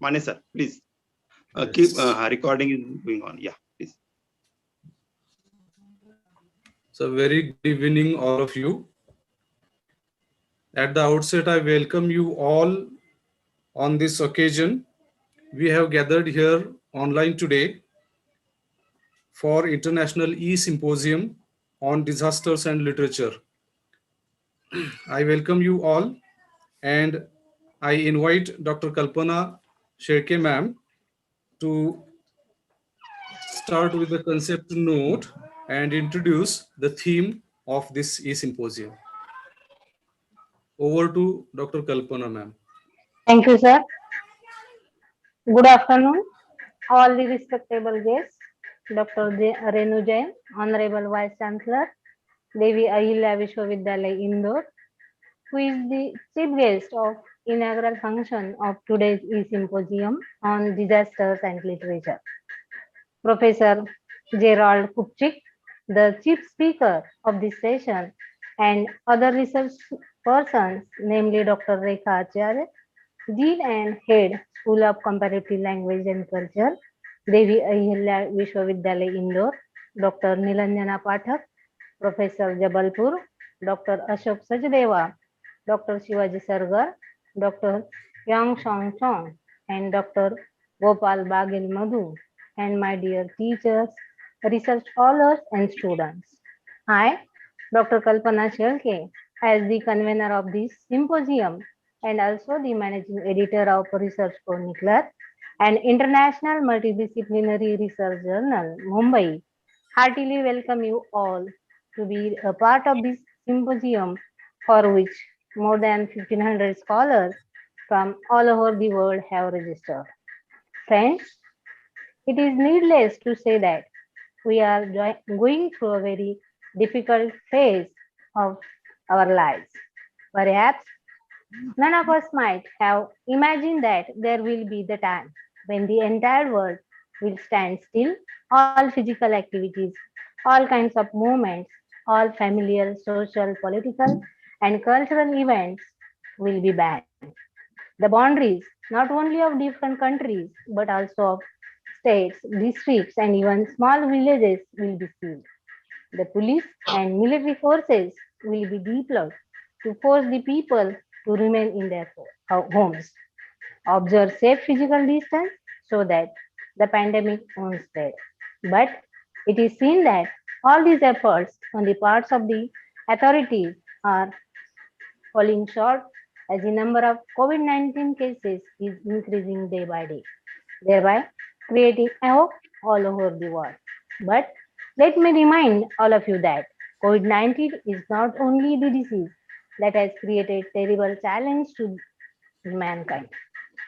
Mane sir, please keep recording is going on. Yeah, please. So very good evening, all of you. At the outset, I welcome you all on this occasion. We have gathered here online today for International e-Symposium on Disasters and Literature. I welcome you all, and I invite Dr. Kalpana Sherke ma'am to start with the concept note and introduce the theme of this e-Symposium. Over to Dr. Kalpana ma'am. Thank you, sir. Good afternoon, all the respectable guests, Dr. Renu Jain, Honorable Vice Chancellor, Devi Ahilya Vishwavidyalaya Indore, who is the chief guest of inaugural function of today's e-Symposium on Disasters and Literature. Professor Gerald Kupchik, the chief speaker of this session, and other research persons, namely Dr. Rekha Acharya, Dean and Head, School of Comparative Language and Culture, Devi Ahilya Vishwavidyalaya Indore, Dr. Nilanjana Pathak, Professor Jabalpur, Dr. Ashok Deva, Dr. Shivaji Sargar, Dr. Yangshan Chong, and Dr. Gopal Madhu, and my dear teachers, research scholars, and students. I, Dr. Kalpana Sherke, as the convener of this symposium and also the managing editor of Research Chronicler, an international multidisciplinary research journal, Mumbai, heartily welcome you all to be a part of this symposium for which more than 1500 scholars from all over the world have registered. Friends, it is needless to say that we are going through a very difficult phase of our lives. Perhaps none of us might have imagined that there will be the time when the entire world will stand still, all physical activities, all kinds of movements, all familial, social, political, and cultural events will be banned. The boundaries, not only of different countries, but also of states, districts, and even small villages will be sealed. The police and military forces will be deployed to force the people to remain in their homes. Observe safe physical distance so that the pandemic won't spread. But it is seen that all these efforts on the parts of the authorities are falling short as the number of COVID-19 cases is increasing day by day, thereby creating havoc all over the world. But let me remind all of you that COVID-19 is not only the disease that has created terrible challenge to mankind.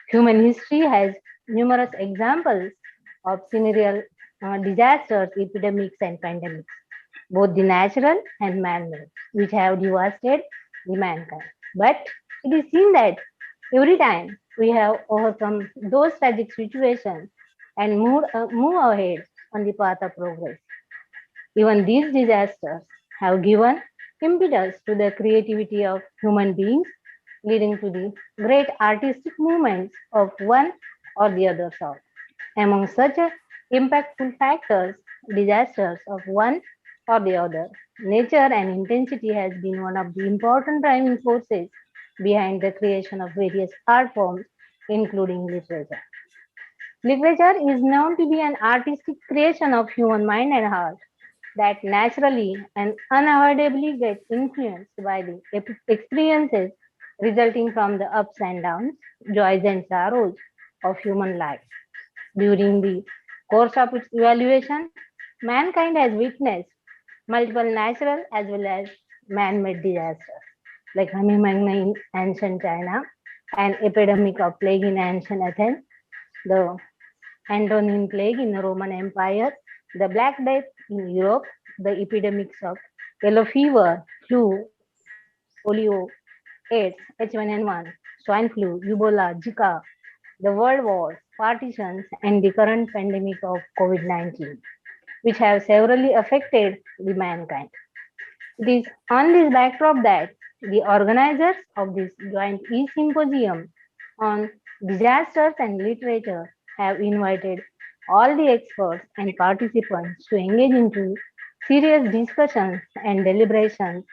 Human history has numerous examples of scenario disasters, epidemics, and pandemics, both the natural and man-made, which have devastated the mankind. But it is seen that every time we have overcome those tragic situations and move ahead on the path of progress. Even these disasters have given impetus to the creativity of human beings, leading to the great artistic movements of one or the other sort. Among such impactful factors, disasters of one or the other, nature and intensity has been one of the important driving forces behind the creation of various art forms, including literature. Literature is known to be an artistic creation of human mind and heart that naturally and unavoidably gets influenced by the experiences resulting from the ups and downs, joys and sorrows of human life. During the course of its evaluation, mankind has witnessed multiple natural as well as man-made disasters like Honeymoon in ancient China, an epidemic of plague in ancient Athens, the Antonin Plague in the Roman Empire, the Black Death in Europe, the epidemics of yellow fever, flu, polio, AIDS, H1N1, swine flu, Ebola, Zika, the world wars, partitions, and the current pandemic of COVID-19, which have severely affected the mankind. It is on this backdrop that the organizers of this joint e-symposium on Disasters and Literature have invited all the experts and participants to engage into serious discussions and deliberations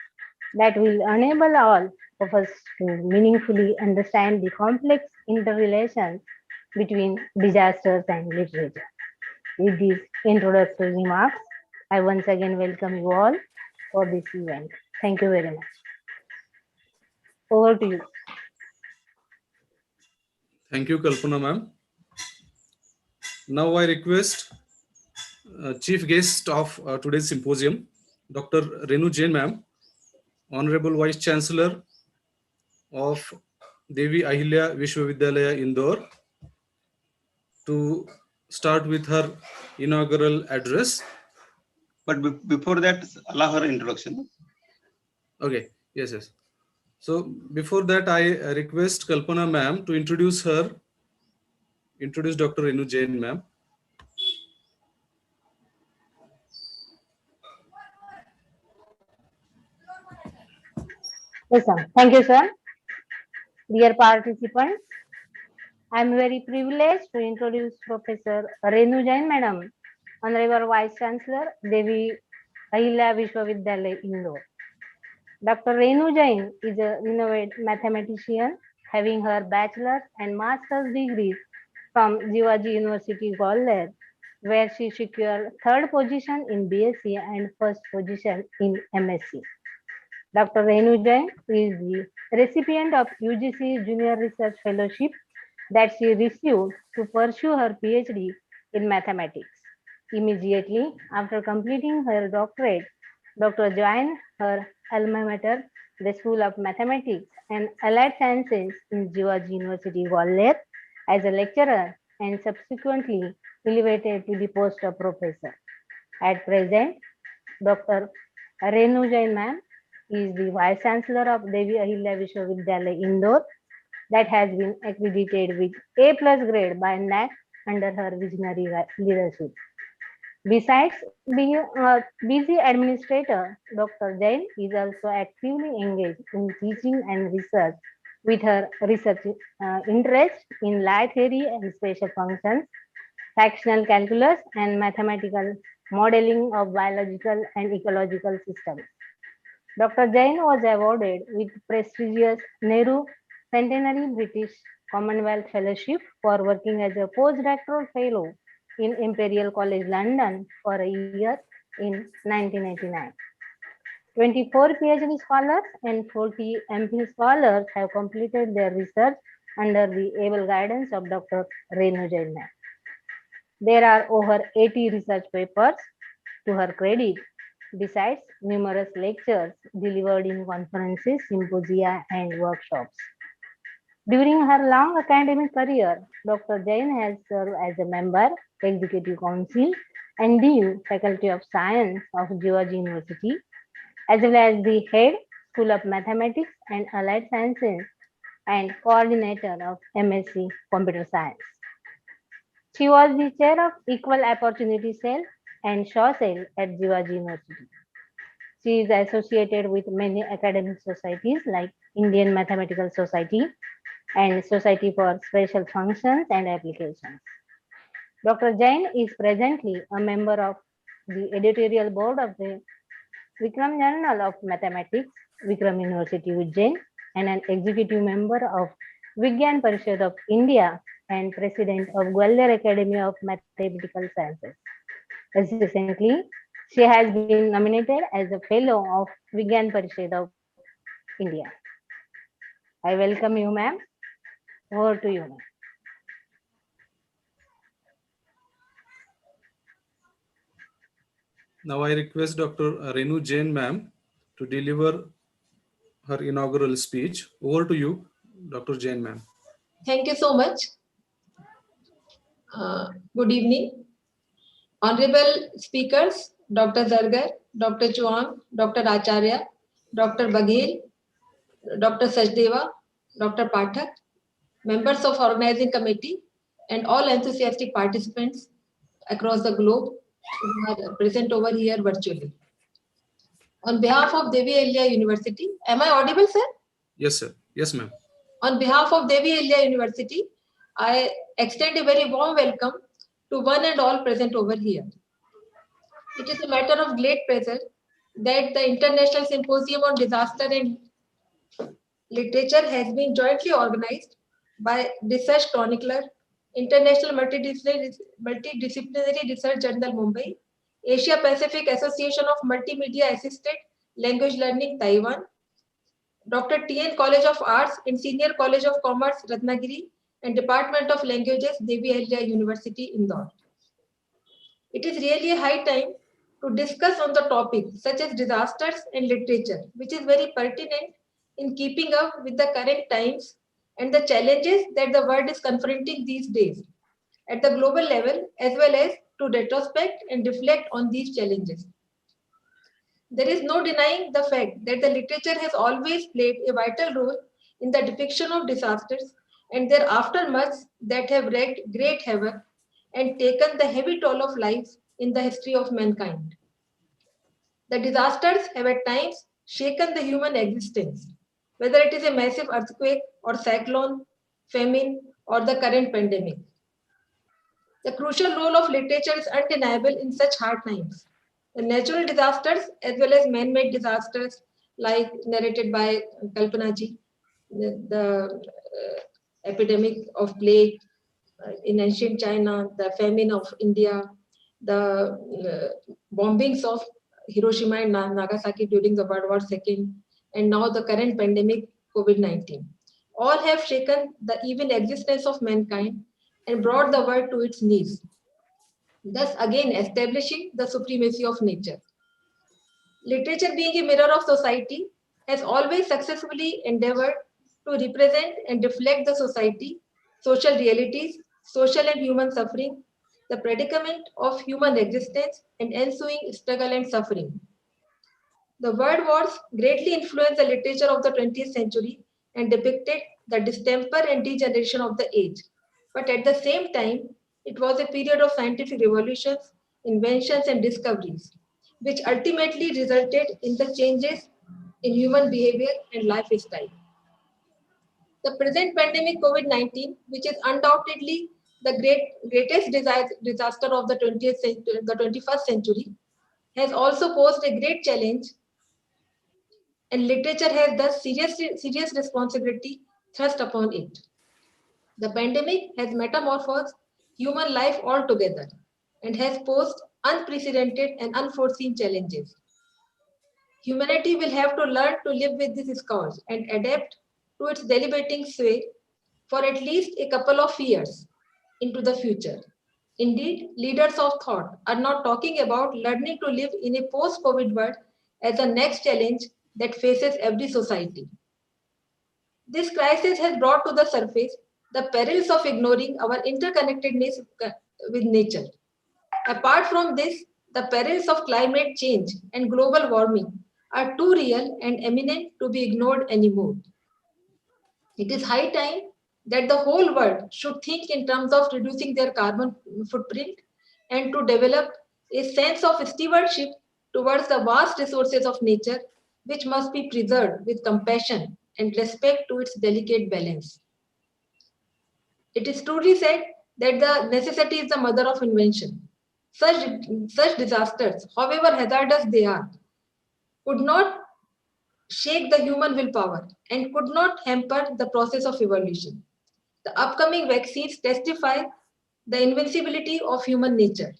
that will enable all of us to meaningfully understand the complex interrelations between disasters and literature. With these introductory remarks, I once again welcome you all for this event. Thank you very much. Over to you. Thank you, Kalpana ma'am. Now I request chief guest of today's symposium, Dr. Renu Jain ma'am, Honorable Vice Chancellor of Devi Ahilya Vishwavidyalaya, Indore, to start with her inaugural address. But before that, allow her introduction. Okay, yes. So before that, I request Kalpana ma'am to introduce Dr. Renu Jain ma'am. Yes, sir. Thank you, sir. Dear participants, I am very privileged to introduce Professor Renu Jain, Madam, Honorable Vice Chancellor, Devi Ahilya Vishwavidyalaya, Indore. Dr. Renu Jain is a renowned mathematician having her bachelor's and master's degrees from Jivaji University, Gwalior, where she secured third position in BSc and first position in MSc. Dr. Renu Jain is the recipient of UGC Junior Research Fellowship that she received to pursue her PhD in mathematics. Immediately after completing her doctorate, Dr. joined her alma mater, the School of Mathematics and Allied Sciences in Jivaji University, Gwalior, as a lecturer and subsequently elevated to the post of professor. At present, Dr. Renu Jain ma'am is the Vice Chancellor of Devi Ahilya Vishwavidyalaya, Indore, that has been accredited with A+ grade by NAAC under her visionary leadership. Besides being a busy administrator, Dr. Jain is also actively engaged in teaching and research with her research interest in light theory and special functions, fractional calculus, and mathematical modeling of biological and ecological systems. Dr. Jain was awarded with prestigious Nehru Centenary British Commonwealth Fellowship for working as a postdoctoral fellow in Imperial College London for a year in 1989. 24 PhD scholars and 40 MPhil scholars have completed their research under the able guidance of Dr. Renu Jain. There are over 80 research papers to her credit, besides numerous lectures delivered in conferences, symposia, and workshops. During her long academic career, Dr. Jain has served as a member, Executive Council, and Dean, Faculty of Science of Jivaji University, as well as the head, School of Mathematics and Allied Sciences, and coordinator of MSc Computer Science. She was the chair of Equal Opportunity Cell and Shaw Cell at Jivaji University. She is associated with many academic societies like Indian Mathematical Society and Society for Special Functions and Applications. Dr. Jain is presently a member of the editorial board of the Vikram Journal of Mathematics, Vikram University, Ujjain, and an executive member of Vigyan Parishad of India and president of Gwalior Academy of Mathematical Sciences. Recently, she has been nominated as a fellow of Vigyan Parishad of India. I welcome you, ma'am. Over to you, ma'am. Now I request Dr. Renu Jain ma'am to deliver her inaugural speech. Over to you, Dr. Jain ma'am. Thank you so much. Good evening. Honorable speakers, Dr. Zargar, Dr. Chong, Dr. Acharya, Dr. Baghel, Dr. Deva, Dr. Pathak, members of organizing committee, and all enthusiastic participants across the globe who are present over here virtually. On behalf of Devi Ahilya University, am I audible, sir? Yes, sir. Yes, ma'am. On behalf of Devi Ahilya University, I extend a very warm welcome to one and all present over here. It is a matter of great pleasure that the International Symposium on Disaster and Literature has been jointly organized by Research Chronicler, International Multidisciplinary Research Journal Mumbai, Asia Pacific Association of Multimedia Assisted Language Learning Taiwan, Dr. T.N. College of Arts and Senior College of Commerce Ratnagiri, and Department of Languages Deva University Indore. It is really a high time to discuss on the topic such as disasters and literature, which is very pertinent in keeping up with the current times and the challenges that the world is confronting these days at the global level, as well as to retrospect and reflect on these challenges. There is no denying the fact that the literature has always played a vital role in the depiction of disasters and their aftermaths that have wreaked great havoc and taken the heavy toll of lives in the history of mankind. The disasters have at times shaken the human existence, whether it is a massive earthquake or cyclone, famine, or the current pandemic. The crucial role of literature is undeniable in such hard times. The natural disasters as well as man-made disasters like narrated by Kalpana ji, the epidemic of plague in ancient China, the famine of India, the bombings of Hiroshima and Nagasaki during the World War II, and now the current pandemic, COVID-19. All have shaken the even existence of mankind and brought the world to its knees, thus again establishing the supremacy of nature. Literature, being a mirror of society, has always successfully endeavored to represent and reflect the society, social realities, social and human suffering, the predicament of human existence, and ensuing struggle and suffering. The world wars greatly influenced the literature of the 20th century and depicted the distemper and degeneration of the age. But at the same time, it was a period of scientific revolutions, inventions, and discoveries, which ultimately resulted in the changes in human behavior and lifestyle. The present pandemic COVID-19, which is undoubtedly the greatest disaster of the 20th century, the 21st century, has also posed a great challenge, and literature has thus serious responsibility thrust upon it. The pandemic has metamorphosed human life altogether and has posed unprecedented and unforeseen challenges. Humanity will have to learn to live with this scourge and adapt to its debilitating sway for at least a couple of years into the future. Indeed, leaders of thought are now talking about learning to live in a post-COVID world as the next challenge that faces every society. This crisis has brought to the surface the perils of ignoring our interconnectedness with nature. Apart from this, the perils of climate change and global warming are too real and imminent to be ignored anymore. It is high time that the whole world should think in terms of reducing their carbon footprint and to develop a sense of stewardship towards the vast resources of nature, which must be preserved with compassion and respect to its delicate balance. It is truly said that the necessity is the mother of invention. Such disasters, however hazardous they are, could not shake the human willpower and could not hamper the process of evolution. The upcoming vaccines testify the invincibility of human nature.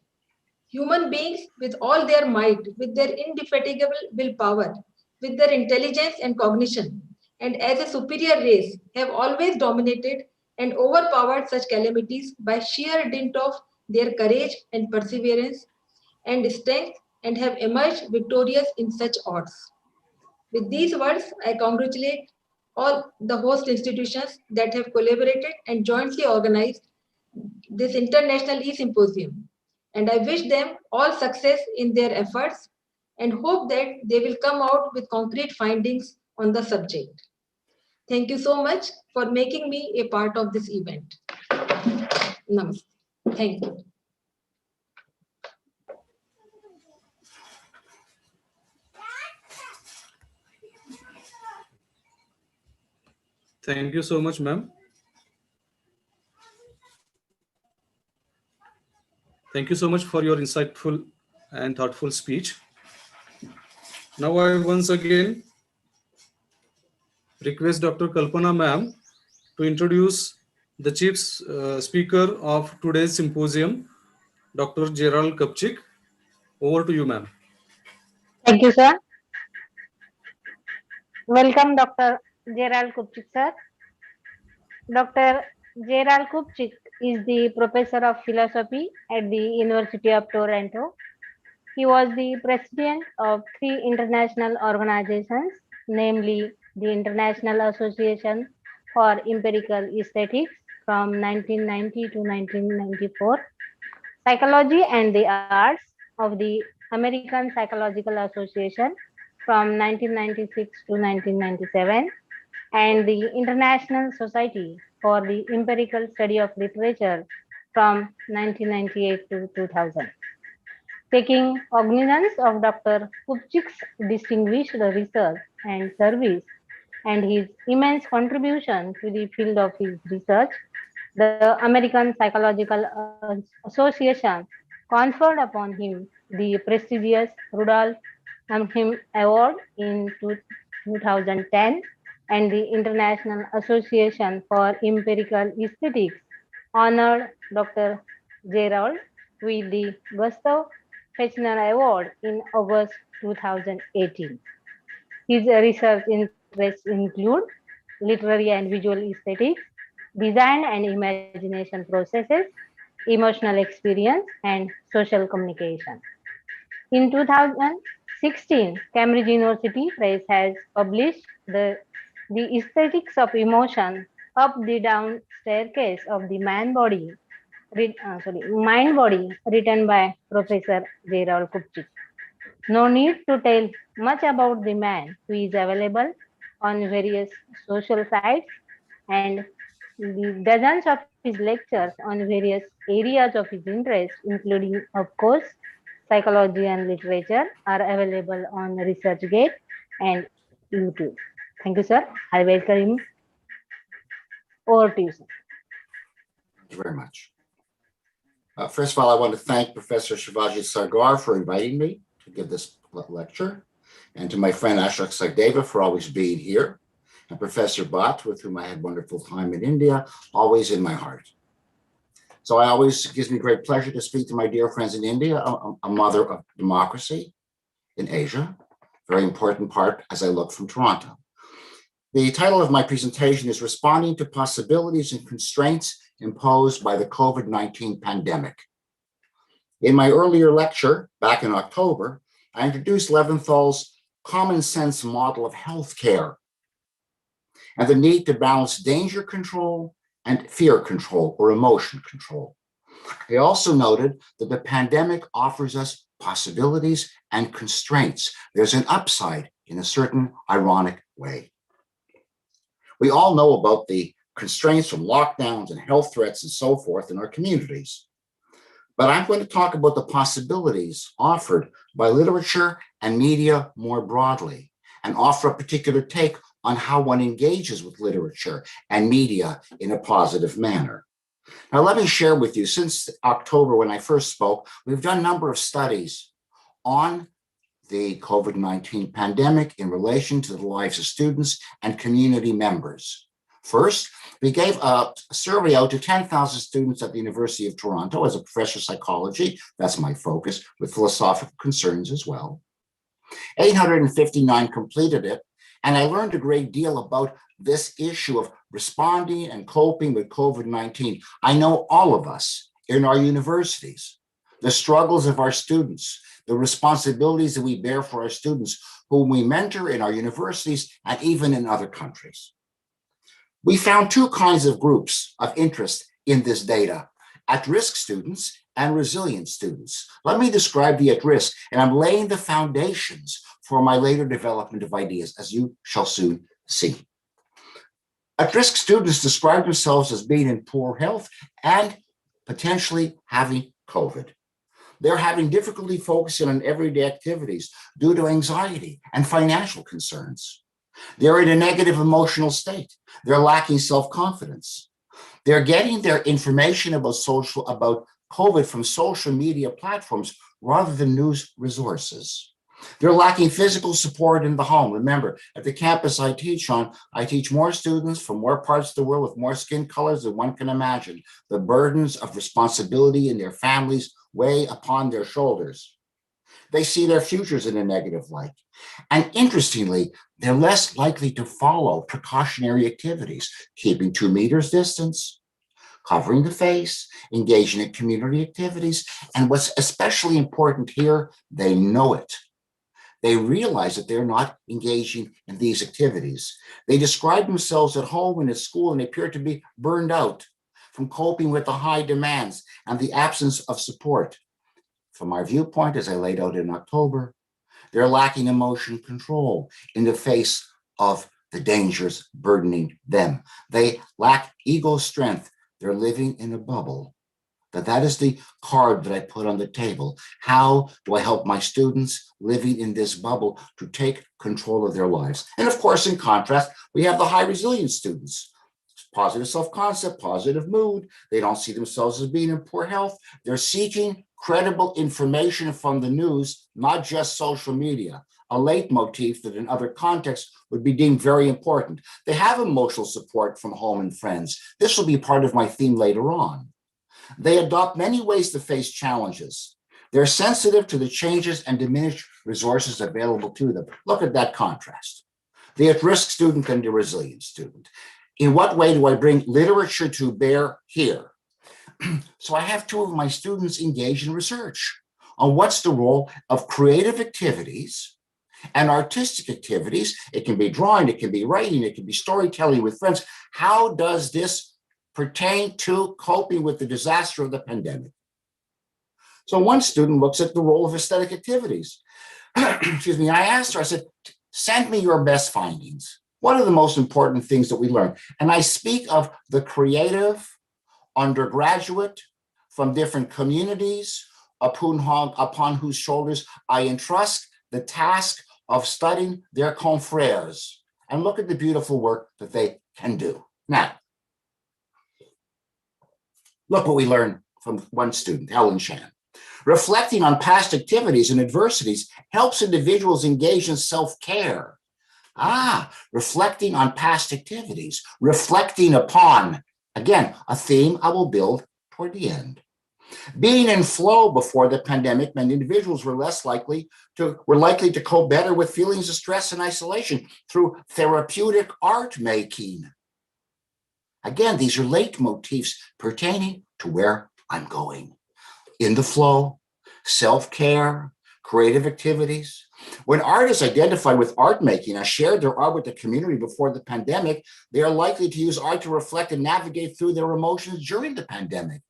Human beings, with all their might, with their indefatigable willpower, with their intelligence and cognition, and as a superior race, have always dominated and overpowered such calamities by sheer dint of their courage and perseverance and strength, and have emerged victorious in such odds. With these words, I congratulate all the host institutions that have collaborated and jointly organized this international e-Symposium. And I wish them all success in their efforts and hope that they will come out with concrete findings on the subject. Thank you so much for making me a part of this event. Namaste. Thank you. Thank you so much, ma'am. Thank you so much for your insightful and thoughtful speech. Now I once again request Dr. Kalpana ma'am to introduce the chief speaker of today's symposium, Dr. Gerald Kupchik. Over to you, ma'am. Thank you, sir. Welcome, Dr. Gerald Kupchik, sir. Dr. Gerald Kupchik is the professor of philosophy at the University of Toronto. He was the president of 3 international organizations, namely the International Association for Empirical Aesthetics from 1990 to 1994, Psychology and the Arts of the American Psychological Association from 1996 to 1997, and the International Society for the Empirical Study of Literature from 1998 to 2000. Taking cognizance of Dr. Kupchik's distinguished research and service and his immense contribution to the field of his research, the American Psychological Association conferred upon him the prestigious Rudolph Amheim Award in 2010, and the International Association for Empirical Aesthetics honored Dr. Gerald with the Gustav Fechner Award in August 2018. His research interests include literary and visual aesthetics, design and imagination processes, emotional experience, and social communication. In 2016, Cambridge University Press has published the Aesthetics of Emotion, Up the Down Staircase of the Mind Body, written by Professor Gerald Kupchik. No need to tell much about the man who is available on various social sites, and the dozens of his lectures on various areas of his interest, including, of course, psychology and literature, are available on ResearchGate and YouTube. Thank you, sir. I welcome him. Over to you, sir. Thank you very much. First of all, I want to thank Professor Shivaji Sargar for inviting me to give this lecture, and to my friend Ashok Deva for always being here, and Professor Bhatt, with whom I had wonderful time in India, always in my heart. So it gives me great pleasure to speak to my dear friends in India, a mother of democracy in Asia, very important part as I look from Toronto. The title of my presentation is Responding to Possibilities and Constraints Imposed by the COVID-19 Pandemic. In my earlier lecture, back in October, I introduced Levinthal's common sense model of healthcare and the need to balance danger control and fear control or emotion control. I also noted that the pandemic offers us possibilities and constraints. There's an upside in a certain ironic way. We all know about the constraints from lockdowns and health threats and so forth in our communities. But I'm going to talk about the possibilities offered by literature and media more broadly, and offer a particular take on how one engages with literature and media in a positive manner. Now, let me share with you, since October when I first spoke, we've done a number of studies on the COVID-19 pandemic in relation to the lives of students and community members. First, we gave a survey out to 10,000 students at the University of Toronto as a professor of psychology. That's my focus, with philosophical concerns as well. 859 completed it, and I learned a great deal about this issue of responding and coping with COVID-19. I know all of us in our universities, the struggles of our students, the responsibilities that we bear for our students whom we mentor in our universities and even in other countries. We found two kinds of groups of interest in this data: at-risk students and resilient students. Let me describe the at-risk, and I'm laying the foundations for my later development of ideas, as you shall soon see. At-risk students describe themselves as being in poor health and potentially having COVID. They're having difficulty focusing on everyday activities due to anxiety and financial concerns. They're in a negative emotional state. They're lacking self-confidence. They're getting their information about COVID from social media platforms rather than news resources. They're lacking physical support in the home. Remember, at the campus I teach on, I teach more students from more parts of the world with more skin colors than one can imagine. The burdens of responsibility in their families weigh upon their shoulders. They see their futures in a negative light. And interestingly, they're less likely to follow precautionary activities, keeping 2 meters distance, covering the face, engaging in community activities. And what's especially important here, they know it. They realize that they're not engaging in these activities. They describe themselves at home and at school and appear to be burned out from coping with the high demands and the absence of support. From our viewpoint, as I laid out in October, they're lacking emotion control in the face of the dangers burdening them. They lack ego strength. They're living in a bubble. That is the card that I put on the table. How do I help my students living in this bubble to take control of their lives? And of course, in contrast, we have the high resilience students. Positive self-concept, positive mood. They don't see themselves as being in poor health. They're seeking credible information from the news, not just social media, a leitmotif that in other contexts would be deemed very important. They have emotional support from home and friends. This will be part of my theme later on. They adopt many ways to face challenges. They're sensitive to the changes and diminished resources available to them. Look at that contrast. The at-risk student and the resilient student. In what way do I bring literature to bear here? So I have 2 of my students engage in research on what's the role of creative activities and artistic activities. It can be drawing, it can be writing, it can be storytelling with friends. How does this pertain to coping with the disaster of the pandemic? So one student looks at the role of aesthetic activities. Excuse me, I asked her, I said, send me your best findings. What are the most important things that we learned? And I speak of the creative undergraduate from different communities upon whose shoulders I entrust the task of studying their confrères. And look at the beautiful work that they can do. Now, look what we learned from one student, Helen Chan. Reflecting on past activities and adversities helps individuals engage in self-care. Reflecting on past activities, reflecting upon, again, a theme I will build toward the end. Being in flow before the pandemic meant individuals were likely to cope better with feelings of stress and isolation through therapeutic art making. Again, these are leitmotifs pertaining to where I'm going. In the flow, self-care, creative activities. When artists identified with art making and shared their art with the community before the pandemic, they are likely to use art to reflect and navigate through their emotions during the pandemic.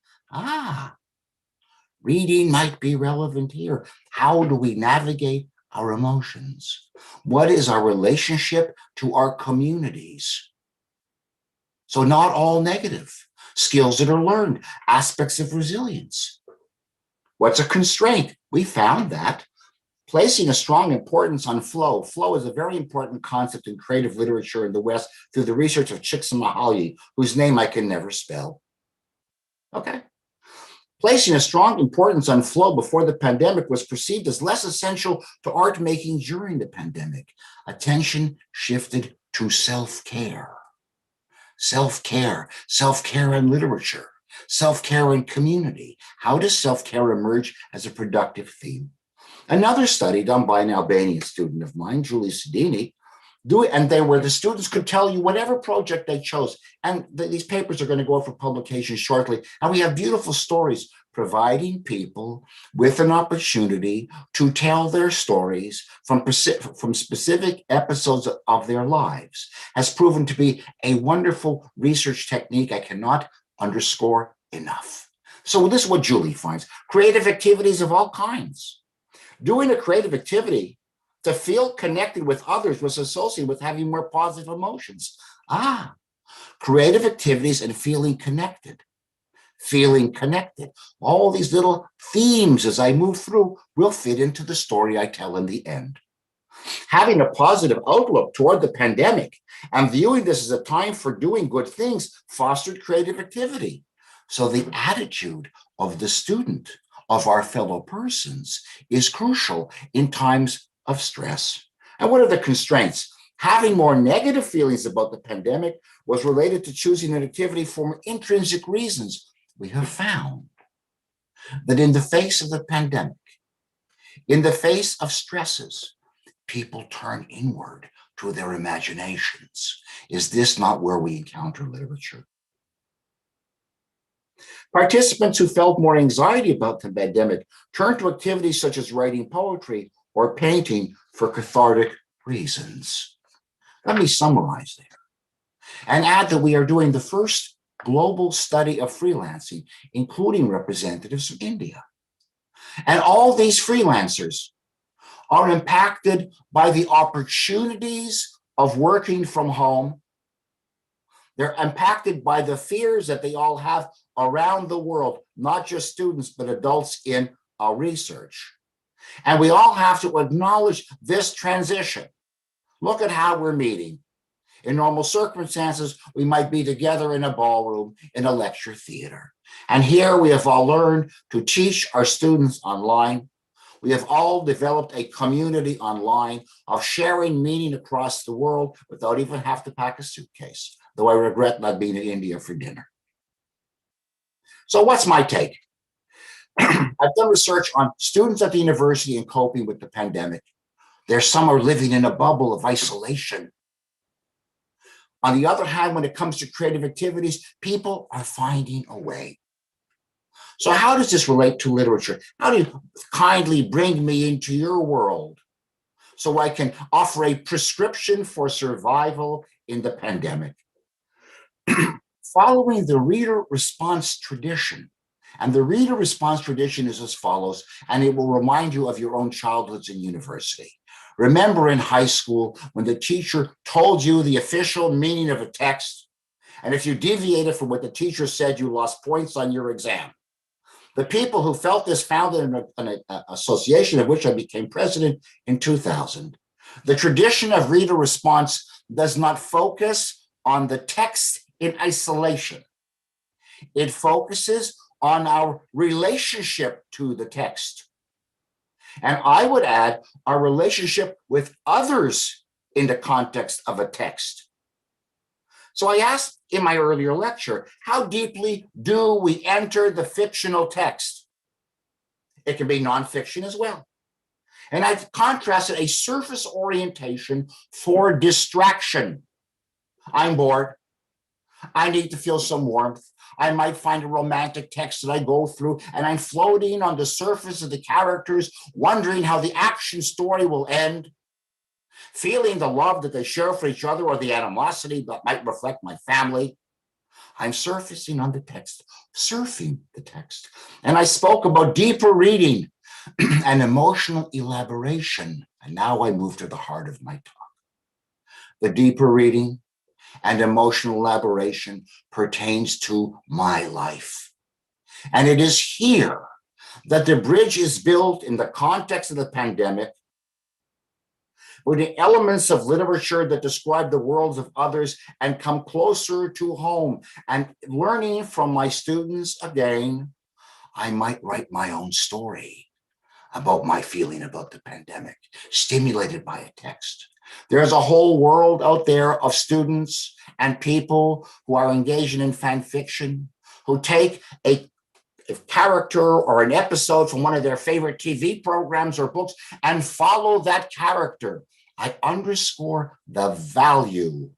Reading might be relevant here. How do we navigate our emotions? What is our relationship to our communities? So not all negative. Skills that are learned, aspects of resilience. What's a constraint? We found that placing a strong importance on flow. Flow is a very important concept in creative literature in the West through the research of Csikszentmihalyi, whose name I can never spell. Okay. Placing a strong importance on flow before the pandemic was perceived as less essential to art making during the pandemic. Attention shifted to self-care. Self-care in literature, self-care in community. How does self-care emerge as a productive theme? Another study done by an Albanian student of mine, Julie Sedini, where the students could tell you whatever project they chose. And these papers are going to go out for publication shortly. And we have beautiful stories providing people with an opportunity to tell their stories from specific episodes of their lives has proven to be a wonderful research technique I cannot underscore enough. So this is what Julie finds. Creative activities of all kinds. Doing a creative activity to feel connected with others was associated with having more positive emotions. Creative activities and feeling connected. All these little themes as I move through will fit into the story I tell in the end. Having a positive outlook toward the pandemic and viewing this as a time for doing good things fostered creative activity. So the attitude of the student, of our fellow persons, is crucial in times of stress. And what are the constraints? Having more negative feelings about the pandemic was related to choosing an activity for intrinsic reasons. We have found that in the face of the pandemic, in the face of stresses, people turn inward to their imaginations. Is this not where we encounter literature? Participants who felt more anxiety about the pandemic turned to activities such as writing poetry or painting for cathartic reasons. Let me summarize there and add that we are doing the first global study of freelancing, including representatives from India. And all these freelancers are impacted by the opportunities of working from home. They're impacted by the fears that they all have around the world, not just students, but adults in our research. And we all have to acknowledge this transition. Look at how we're meeting. In normal circumstances, we might be together in a ballroom, in a lecture theater. And here we have all learned to teach our students online. We have all developed a community online of sharing meaning across the world without even having to pack a suitcase, though I regret not being in India for dinner. So what's my take? I've done research on students at the university and coping with the pandemic. Some are living in a bubble of isolation. On the other hand, when it comes to creative activities, people are finding a way. So how does this relate to literature? How do you kindly bring me into your world so I can offer a prescription for survival in the pandemic? Following the reader response tradition, and the reader response tradition is as follows, and it will remind you of your own childhoods in university. Remember in high school when the teacher told you the official meaning of a text, and if you deviated from what the teacher said, you lost points on your exam. The people who felt this founded an association of which I became president in 2000. The tradition of reader response does not focus on the text in isolation. It focuses on our relationship to the text. And I would add our relationship with others in the context of a text. So I asked in my earlier lecture, how deeply do we enter the fictional text? It can be nonfiction as well. And I've contrasted a surface orientation for distraction. I'm bored. I need to feel some warmth. I might find a romantic text that I go through, and I'm floating on the surface of the characters, wondering how the action story will end, feeling the love that they share for each other or the animosity that might reflect my family. I'm surfacing on the text, surfing the text. And I spoke about deeper reading and emotional elaboration. And now I move to the heart of my talk. The deeper reading and emotional elaboration pertains to my life. And it is here that the bridge is built in the context of the pandemic, with the elements of literature that describe the worlds of others and come closer to home. And learning from my students again, I might write my own story about my feeling about the pandemic, stimulated by a text. There's a whole world out there of students and people who are engaging in fan fiction, who take a character or an episode from one of their favorite TV programs or books and follow that character. I underscore the value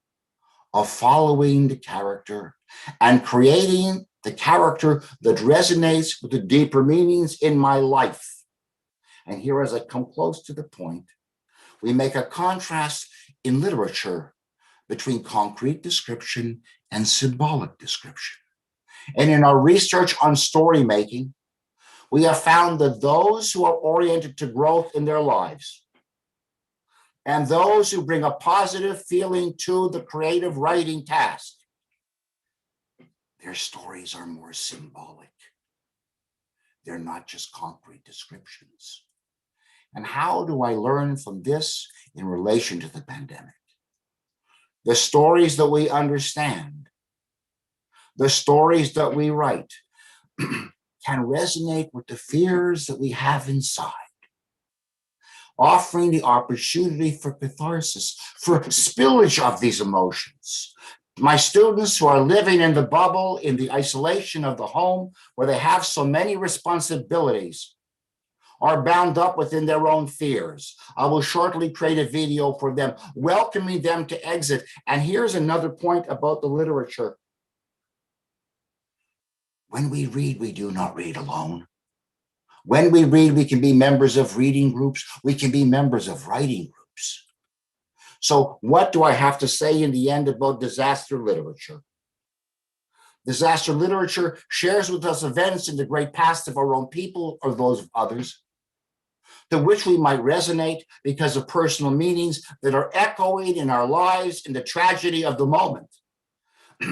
of following the character and creating the character that resonates with the deeper meanings in my life. And here, as I come close to the point, we make a contrast in literature between concrete description and symbolic description. And in our research on story making, we have found that those who are oriented to growth in their lives and those who bring a positive feeling to the creative writing task, their stories are more symbolic. They're not just concrete descriptions. And how do I learn from this in relation to the pandemic? The stories that we understand, the stories that we write can resonate with the fears that we have inside, offering the opportunity for catharsis, for spillage of these emotions. My students who are living in the bubble, in the isolation of the home, where they have so many responsibilities, are bound up within their own fears. I will shortly create a video for them, welcoming them to exit. And here's another point about the literature. When we read, we do not read alone. When we read, we can be members of reading groups. We can be members of writing groups. So what do I have to say in the end about disaster literature? Disaster literature shares with us events in the great past of our own people or those of others, to which we might resonate because of personal meanings that are echoing in our lives in the tragedy of the moment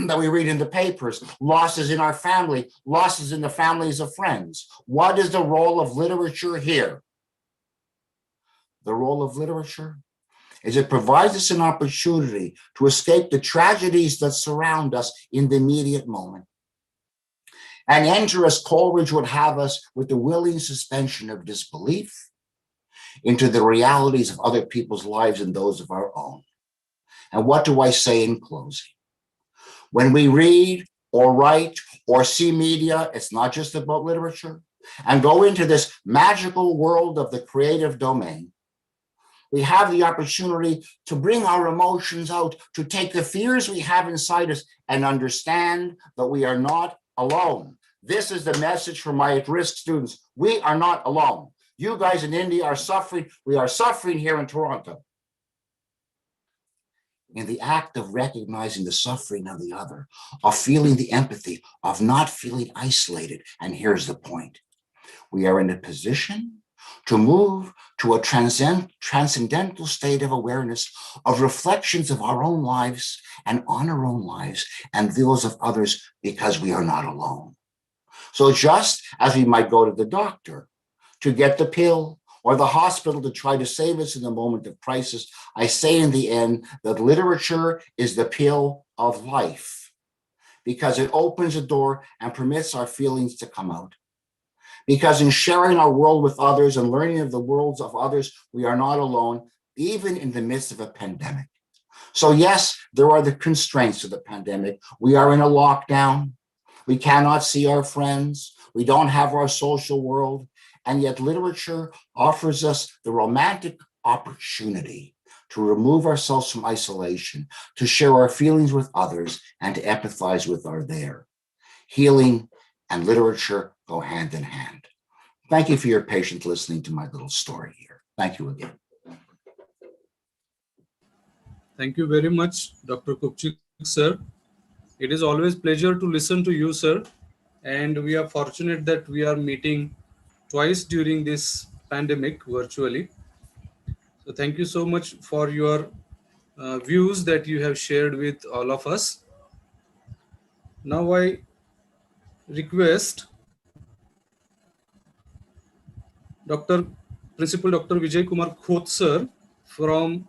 that we read in the papers, losses in our family, losses in the families of friends. What is the role of literature here? The role of literature is it provides us an opportunity to escape the tragedies that surround us in the immediate moment and enter, as Coleridge would have us, with the willing suspension of disbelief into the realities of other people's lives and those of our own. And what do I say in closing? When we read or write or see media, it's not just about literature, and go into this magical world of the creative domain, we have the opportunity to bring our emotions out, to take the fears we have inside us and understand that we are not alone. This is the message for my at-risk students. We are not alone. You guys in India are suffering. We are suffering here in Toronto. In the act of recognizing the suffering of the other, of feeling the empathy, of not feeling isolated. And here's the point. We are in a position to move to a transcendental state of awareness, of reflections of our own lives and on our own lives and those of others, because we are not alone. So just as we might go to the doctor to get the pill or the hospital to try to save us in the moment of crisis, I say in the end that literature is the pill of life because it opens a door and permits our feelings to come out. Because in sharing our world with others and learning of the worlds of others, we are not alone, even in the midst of a pandemic. So yes, there are the constraints of the pandemic. We are in a lockdown. We cannot see our friends. We don't have our social world. And yet literature offers us the romantic opportunity to remove ourselves from isolation, to share our feelings with others, and to empathize with our there. Healing and literature go hand in hand. Thank you for your patience listening to my little story here. Thank you again. Thank you very much, Dr. Kupchik, sir. It is always pleasure to listen to you, sir. And we are fortunate that we are meeting twice during this pandemic virtually. So thank you so much for your views that you have shared with all of us. Now I request Principal Dr. Vijay Kumar Khoth, sir, from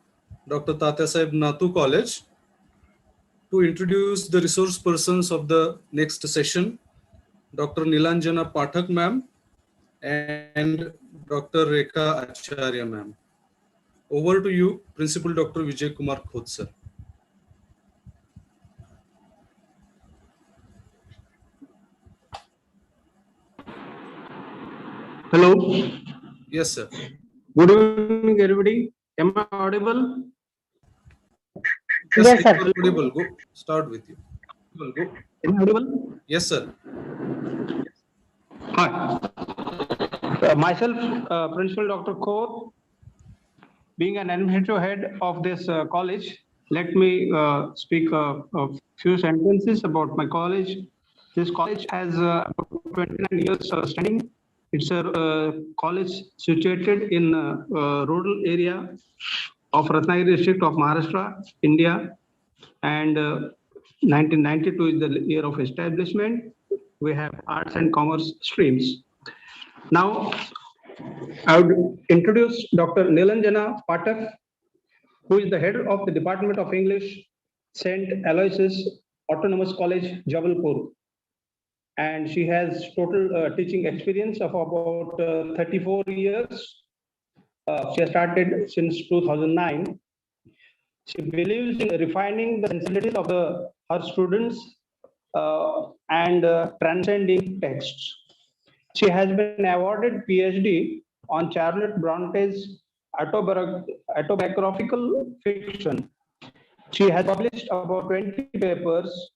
Dr. Tatya Saheb Nathu College to introduce the resource persons of the next session, Dr. Nilanjana Pathak ma'am and Dr. Rekha Acharya ma'am. Over to you, Principal Dr. Vijay Kumar Khoth, sir. Hello. Yes, sir. Good evening, everybody. Am I audible? Yes, sir. Audible. Go. Start with you. Go. Am I audible? Yes, sir. Hi. Myself, Principal Dr. Khoth, being an administrative head of this college, let me speak a few sentences about my college. This college has about 29 years standing. It's a college situated in a rural area of Ratnagiri district of Maharashtra, India. And 1992 is the year of establishment. We have arts and commerce streams. Now, I would introduce Dr. Nilanjana Pathak, who is the head of the Department of English, St. Aloysius Autonomous College, Jabalpur. And she has total teaching experience of about 34 years. She has started since 2009. She believes in refining the sensibilities of her students and transcending texts. She has been awarded PhD on Charlotte Bronte's autobiographical fiction. She has published about 20 papers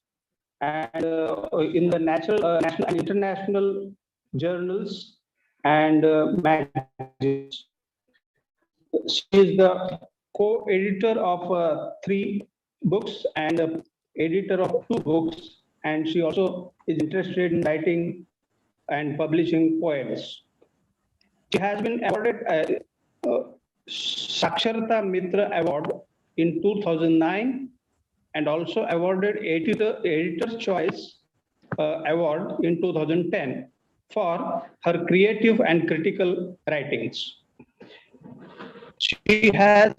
and in the national and international journals and magazines. She is the co-editor of 3 books and editor of 2 books, and she also is interested in writing and publishing poems. She has been awarded Saksharta Mitra Award in 2009 and also awarded Editor's Choice Award in 2010 for her creative and critical writings. She has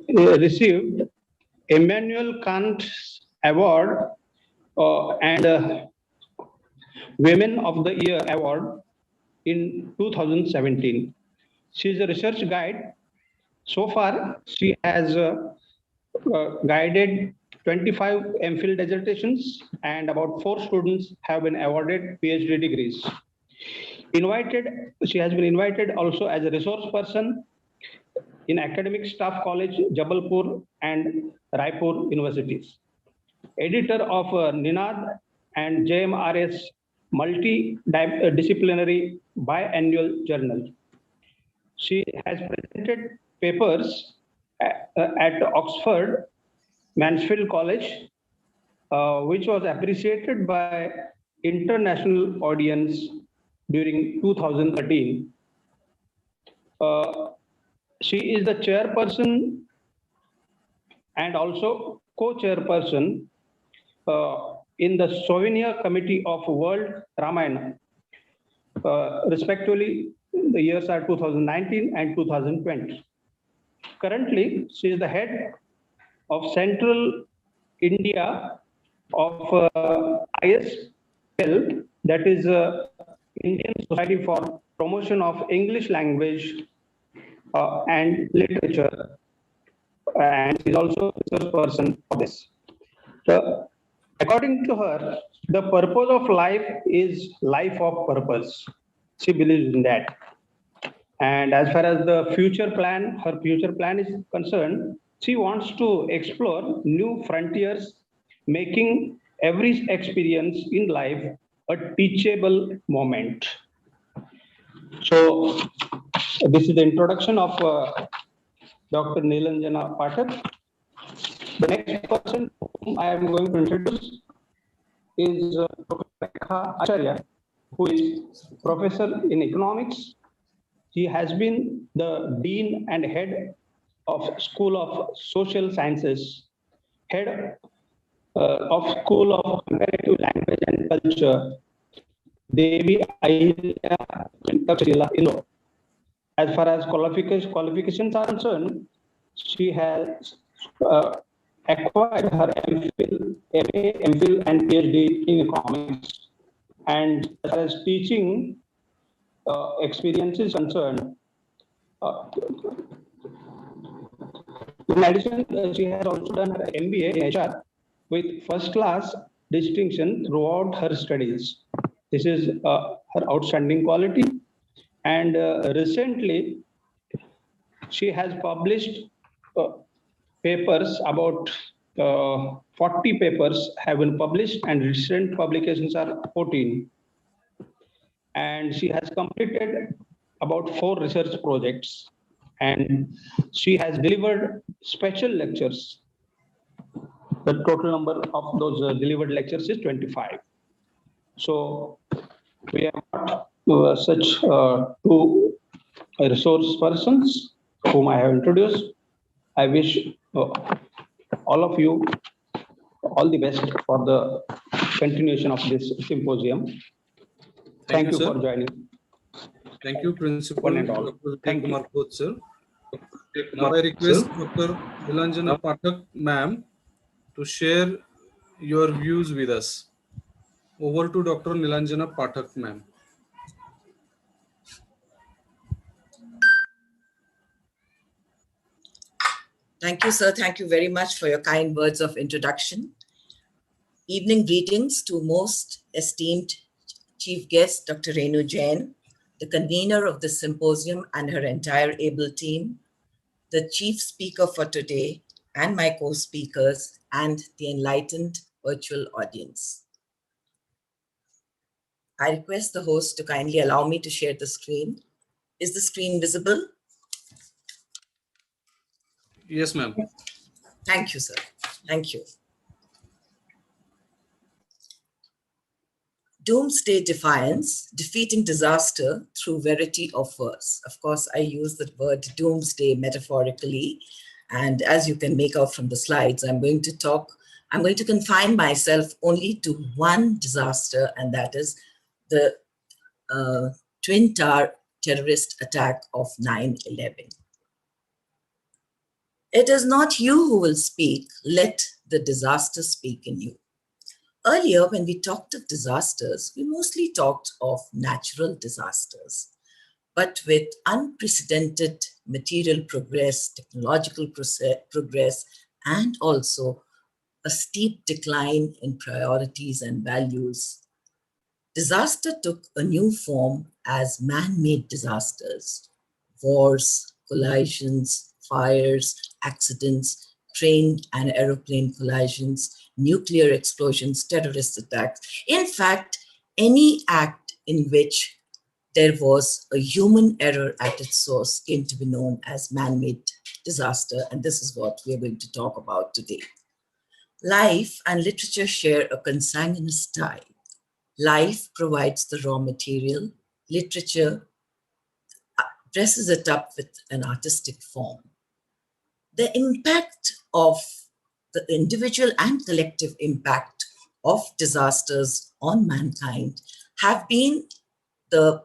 received Immanuel Kant Award and Women of the Year Award in 2017. She is a research guide. So far, she has guided 25 MPhil dissertations and about 4 students have been awarded PhD degrees. She has been invited also as a resource person in Academic Staff College, Jabalpur and Raipur universities. Editor of Ninad and JMRS multidisciplinary biannual journal. She has presented papers at Oxford Mansfield College, which was appreciated by international audience during 2013. She is the chairperson and also co-chairperson in the Souvenir Committee of World Ramayana. Respectively, the years are 2019 and 2020. Currently, she is the head of Central India of ISL, that is Indian Society for Promotion of English Language and Literature, and she is also a research person for this. So, according to her, the purpose of life is life of purpose. She believes in that. And as far as the future plan, her future plan is concerned, she wants to explore new frontiers, making every experience in life a teachable moment. So this is the introduction of Dr. Nilanjana Pathak. The next person whom I am going to introduce is Dr. Acharya, who is professor in economics. He has been the dean and head of School of Social Sciences, head of School of Comparative Language and Culture, Devi Indore. As far as qualifications are concerned, she has acquired her MPhil, MA, MPhil and PhD in economics. And as far as teaching experience is concerned, in addition, she has also done her MBA in HR with first class distinction throughout her studies. This is her outstanding quality. And recently, she has published papers, about 40 papers have been published, and recent publications are 14. And she has completed about 4 research projects, and she has delivered special lectures. The total number of those delivered lectures is 25. So we have got such 2 resource persons whom I have introduced. I wish all of you all the best for the continuation of this symposium. Thank you for joining. Thank you, Principal. One and all. Dr. Thank you. Kumar, sir. Now I request Dr. Nilanjana Pathak, ma'am, to share your views with us. Over to Dr. Nilanjana Pathak, ma'am. Thank you, sir. Thank you very much for your kind words of introduction. Evening greetings to most esteemed chief guest, Dr. Renu Jain, the convener of the symposium and her entire able team, the chief speaker for today, and my co-speakers, and the enlightened virtual audience. I request the host to kindly allow me to share the screen. Is the screen visible? Yes, ma'am. Thank you, sir. Thank you. Doomsday defiance, defeating disaster through verity of verse. Of course, I use the word doomsday metaphorically. And as you can make out from the slides, I'm going to confine myself only to one disaster, and that is the Twin Tower terrorist attack of 9/11. It is not you who will speak, let the disaster speak in you. Earlier, when we talked of disasters, we mostly talked of natural disasters. But with unprecedented material progress, technological progress, and also a steep decline in priorities and values, disaster took a new form as man-made disasters, wars, collisions, fires, accidents, train and aeroplane collisions, nuclear explosions, terrorist attacks. In fact, any act in which there was a human error at its source came to be known as man-made disaster, and this is what we are going to talk about today. Life and literature share a consanguineous tie. Life provides the raw material, literature dresses it up with an artistic form. The impact of the individual and collective impact of disasters on mankind have been the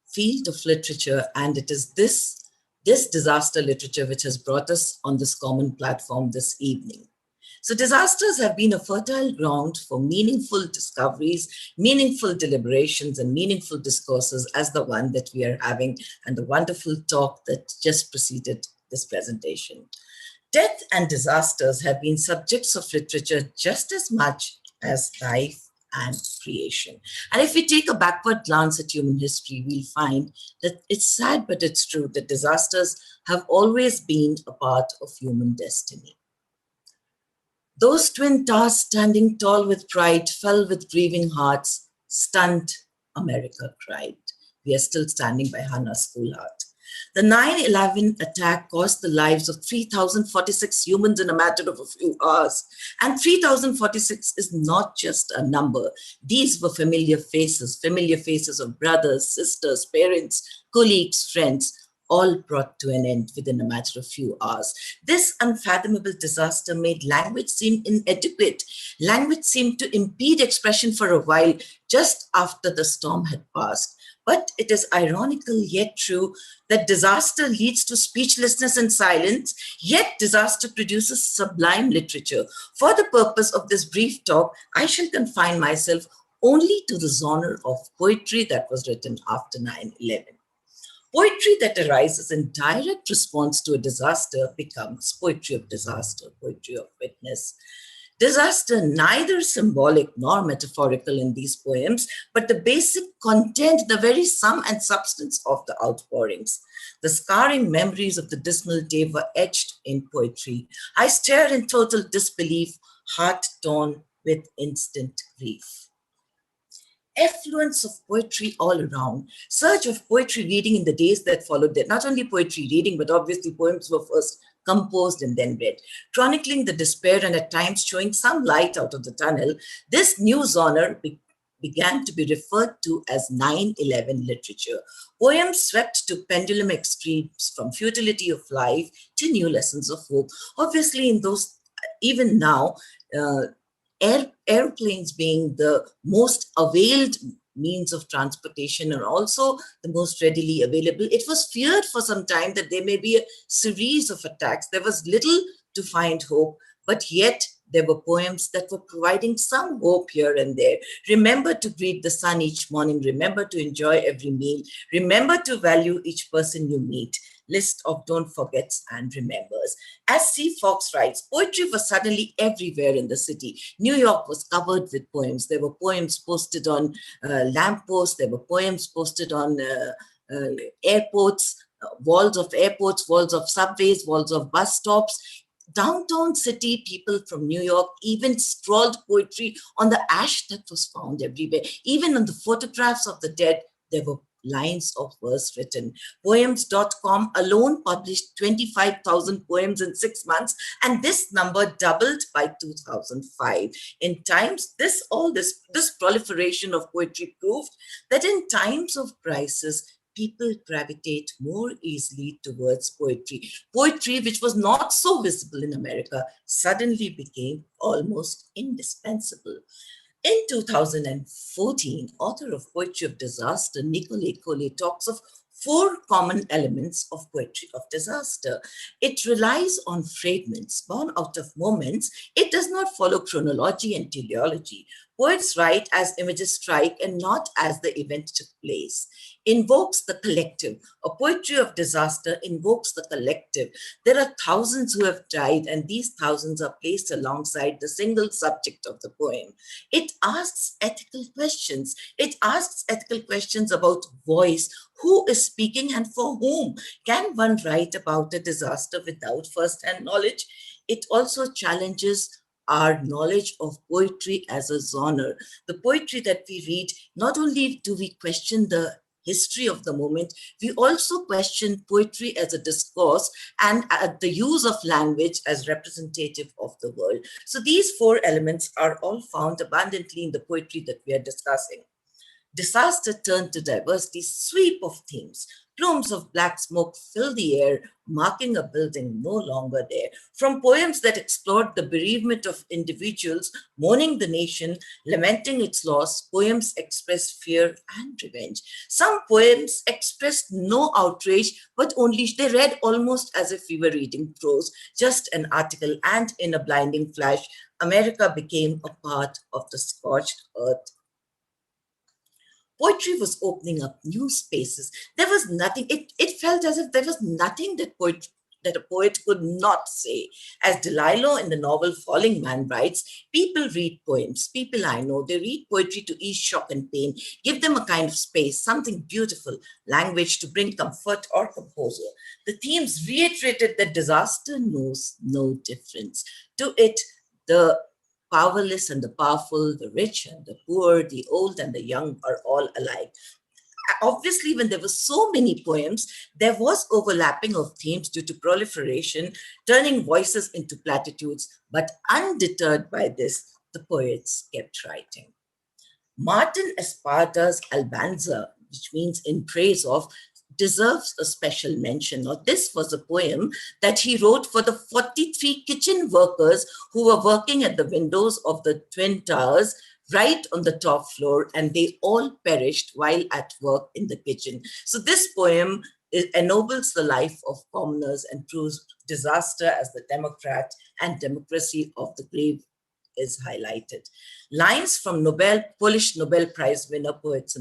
field of literature, and it is this disaster literature which has brought us on this common platform this evening. So disasters have been a fertile ground for meaningful discoveries, meaningful deliberations, and meaningful discourses as the one that we are having and the wonderful talk that just preceded this presentation. Death and disasters have been subjects of literature just as much as life and creation. And if we take a backward glance at human history, we'll find that it's sad, but it's true that disasters have always been a part of human destiny. Those twin towers standing tall with pride fell with grieving hearts, stunned America cried. We are still standing by Hannah's School Heart. The 9/11 attack cost the lives of 3,046 humans in a matter of a few hours. And 3,046 is not just a number. These were familiar faces of brothers, sisters, parents, colleagues, friends, all brought to an end within a matter of few hours. This unfathomable disaster made language seem inadequate. Language seemed to impede expression for a while just after the storm had passed. But it is ironical yet true that disaster leads to speechlessness and silence, yet disaster produces sublime literature. For the purpose of this brief talk, I shall confine myself only to the genre of poetry that was written after 9/11. Poetry that arises in direct response to a disaster becomes poetry of disaster, poetry of witness. Disaster, neither symbolic nor metaphorical in these poems, but the basic content, the very sum and substance of the outpourings. The scarring memories of the dismal Deva etched in poetry. I stare in total disbelief, heart torn with instant grief. Effluence of poetry all around, surge of poetry reading in the days that followed that. Not only poetry reading, but obviously poems were first composed and then read, chronicling the despair and at times showing some light out of the tunnel. This new genre began to be referred to as 9/11 literature. Poems swept to pendulum extremes from futility of life to new lessons of hope. Obviously, in those, even now, airplanes being the most availed means of transportation and also the most readily available, it was feared for some time that there may be a series of attacks. There was little to find hope, but yet There were poems that were providing some hope here and there. Remember to greet the sun each morning. Remember to enjoy every meal. Remember to value each person you meet. List of don't forgets and remembers. As C. Fox writes, poetry was suddenly everywhere in the city. New York was covered with poems. There were poems posted on lampposts. There were poems posted on airports, walls of subways, walls of bus stops. Downtown city, people from New York even scrawled poetry on the ash that was found everywhere. Even on the photographs of the dead, there were lines of verse written. Poems.com alone published 25,000 poems in 6 months, and this number doubled by 2005. In times, this proliferation of poetry proved that in times of crisis, people gravitate more easily towards poetry. Poetry, which was not so visible in America, suddenly became almost indispensable. In 2014, author of Poetry of Disaster, Nicole Cole, talks of 4 common elements of poetry of disaster. It relies on fragments born out of moments. It does not follow chronology and teleology. Poets write as images strike and not as the event took place. Invokes the collective. A poetry of disaster invokes the collective. There are thousands who have died, and these thousands are placed alongside the single subject of the poem. It asks ethical questions. It asks ethical questions about voice. Who is speaking and for whom? Can one write about a disaster without first-hand knowledge? It also challenges our knowledge of poetry as a genre. The poetry that we read, not only do we question the history of the moment, we also question poetry as a discourse and the use of language as representative of the world. So these 4 elements are all found abundantly in the poetry that we are discussing. Disaster turned to diversity, sweep of themes. Plumes of black smoke fill the air, marking a building no longer there. From poems that explored the bereavement of individuals, mourning the nation, lamenting its loss, poems expressed fear and revenge. Some poems expressed no outrage, but only they read almost as if we were reading prose, just an article, and in a blinding flash, America became a part of the scorched earth. Poetry was opening up new spaces. There was nothing, it felt as if there was nothing that a poet could not say. As Delilah in the novel Falling Man writes, people read poems. People I know, they read poetry to ease shock and pain, give them a kind of space, something beautiful, language to bring comfort or composure. The themes reiterated that disaster knows no difference. To it, the powerless and the powerful, the rich and the poor, the old and the young are all alike. Obviously, when there were so many poems, there was overlapping of themes due to proliferation, turning voices into platitudes, but undeterred by this, the poets kept writing. Martin Esparta's Albanza, which means in praise of, deserves a special mention. Now, this was a poem that he wrote for the 43 kitchen workers who were working at the windows of the Twin Towers right on the top floor, and they all perished while at work in the kitchen. So this poem ennobles the life of commoners and proves disaster as the democrat and democracy of the grave is highlighted. Lines from Polish Nobel Prize winner poet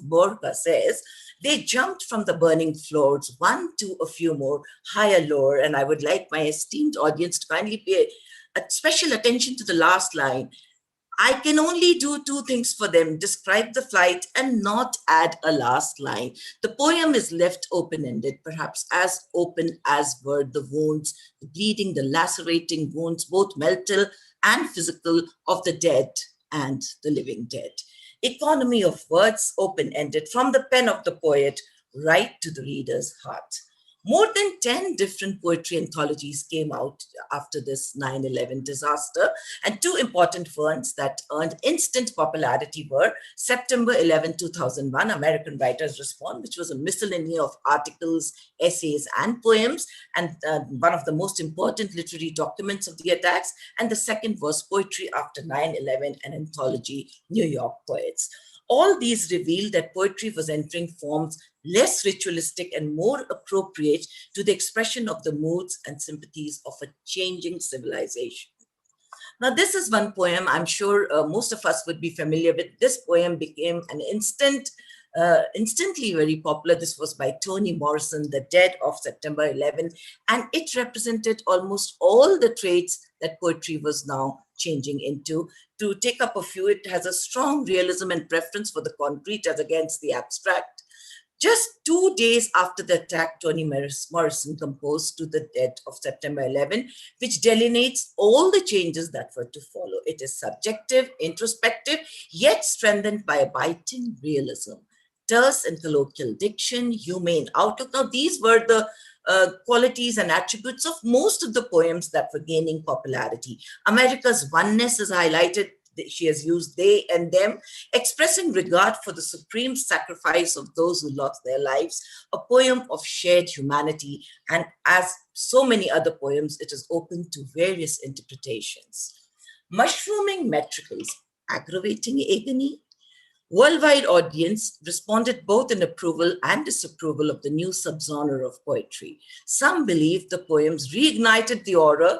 Borka says, they jumped from the burning floors, one, two, a few more, higher, lower, and I would like my esteemed audience to kindly pay a special attention to the last line. I can only do 2 things for them, describe the flight and not add a last line. The poem is left open-ended, perhaps as open as were the wounds, the bleeding, the lacerating wounds, both mental and physical, of the dead and the living dead. Economy of words, open-ended, from the pen of the poet right to the reader's heart. More than 10 different poetry anthologies came out after this 9/11 disaster, and 2 important ones that earned instant popularity were September 11, 2001, American Writers Respond, which was a miscellany of articles, essays, and poems, and one of the most important literary documents of the attacks. And the second was Poetry After 9/11, an anthology, New York Poets. All these revealed that poetry was entering forms less ritualistic and more appropriate to the expression of the moods and sympathies of a changing civilization. Now, this is one poem I'm sure most of us would be familiar with. This poem became an instantly very popular. This was by Toni Morrison, The Dead of September 11, and it represented almost all the traits that poetry was now changing into. To take up a few, it has a strong realism and preference for the concrete as against the abstract. Just 2 days after the attack, Toni Morrison composed To the Dead of September 11, which delineates all the changes that were to follow. It is subjective, introspective, yet strengthened by a biting realism. Terse and colloquial diction, humane outlook. Now, these were the qualities and attributes of most of the poems that were gaining popularity. America's oneness is highlighted. She has used they and them, expressing regard for the supreme sacrifice of those who lost their lives, a poem of shared humanity. And as so many other poems, it is open to various interpretations. Mushrooming metricals, aggravating agony. Worldwide audience responded both in approval and disapproval of the new subgenre of poetry. Some believed the poems reignited the aura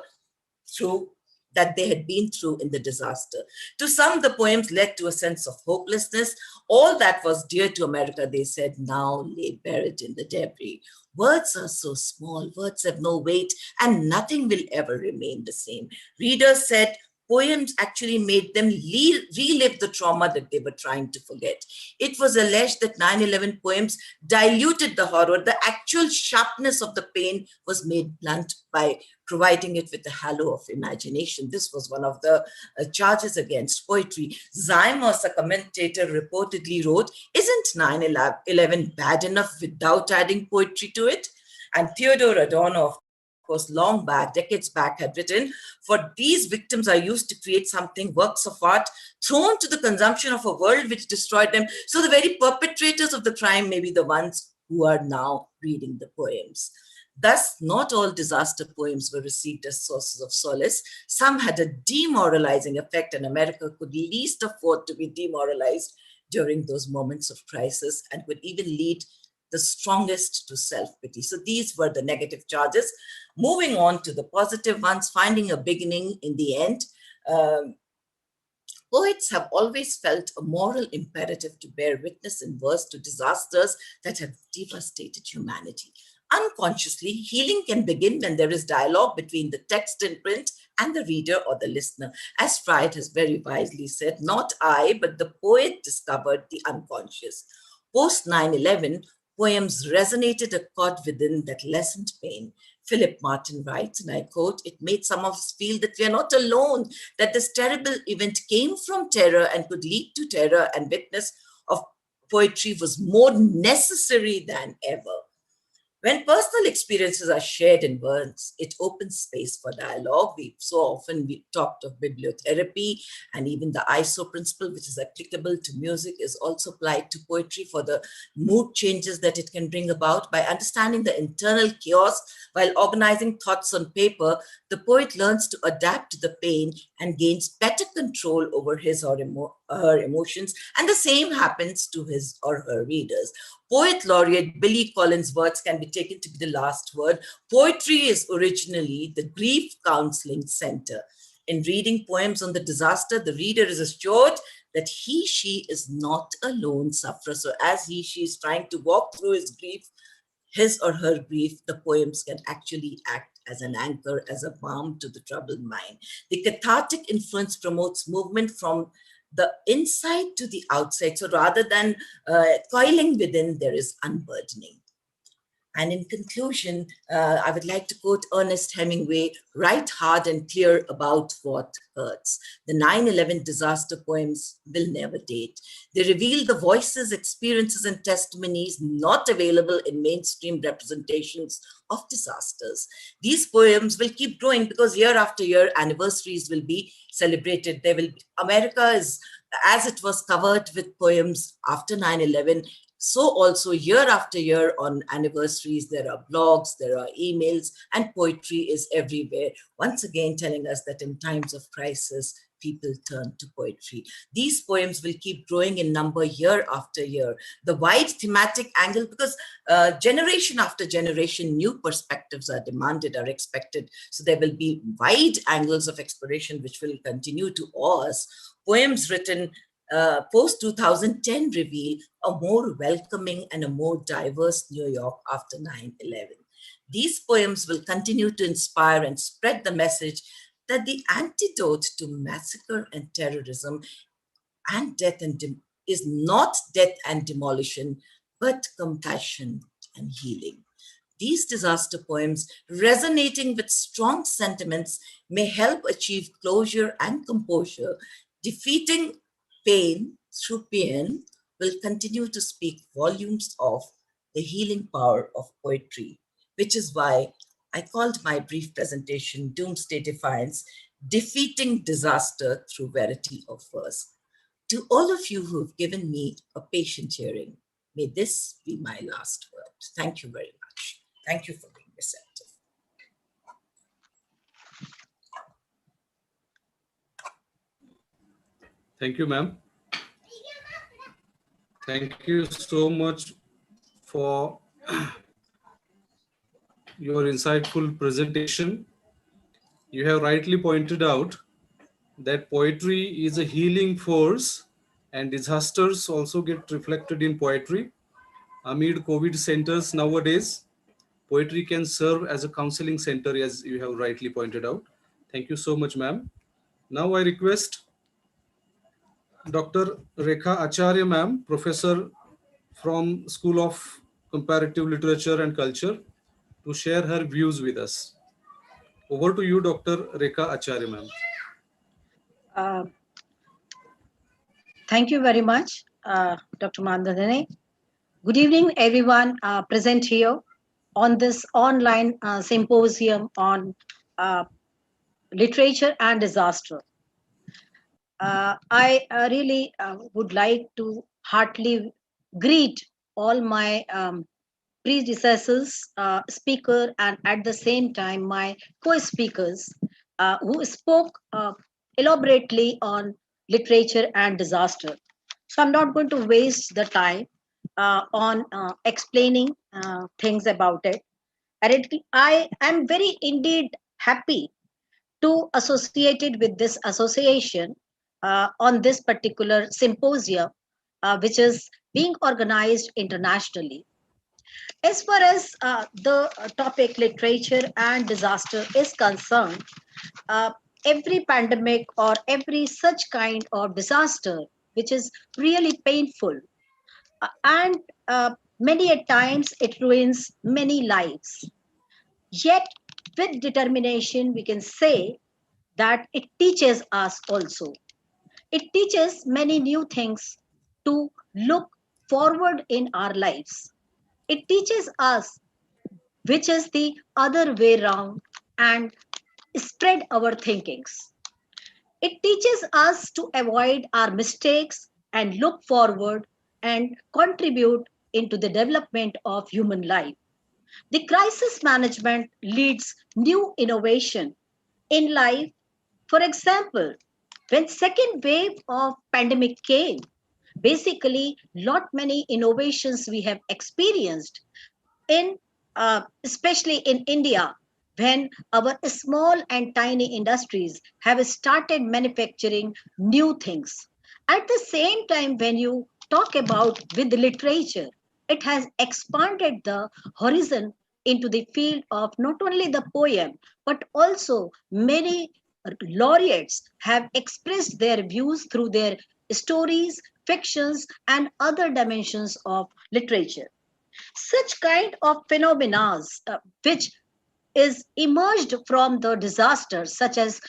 that they had been through in the disaster. To some, the poems led to a sense of hopelessness. All that was dear to America, they said, now lay buried in the debris. Words are so small, words have no weight, and nothing will ever remain the same. Readers said, poems actually made them relive the trauma that they were trying to forget. It was alleged that 9/11 poems diluted the horror. The actual sharpness of the pain was made blunt by providing it with a halo of imagination. This was one of the charges against poetry. Zymos, a commentator, reportedly wrote, "Isn't 9/11 bad enough without adding poetry to it?" And Theodore Adorno, of course, long back, decades back, had written, "For these victims are used to create something, works of art, thrown to the consumption of a world which destroyed them. So the very perpetrators of the crime may be the ones who are now reading the poems." Thus, not all disaster poems were received as sources of solace. Some had a demoralizing effect, and America could least afford to be demoralized during those moments of crisis and could even lead the strongest to self-pity. So these were the negative charges. Moving on to the positive ones, finding a beginning in the end. Poets have always felt a moral imperative to bear witness in verse to disasters that have devastated humanity. Unconsciously, healing can begin when there is dialogue between the text in print and the reader or the listener. As Freud has very wisely said, not I, but the poet discovered the unconscious. Post 9/11, poems resonated a chord within that lessened pain. Philip Martin writes, and I quote, "It made some of us feel that we are not alone, that this terrible event came from terror and could lead to terror, and witness of poetry was more necessary than ever." When personal experiences are shared in words, it opens space for dialogue. We talked of bibliotherapy, and even the ISO principle, which is applicable to music, is also applied to poetry for the mood changes that it can bring about. By understanding the internal chaos while organizing thoughts on paper, the poet learns to adapt to the pain and gains better control over his or her emotions. And the same happens to his or her readers. Poet laureate Billy Collins' words can be taken to be the last word. Poetry is originally the grief counseling center. In reading poems on the disaster, the reader is assured that she is not a lone sufferer. So as she is trying to walk through his or her grief, the poems can actually act as an anchor, as a balm to the troubled mind. The cathartic influence promotes movement from the inside to the outside. So rather than coiling within, there is unburdening. And in conclusion, I would like to quote Ernest Hemingway, "Write hard and clear about what hurts." The 9/11 disaster poems will never date. They reveal the voices, experiences, and testimonies not available in mainstream representations of disasters. These poems will keep growing because year after year, anniversaries will be celebrated. America is, as it was covered with poems after 9/11, so also year after year on anniversaries, there are blogs, there are emails, and poetry is everywhere. Once again, telling us that in times of crisis, people turn to poetry. These poems will keep growing in number year after year. The wide thematic angle, because generation after generation, new perspectives are demanded, are expected. So there will be wide angles of exploration which will continue to awe us. Poems written post-2010 reveal a more welcoming and a more diverse New York after 9/11. These poems will continue to inspire and spread the message that the antidote to massacre and terrorism and death is not death and demolition, but compassion and healing. These disaster poems, resonating with strong sentiments, may help achieve closure and composure. Defeating pain through pain will continue to speak volumes of the healing power of poetry, which is why I called my brief presentation Doomsday Defiance, Defeating Disaster Through Verity of Verse. To all of you who have given me a patient hearing, may this be my last word. Thank you very much. Thank you for being receptive. Thank you, ma'am. Thank you so much for your insightful presentation. You have rightly pointed out that poetry is a healing force, and disasters also get reflected in poetry. Amid COVID centers nowadays, poetry can serve as a counseling center, as you have rightly pointed out. Thank you so much, ma'am. Now I request Dr. Rekha Acharya, ma'am, professor from School of Comparative Literature and Culture, to share her views with us. Over to you, Dr. Rekha Acharya, ma'am. Thank you very much, Dr. Mandadane. Good evening, everyone present here on this online symposium on literature and disaster. I really would like to heartily greet all my predecessors, speaker, and at the same time my co-speakers who spoke elaborately on literature and disaster. So I'm not going to waste the time on explaining things about it. And I am very indeed happy to associated with this association on this particular symposium, which is being organized internationally. As far as the topic literature and disaster is concerned, every pandemic or every such kind of disaster, which is really painful, and many a times it ruins many lives. Yet, with determination, we can say that it teaches us also. It teaches many new things to look forward in our lives. It teaches us which is the other way round and spread our thinkings. It teaches us to avoid our mistakes and look forward and contribute into the development of human life. The crisis management leads new innovation in life. For example, when second wave of pandemic came, basically lot many innovations we have experienced in especially in India, when our small and tiny industries have started manufacturing new things. At the same time, when you talk about with literature, it has expanded the horizon into the field of not only the poem, but also many laureates have expressed their views through their stories, fictions, and other dimensions of literature. Such kind of phenomena which is emerged from the disasters, such as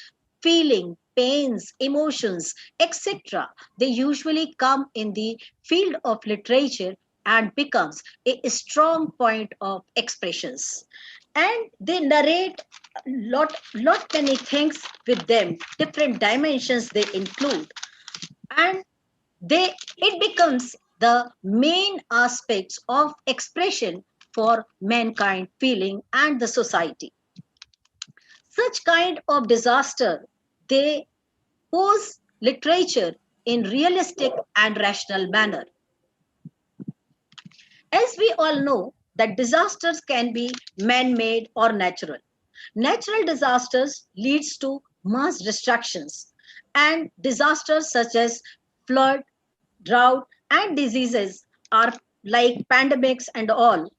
feeling, pains, emotions, etc., they usually come in the field of literature and becomes a strong point of expressions. And they narrate lot many things with them, different dimensions they include, and it becomes the main aspects of expression for mankind feeling and the society. Such kind of disaster, they pose literature in realistic and rational manner. As we all know, that disasters can be man-made or natural. Natural disasters leads to mass destructions, and disasters such as flood, drought, and diseases are like pandemics and all.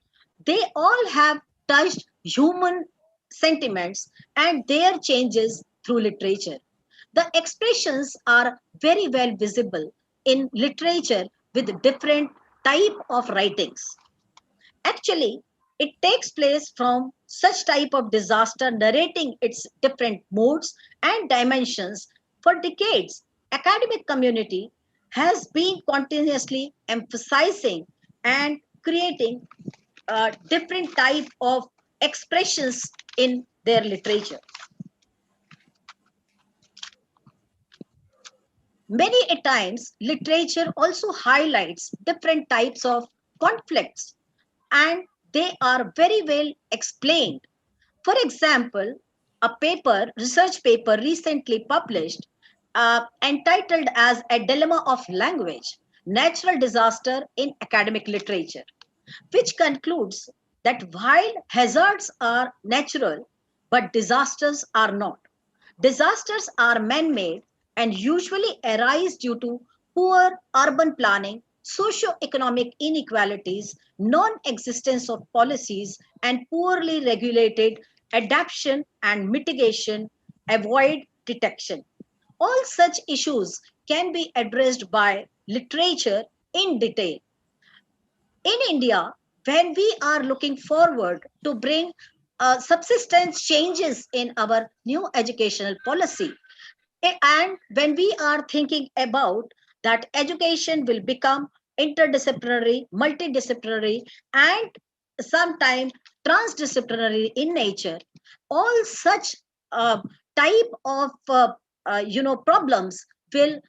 They all have touched human sentiments and their changes through literature. The expressions are very well visible in literature with different type of writings. Actually, it takes place from such type of disaster narrating its different modes and dimensions for decades. Academic community has been continuously emphasizing and creating different type of expressions in their literature. Many a times, literature also highlights different types of conflicts, and they are very well explained. For example, a research paper recently published entitled as A Dilemma of Language, Natural Disaster in Academic Literature, which concludes that while hazards are natural, but disasters are not. Disasters are man-made and usually arise due to poor urban planning, socio-economic inequalities, non-existence of policies, and poorly regulated adaptation and mitigation, avoid detection. All such issues can be addressed by literature in detail. In India, when we are looking forward to bring subsistence changes in our new educational policy, and when we are thinking about that education will become interdisciplinary, multidisciplinary, and sometimes transdisciplinary in nature, all such type of problems will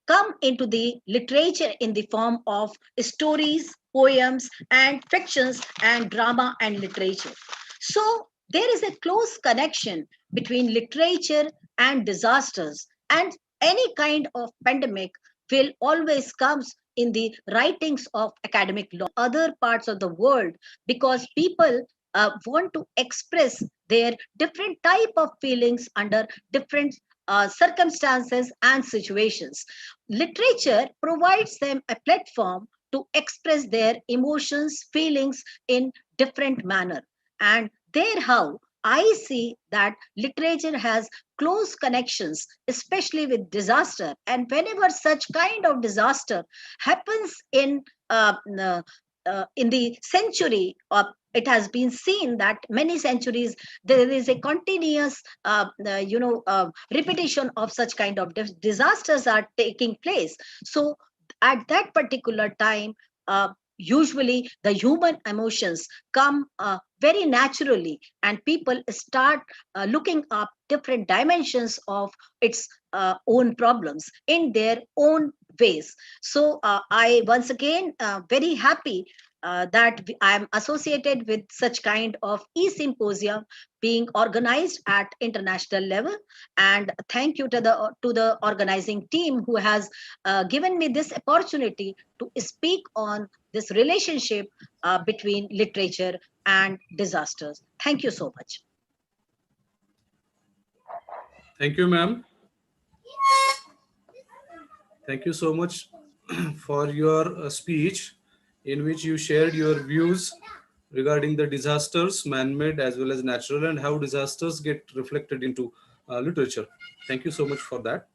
come into the literature in the form of stories, poems, and fictions, and drama and literature. So there is a close connection between literature and disasters, and any kind of pandemic will always comes in the writings of academic law, other parts of the world, because people want to express their different type of feelings under different circumstances and situations. Literature provides them a platform to express their emotions, feelings in different manner. And there how I see that literature has close connections, especially with disaster. And whenever such kind of disaster happens in the century, it has been seen that many centuries there is a continuous repetition of such kind of disasters are taking place. So at that particular time, usually the human emotions come very naturally, and people start looking up different dimensions of its own problems in their own ways. So I once again very happy that I am associated with such kind of e-Symposium being organized at international level. And thank you to the organizing team who has given me this opportunity to speak on this relationship between literature and disasters. Thank you so much. Thank you, ma'am. Thank you so much for your speech, in which you shared your views regarding the disasters, man-made as well as natural, and how disasters get reflected into literature. Thank you so much for that.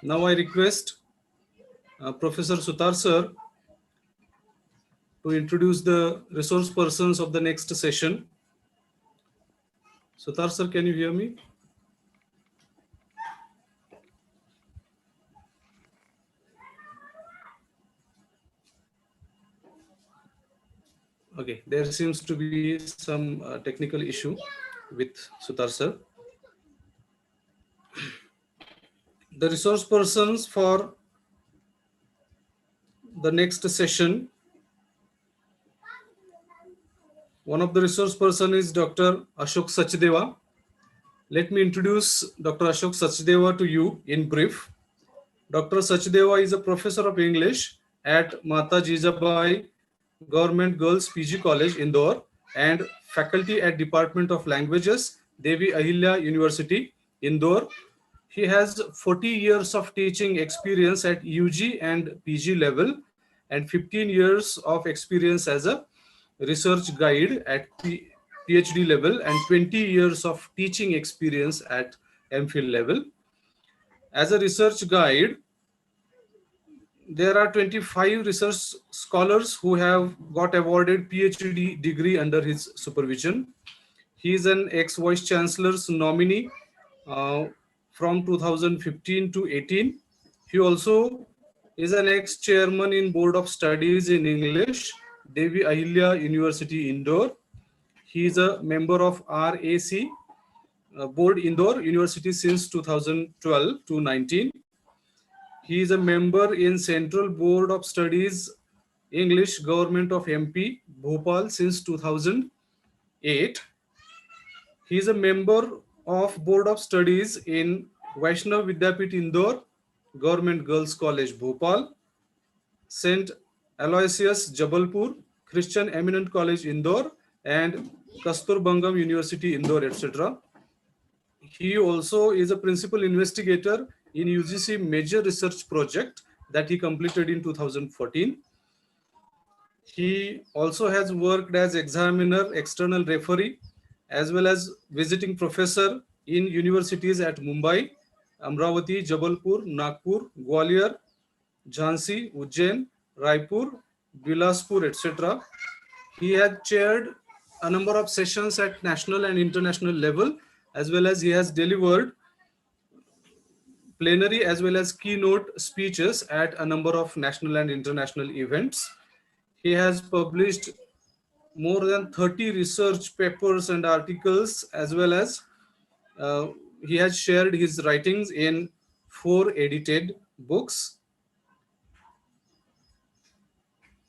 Now I request Professor Sutar sir to introduce the resource persons of the next session. Sutar sir, can you hear me? Okay, there seems to be some technical issue with Sutar sir. The resource persons for the next session, one of the resource person is Dr. Ashok Deva. Let me introduce Dr. Ashok Sachdeva to you in brief. Dr. Sachdeva is a professor of English at Mata Jijabai Government Girls PG College, Indore, and faculty at Department of Languages, Devi Ahilya University, Indore. He has 40 years of teaching experience at UG and PG level and 15 years of experience as a research guide at PhD level and 20 years of teaching experience at MPhil level. As a research guide, there are 25 research scholars who have got awarded PhD degree under his supervision. He is an ex-Vice Chancellor's nominee from 2015 to 18. He also is an ex-chairman in Board of Studies in English, Devi Ahilya University, Indore. He is a member of RAC Board Indore University since 2012 to 19. He is a member in Central Board of Studies English Government of MP Bhopal since 2008. He is a member of Board of Studies in Vaishnav Vidyapit Indore Government Girls College Bhopal, St. Aloysius Jabalpur Christian Eminent College Indore, and Kasturbangam University Indore, etc. He also is a principal investigator in UGC major research project that he completed in 2014. He also has worked as examiner, external referee, as well as visiting professor in universities at Mumbai, Amravati, Jabalpur, Nagpur, Gwalior, Jhansi, Ujjain, Raipur, Bilaspur, etc. He had chaired a number of sessions at national and international level, as well as he has delivered plenary as well as keynote speeches at a number of national and international events. He has published more than 30 research papers and articles, as well as he has shared his writings in 4 edited books.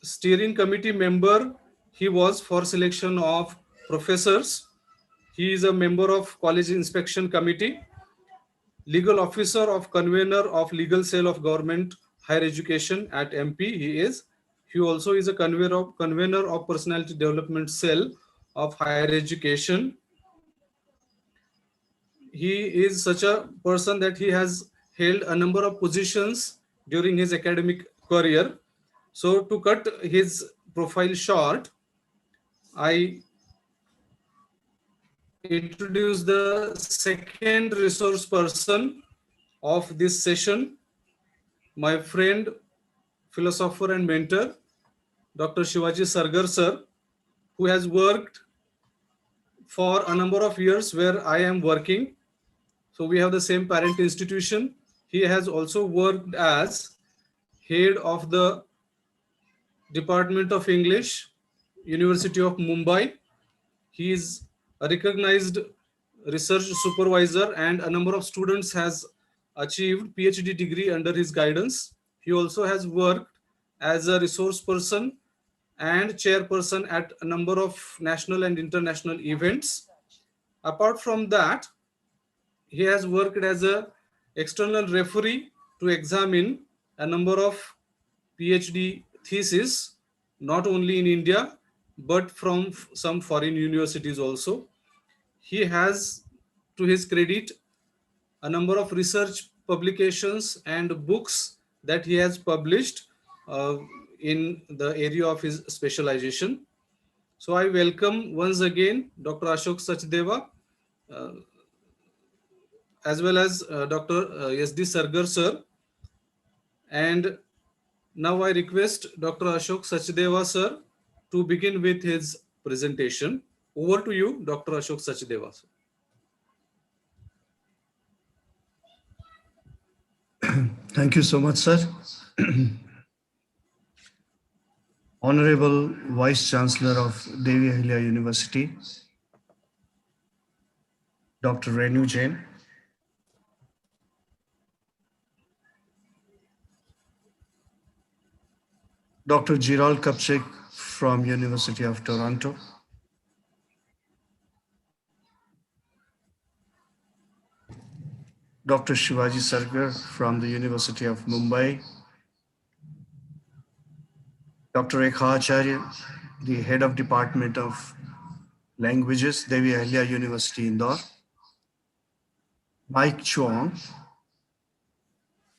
Steering committee member he was for selection of professors. He is a member of College Inspection Committee, legal officer of convener of legal cell of government higher education at MP. He also is a convener of personality development cell of higher education. He is such a person that he has held a number of positions during his academic career. So to cut his profile short, I introduce the second resource person of this session, my friend, philosopher and mentor, Dr. Shivaji Sargar sir, who has worked for a number of years where I am working. So we have the same parent institution. He has also worked as head of the Department of English, University of Mumbai. He is a recognized research supervisor, and a number of students has achieved PhD degree under his guidance. He also has worked as a resource person and chairperson at a number of national and international events. Apart from that, he has worked as an external referee to examine a number of PhD theses, not only in India, but from some foreign universities also. He has, to his credit, a number of research publications and books that he has published in the area of his specialization. So I welcome once again Dr. Ashok Sachdeva, as well as Dr. SD Sargar sir. And now I request Dr. Ashok Sachdeva sir to begin with his presentation. Over to you, Dr. Ashok Sachdeva sir. Thank you so much, sir. Honorable Vice Chancellor of Devi Ahilya University, Dr. Renu Jain, Dr. Jiral Kapchik from University of Toronto, Dr. Shivaji Sarkar from the University of Mumbai, Dr. Rekha Acharya, the head of Department of Languages, Deva University, Indore, Mike Chong,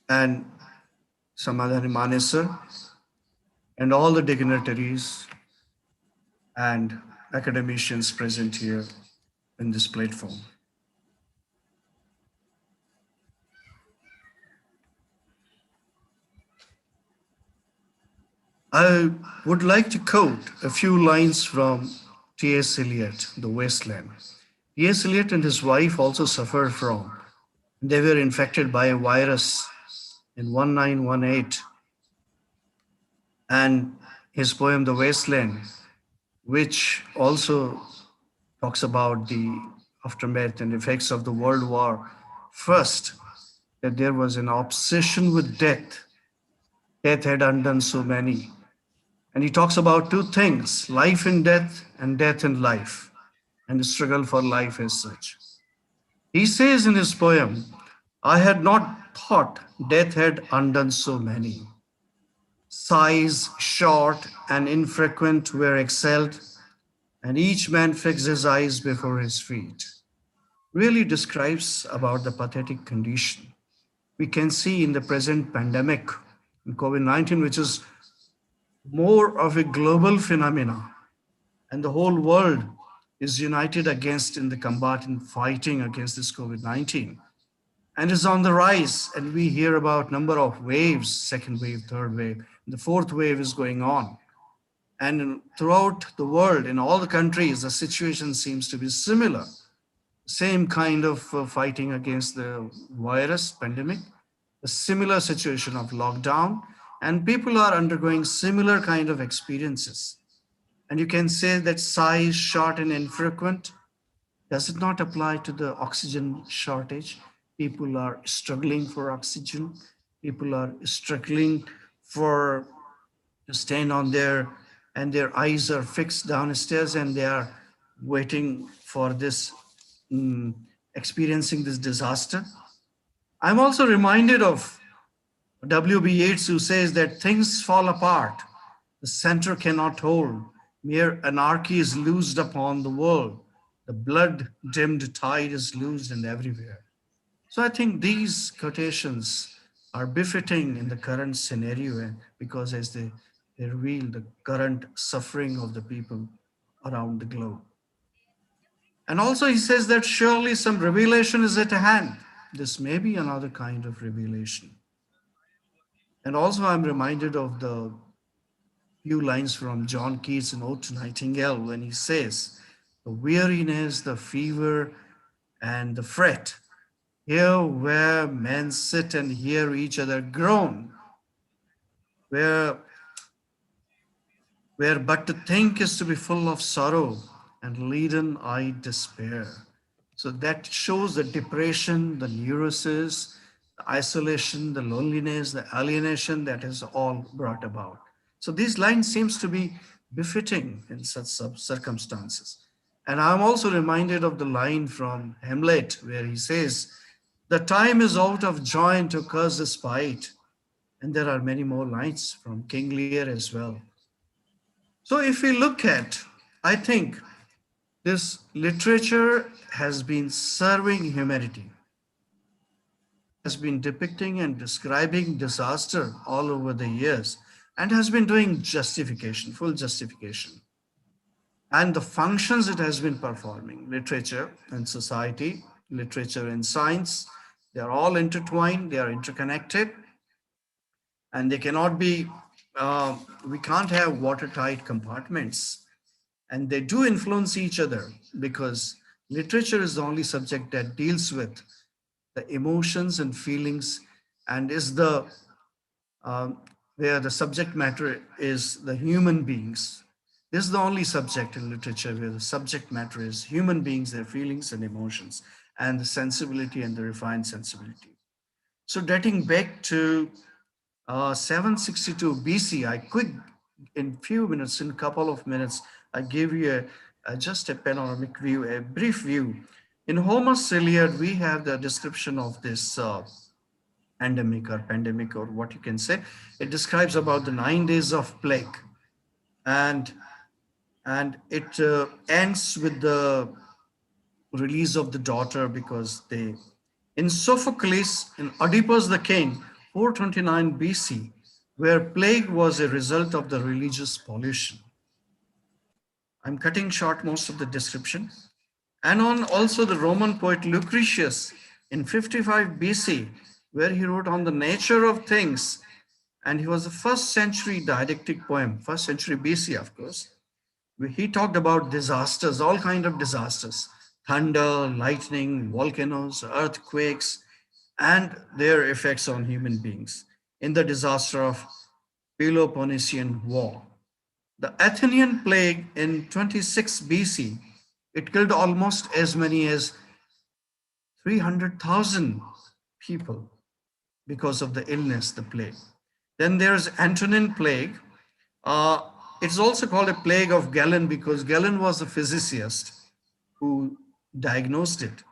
and Samadhani Manesar, and all the dignitaries and academicians present here in this platform. I would like to quote a few lines from T.S. Eliot, The Wasteland. T.S. Eliot and his wife also suffered from. They were infected by a virus in 1918. And his poem, The Wasteland, which also talks about the aftermath and effects of the World War. First, that there was an obsession with death. Death had undone so many. And he talks about two things, life in death and death in life, and the struggle for life as such. He says in his poem, I had not thought death had undone so many. Sighs short and infrequent were exhaled, and each man fixed his eyes before his feet. Really describes about the pathetic condition we can see in the present pandemic, in COVID-19, which is more of a global phenomena, and the whole world is united against in the combatant fighting against this COVID-19, and is on the rise. And we hear about number of waves, second wave, third wave, the fourth wave is going on. And throughout the world, in all the countries, the situation seems to be similar. Same kind of fighting against the virus pandemic, a similar situation of lockdown, and people are undergoing similar kind of experiences. And you can say that size, short and infrequent, does it not apply to the oxygen shortage? People are struggling for oxygen. People are struggling for to stand on there, and their eyes are fixed downstairs, and they are waiting for this, experiencing this disaster. I'm also reminded of W.B. Yeats, who says that things fall apart, the center cannot hold, mere anarchy is loosed upon the world, the blood-dimmed tide is loosed and everywhere. So I think these quotations are befitting in the current scenario, because as they reveal the current suffering of the people around the globe. And also he says that surely some revelation is at hand. This may be another kind of revelation. And also I'm reminded of the few lines from John Keats in Ode to Nightingale, when he says, the weariness, the fever, and the fret, here where men sit and hear each other groan, where but to think is to be full of sorrow and leaden-eyed despair. So that shows the depression, the neurosis, the isolation, the loneliness, the alienation that is all brought about. So these lines seems to be befitting in such circumstances. And I'm also reminded of the line from Hamlet, where he says, the time is out of joy to curse the spite. And there are many more lines from King Lear as well. So if we look at, I think this literature has been serving humanity, has been depicting and describing disaster all over the years, and has been doing justification, full justification. And the functions it has been performing, literature and society, literature and science, they are all intertwined, they are interconnected, and they cannot be, we can't have watertight compartments. And they do influence each other, because literature is the only subject that deals with the emotions and feelings, and is the, where the subject matter is the human beings. This is the only subject in literature where the subject matter is human beings, their feelings and emotions, and the sensibility and the refined sensibility. So dating back to 762 BC, I could, in few minutes, in a couple of minutes, I give you just a panoramic view, a brief view In Homer's Iliad, we have the description of this endemic or pandemic, or what you can say. It describes about the 9 days of plague, and it ends with the release of the daughter, because they, in Sophocles, in Oedipus the King, 429 BC, where plague was a result of the religious pollution. I'm cutting short most of the description. And on also the Roman poet Lucretius in 55 BC, where he wrote on the nature of things, and he was the first century didactic poem, first century BC, of course. He talked about disasters, all kind of disasters, thunder, lightning, volcanoes, earthquakes, and their effects on human beings in the disaster of Peloponnesian War. The Athenian plague in 26 BC, it killed almost as many as 300,000 people because of the illness, the plague. Then there's Antonin Plague. It's also called a plague of Galen because Galen was a physicist who diagnosed it.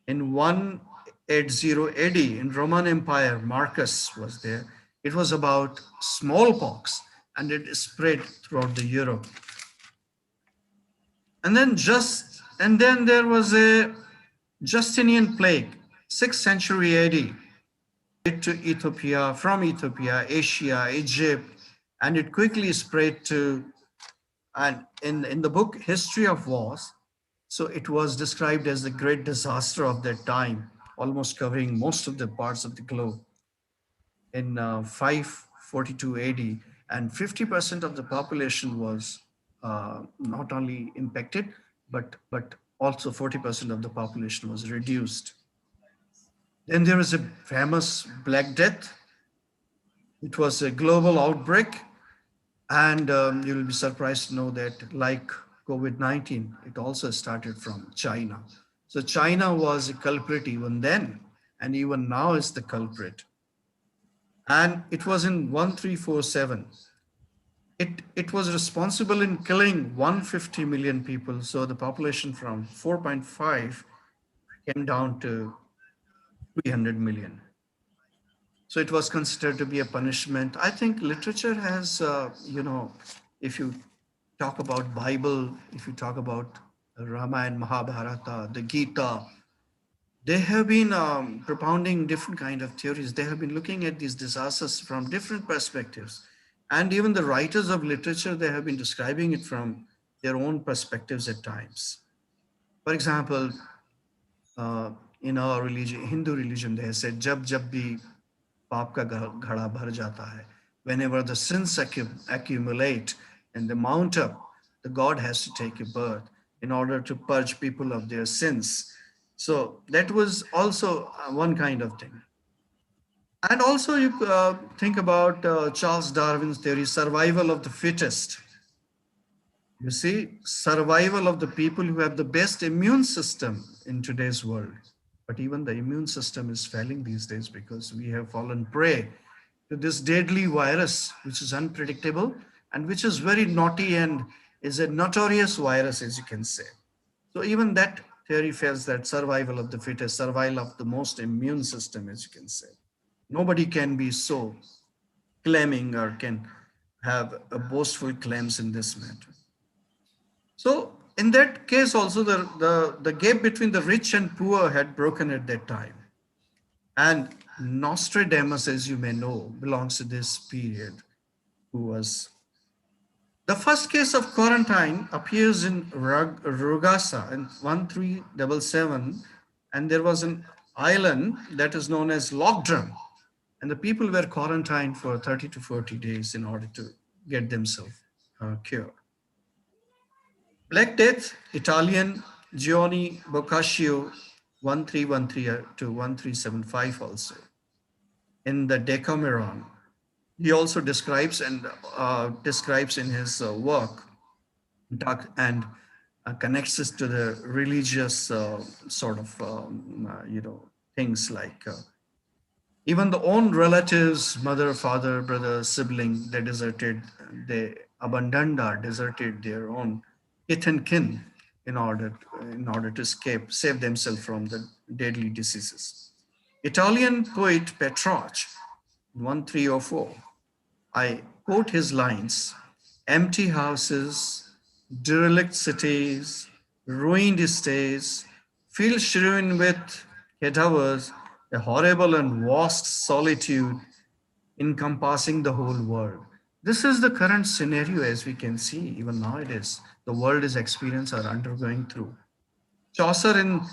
In 180 AD in Roman Empire, Marcus was there. It was about smallpox, and it spread throughout the Europe. And then there was a Justinian plague, 6th century AD, to Ethiopia, from Ethiopia, Asia, Egypt, and it quickly spread to, and in the book History of Wars, so it was described as the great disaster of that time, almost covering most of the parts of the globe in 542 AD, and 50% of the population was not only impacted, but also 40% of the population was reduced. Then there is a famous Black Death. It was a global outbreak, and you'll be surprised to know that, like COVID-19, it also started from China. So China was a culprit even then, and even now is the culprit. And it was in 1347. It was responsible in killing 150 million people. So the population from 4.5 came down to 300 million. So it was considered to be a punishment. I think literature has, if you talk about Bible, if you talk about Ramayana, Mahabharata, the Gita, they have been propounding different kind of theories. They have been looking at these disasters from different perspectives. And even the writers of literature, they have been describing it from their own perspectives at times. For example, in our religion, Hindu religion, they have said, "Jab jab bhi paap ka ghada bhar jata hai." Whenever the sins accumulate and they mount up, the God has to take a birth in order to purge people of their sins. So that was also one kind of thing. And also you think about Charles Darwin's theory, survival of the fittest. You see, survival of the people who have the best immune system in today's world. But even the immune system is failing these days because we have fallen prey to this deadly virus, which is unpredictable and which is very naughty and is a notorious virus, as you can say. So even that theory fails, that survival of the fittest, survival of the most immune system, as you can say. Nobody can be so claiming or can have a boastful claims in this matter. So in that case also, the gap between the rich and poor had broken at that time. And Nostradamus, as you may know, belongs to this period, who was... The first case of quarantine appears in Rugasa in 1377, and there was an island that is known as Lockdrum, and the people were quarantined for 30 to 40 days in order to get themselves cured. Black Death, Italian, Giovanni Boccaccio, 1313 to 1375 also. In the Decameron, he also describes in his work and connects this to the religious things like even the own relatives, mother, father, brother, sibling, they abandoned or deserted their own kith and kin in order to save themselves from the deadly diseases. Italian poet Petrarch, 1304, I quote his lines: empty houses, derelict cities, ruined estates, fields strewn with cadavers, a horrible and vast solitude encompassing the whole world. This is the current scenario, as we can see, even nowadays. The world is experiencing or undergoing through. Chaucer and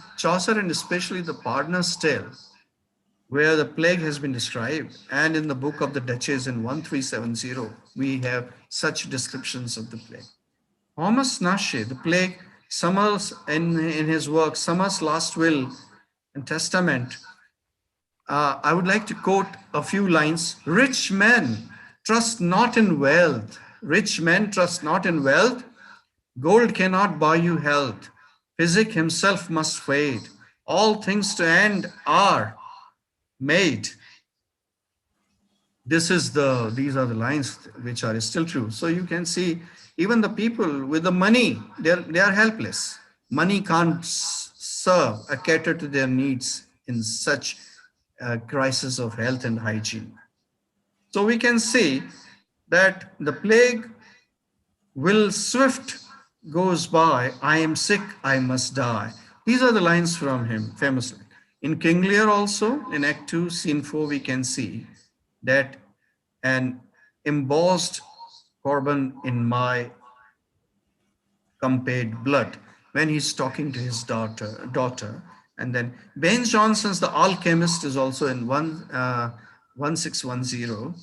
especially the Pardoner's Tale, where the plague has been described, and in the book of the Duchess in 1370, we have such descriptions of the plague. Thomas Nashe, the plague, Summers in his work, Summers' Last Will and Testament, I would like to quote a few lines. Rich men trust not in wealth. Rich men trust not in wealth. Gold cannot buy you health. Physic himself must fade. All things to end are made. These are the lines which are still true. So you can see even the people with the money, they are helpless. Money can't serve or cater to their needs in such a crisis of health and hygiene. So we can see that the plague will swift goes by. I am sick, I must die. These are the lines from him, famously. In King Lear also, in Act 2, Scene 4, we can see that an embossed Corbin in my compared blood, when he's talking to his daughter. And then Ben Jonson's The Alchemist is also in 1610.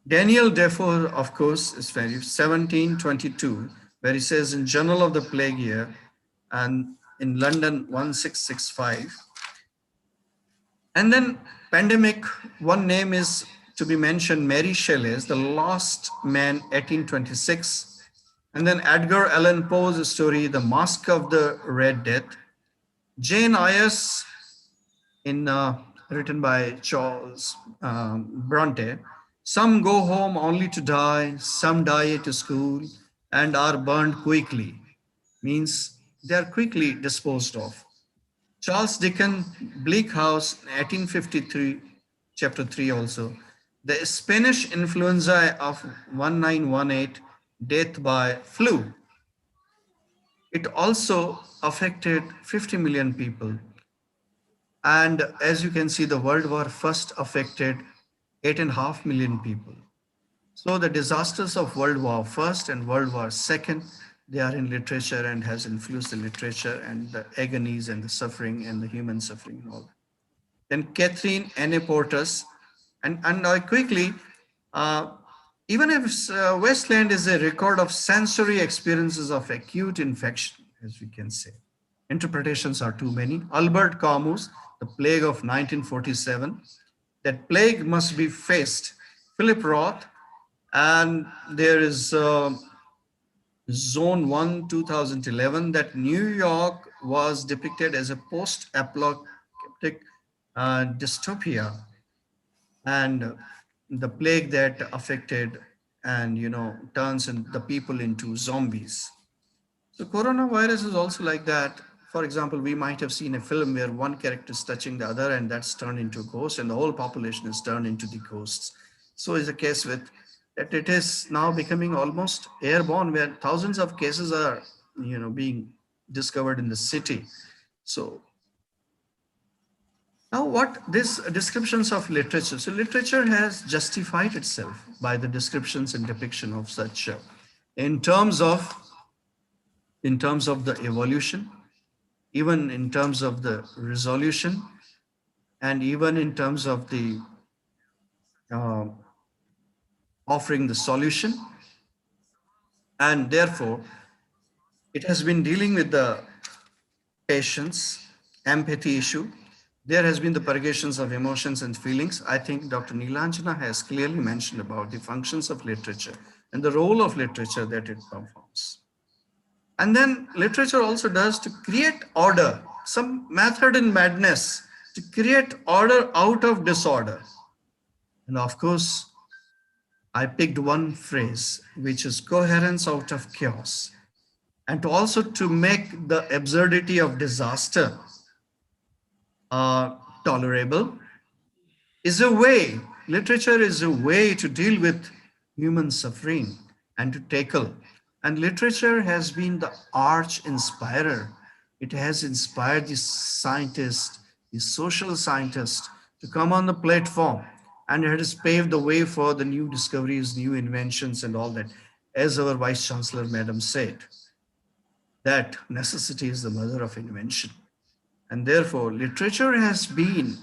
Daniel Defoe, of course, is 1722, where he says in Journal of the Plague Year, and in London 1665. And then pandemic, one name is to be mentioned, Mary Shelley's The Lost Man, 1826. And then Edgar Allan Poe's story, The Masque of the Red Death. Jane Eyre's, written by Charles Bronte, Some go home only to die, some die at school and are burned quickly, means they are quickly disposed of. Charles Dickens, Bleak House, 1853, chapter 3 also. The Spanish influenza of 1918, death by flu. It also affected 50 million people. And as you can see, the World War First affected 8.5 million people. So the disasters of World War First and World War Second, they are in literature and has influenced the literature and the agonies and the suffering and the human suffering and all that. Then Catherine Anne Porter's, and I quickly, even if Wasteland is a record of sensory experiences of acute infection, as we can say. Interpretations are too many. Albert Camus, The Plague of 1947, that plague must be faced. Philip Roth, and there is Zone 1, 2011, that New York was depicted as a post-apocalyptic dystopia, and the plague that affected and turns the people into zombies. So coronavirus is also like that. For example, we might have seen a film where one character is touching the other and that's turned into a ghost and the whole population is turned into the ghosts. So is the case with that it is now becoming almost airborne, where thousands of cases are being discovered in the city. So now what these descriptions of literature. So literature has justified itself by the descriptions and depiction of such in terms of the evolution, even in terms of the resolution, and even in terms of the offering the solution. And therefore, it has been dealing with the patience, empathy issue. There has been the purgations of emotions and feelings. I think Dr. Neelanjana has clearly mentioned about the functions of literature and the role of literature that it performs. And then literature also does to create order, some method in madness, to create order out of disorder. And of course, I picked one phrase, which is coherence out of chaos. and also to make the absurdity of disaster tolerable is a way, literature is a way to deal with human suffering and to tackle. And literature has been the arch inspirer. It has inspired the scientists, the social scientists to come on the platform, and it has paved the way for the new discoveries, new inventions, and all that. As our Vice Chancellor, Madam, said, that necessity is the mother of invention. And therefore literature has been,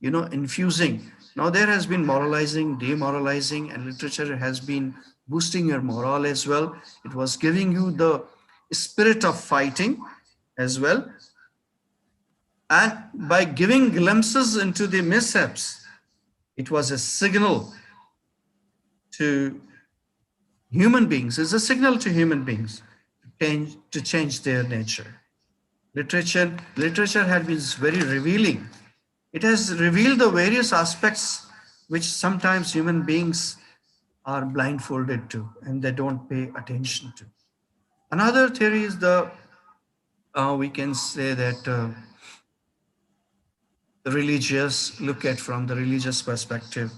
infusing. Now there has been moralizing, demoralizing, and literature has been boosting your morale as well. It was giving you the spirit of fighting as well, and by giving glimpses into the mishaps, it was a signal to human beings, it's a signal to human beings to change their nature. Literature had been very revealing. It has revealed the various aspects which sometimes human beings are blindfolded to and they don't pay attention to. Another theory is we can say that the religious, look at from the religious perspective,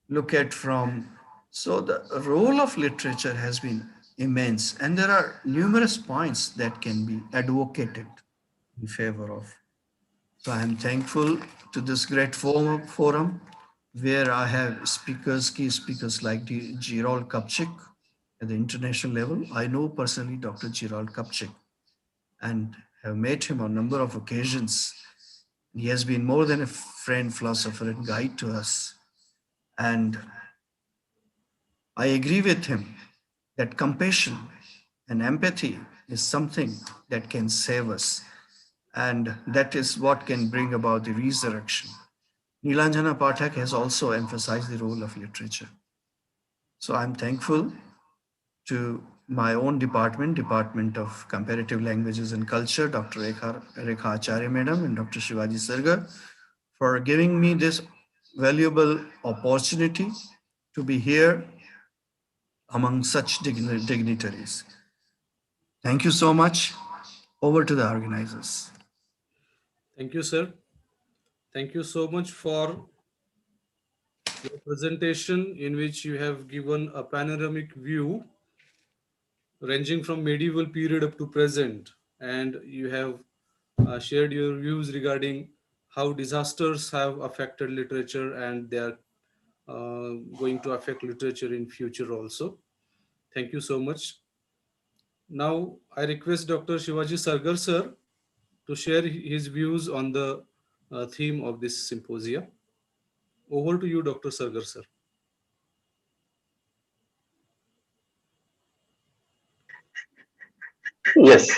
so the role of literature has been immense, and there are numerous points that can be advocated in favor of. So I am thankful to this great forum where I have key speakers like Gerald Kupchik at the international level. I know personally Dr. Gerald Kupchik and have met him on a number of occasions. He has been more than a friend, philosopher, and guide to us. And I agree with him that compassion and empathy is something that can save us. And that is what can bring about the resurrection. Nilanjana Pathak has also emphasized the role of literature. So I'm thankful to my own Department of Comparative Languages and Culture, Dr. Rekha Acharya Madam and Dr. Shivaji Sargar, for giving me this valuable opportunity to be here among such dignitaries. Thank you so much. Over to the organizers. Thank you, sir. Thank you so much for your presentation, in which you have given a panoramic view ranging from medieval period up to present, and you have shared your views regarding how disasters have affected literature, and they are going to affect literature in future also. Thank you so much. Now I request Dr. Shivaji Sargar sir to share his views on the theme of this symposium. Over to you, Dr. Sargar sir. Yes,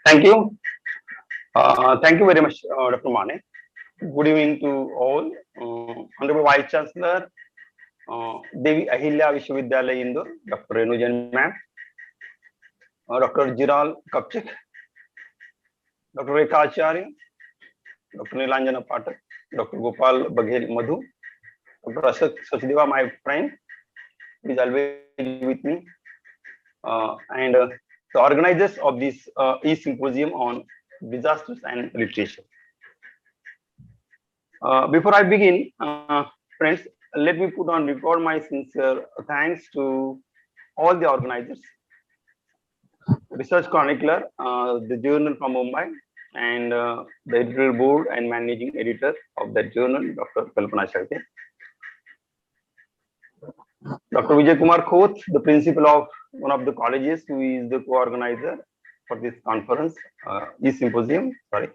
thank you. Thank you very much, Dr. Mane. Good evening to all. Honorable Vice Chancellor, Devi Ahilya Vishwavidyalaya Indore, Dr. Renu Jain ma'am, Dr. Gerald Kupchik, Dr. Rekha Acharya, Dr. Nilanjana Pathak, Dr. Gopal Madhu, Dr. Ashok, Deva, my friend, who is always with me, and the organizers of this e-Symposium on disasters and literature. Before I begin, friends, let me put on record my sincere thanks to all the organizers, Research Chronicler, the journal from Mumbai, and the editorial board and managing editor of that journal, Dr. Kalpana Shakti. Dr. Vijay Kumar Khoth, the principal of one of the colleges, who is the co-organizer for this conference, e-Symposium, sorry.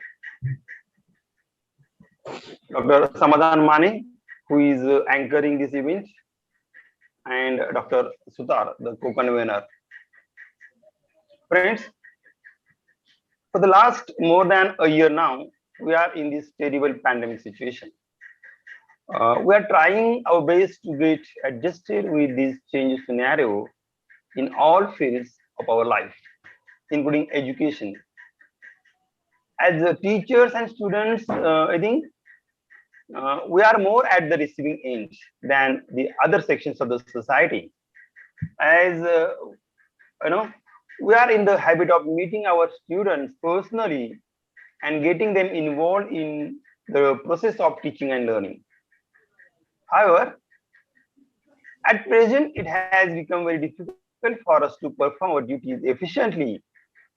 Dr. Samadhan Mane, who is anchoring this event, and Dr. Sutar, the co-convener. Friends, for the last more than a year now, we are in this terrible pandemic situation. We are trying our best to get adjusted with this change scenario in all fields of our life, including education. As teachers and students, I think we are more at the receiving end than the other sections of the society. As We are in the habit of meeting our students personally and getting them involved in the process of teaching and learning. However, at present, it has become very difficult for us to perform our duties efficiently,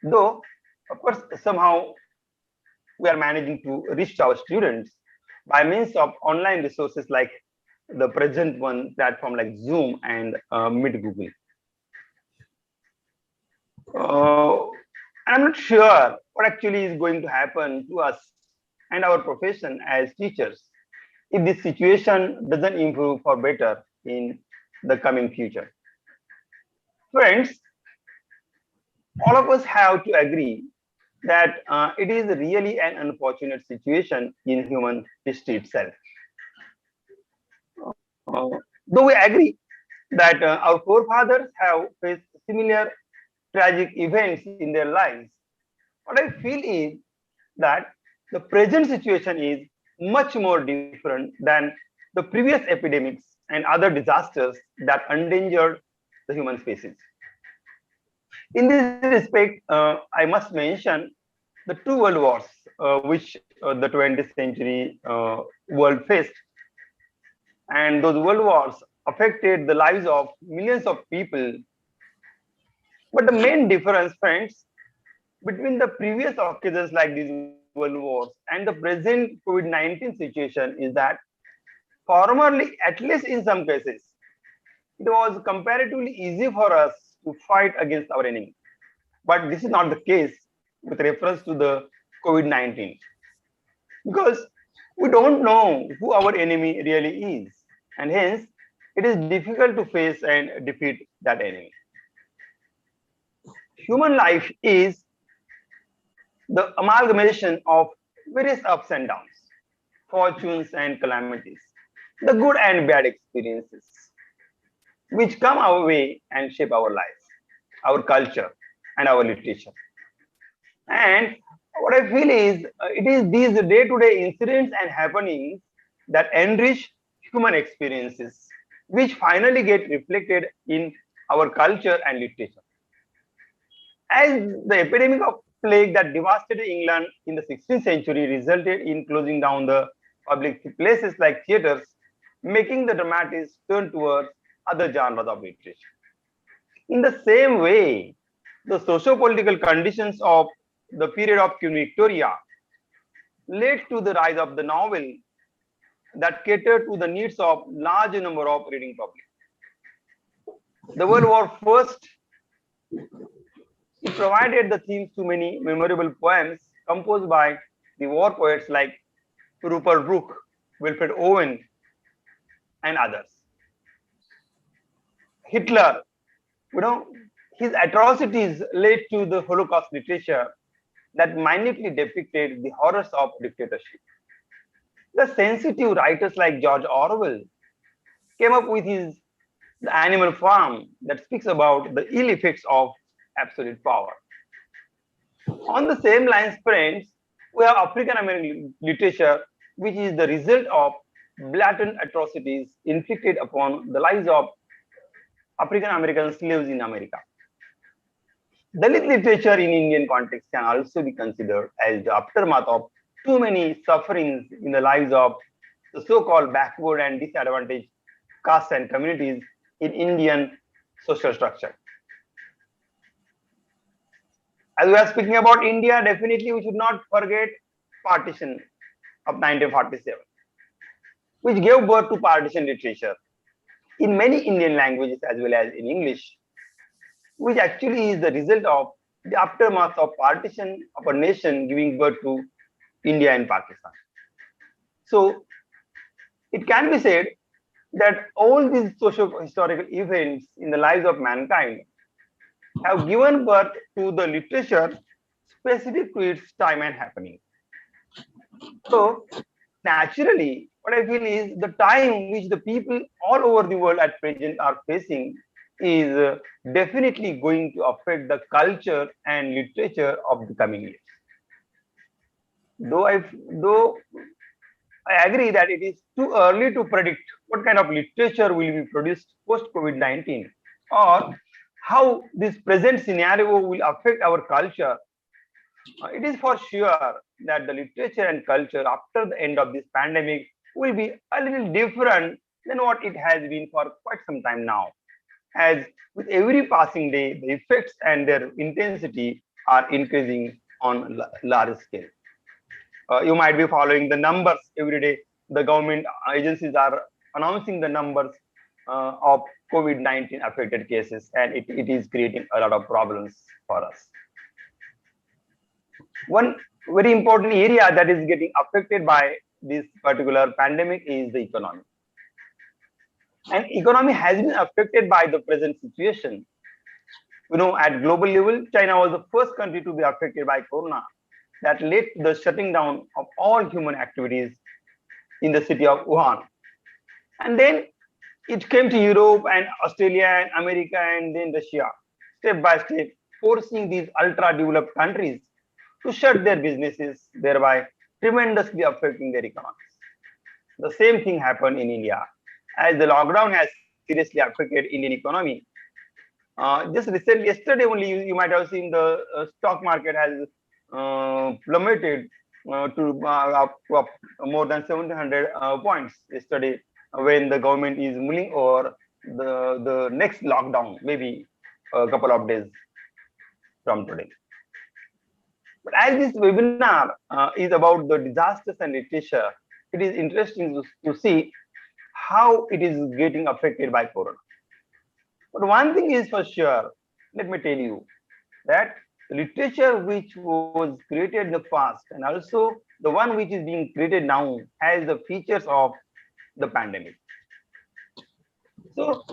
though, of course, somehow we are managing to reach our students by means of online resources like the present one platform like Zoom and Meet Google. Uh, I'm not sure what actually is going to happen to us and our profession as teachers if this situation doesn't improve for better in the coming future. Friends, all of us have to agree that it is really an unfortunate situation in human history itself. Though we agree that our forefathers have faced similar tragic events in their lives, what I feel is that the present situation is much more different than the previous epidemics and other disasters that endangered the human species. In this respect, I must mention the two world wars which the 20th century world faced. And those world wars affected the lives of millions of people. But the main difference, friends, between the previous occasions like these world wars and the present COVID-19 situation is that formerly, at least in some cases, it was comparatively easy for us to fight against our enemy. But this is not the case with reference to the COVID-19 because we don't know who our enemy really is, and hence it is difficult to face and defeat that enemy. Human life is the amalgamation of various ups and downs, fortunes and calamities, the good and bad experiences which come our way and shape our lives, our culture, and our literature. And what I feel is it is these day-to-day incidents and happenings that enrich human experiences, which finally get reflected in our culture and literature. As the epidemic of plague that devastated England in the 16th century resulted in closing down the public places like theaters, making the dramatists turn towards other genres of literature. In the same way, the socio-political conditions of the period of Queen Victoria led to the rise of the novel that catered to the needs of large number of reading public. The World War First, it provided the themes to many memorable poems composed by the war poets like Rupert Brooke, Wilfred Owen, and others. Hitler, his atrocities led to the Holocaust literature that minutely depicted the horrors of dictatorship. The sensitive writers like George Orwell came up with his The Animal Farm that speaks about the ill effects of absolute power. On the same lines, friends, we have African American literature, which is the result of blatant atrocities inflicted upon the lives of African American slaves in America. Dalit literature in Indian context can also be considered as the aftermath of too many sufferings in the lives of the so-called backward and disadvantaged castes and communities in Indian social structure. As we are speaking about India, definitely we should not forget partition of 1947, which gave birth to partition literature in many Indian languages as well as in English, which actually is the result of the aftermath of partition of a nation giving birth to India and Pakistan. So it can be said that all these socio-historical events in the lives of mankind have given birth to the literature specific to its time and happening. So naturally, what I feel is the time which the people all over the world at present are facing is definitely going to affect the culture and literature of the coming years. Though I agree that it is too early to predict what kind of literature will be produced post COVID-19 or how this present scenario will affect our culture, it is for sure that the literature and culture after the end of this pandemic will be a little different than what it has been for quite some time now. As with every passing day, the effects and their intensity are increasing on large scale. You might be following the numbers every day. The government agencies are announcing the numbers of COVID-19 affected cases, and it is creating a lot of problems for us. One very important area that is getting affected by this particular pandemic is the economy. And economy has been affected by the present situation. You know, at global level, China was the first country to be affected by corona. That led to the shutting down of all human activities in the city of Wuhan. And then it came to Europe and Australia and America and then Russia, step by step, forcing these ultra-developed countries to shut their businesses, thereby tremendously affecting their economies. The same thing happened in India, as the lockdown has seriously affected Indian economy. Just recently, yesterday only, you might have seen the stock market has plummeted to up more than 700 points yesterday, when the government is mulling over the next lockdown, maybe a couple of days from today. But as this webinar is about the disasters and literature, it is interesting to see how it is getting affected by corona. But one thing is for sure, let me tell you, that literature which was created in the past and also the one which is being created now has the features of the pandemic. So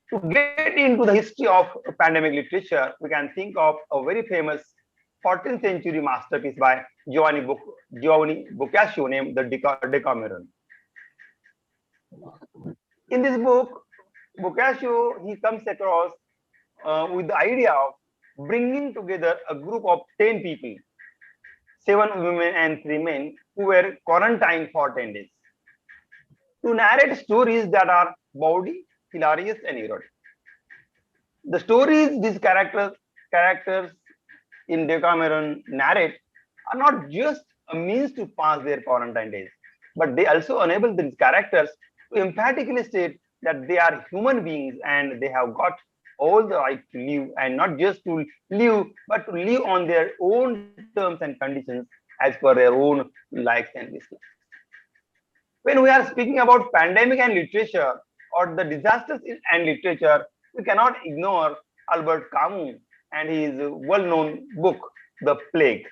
to get into the history of pandemic literature, we can think of a very famous 14th century masterpiece by Giovanni Boccaccio named the Decameron. In this book, Boccaccio, he comes across with the idea of bringing together a group of 10 people, 7 women and 3 men, who were quarantined for 10 days, to narrate stories that are bawdy, hilarious, and erotic. The stories these characters in Decameron narrate are not just a means to pass their quarantine days, but they also enable these characters to emphatically state that they are human beings and they have got all the right to live, and not just to live, but to live on their own terms and conditions as per their own likes and dislikes. When we are speaking about pandemic and literature, or the disasters and literature, we cannot ignore Albert Camus and his well-known book, The Plague.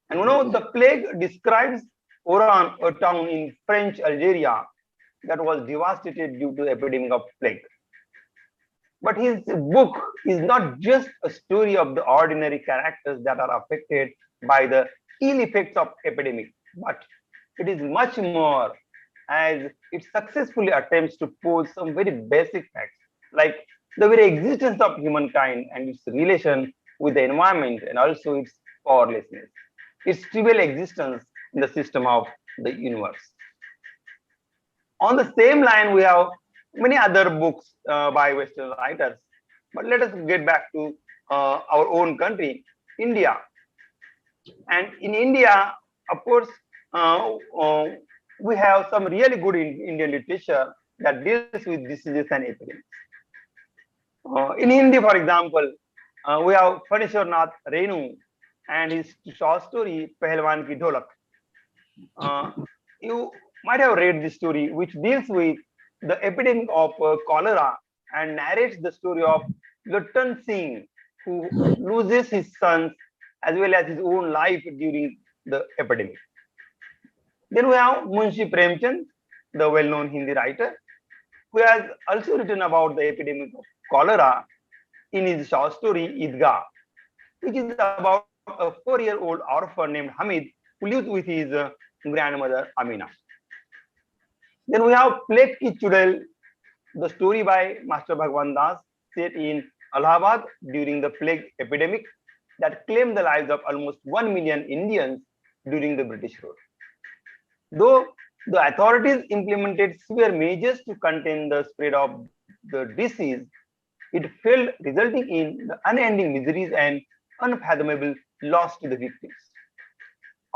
And you know, The Plague describes Oran, a town in French Algeria that was devastated due to the epidemic of plague. But his book is not just a story of the ordinary characters that are affected by the ill effects of epidemic, but it is much more, as it successfully attempts to pose some very basic facts, like the very existence of humankind and its relation with the environment, and also its powerlessness, its trivial existence in the system of the universe. On the same line, we have many other books by Western writers. But let us get back to our own country, India. And in India, of course, we have some really good Indian literature that deals with diseases and epidemics. In Hindi, for example, we have Phanishwar Nath Renu and his short story, Pahalwan Ki Dholak. You might have read this story, which deals with the epidemic of cholera and narrates the story of Lutan Singh, who loses his sons as well as his own life during the epidemic. Then we have Munshi Preemption, the well-known Hindi writer, who has also written about the epidemic of cholera in his short story Idgah, which is about a 4-year-old orphan named Hamid who lives with his grandmother Amina. Then we have Plague Ki Chudel, the story by Master Bhagwan Das, set in Allahabad during the plague epidemic that claimed the lives of almost 1 million Indians during the British rule. Though the authorities implemented severe measures to contain the spread of the disease, it failed, resulting in the unending miseries and unfathomable loss to the victims.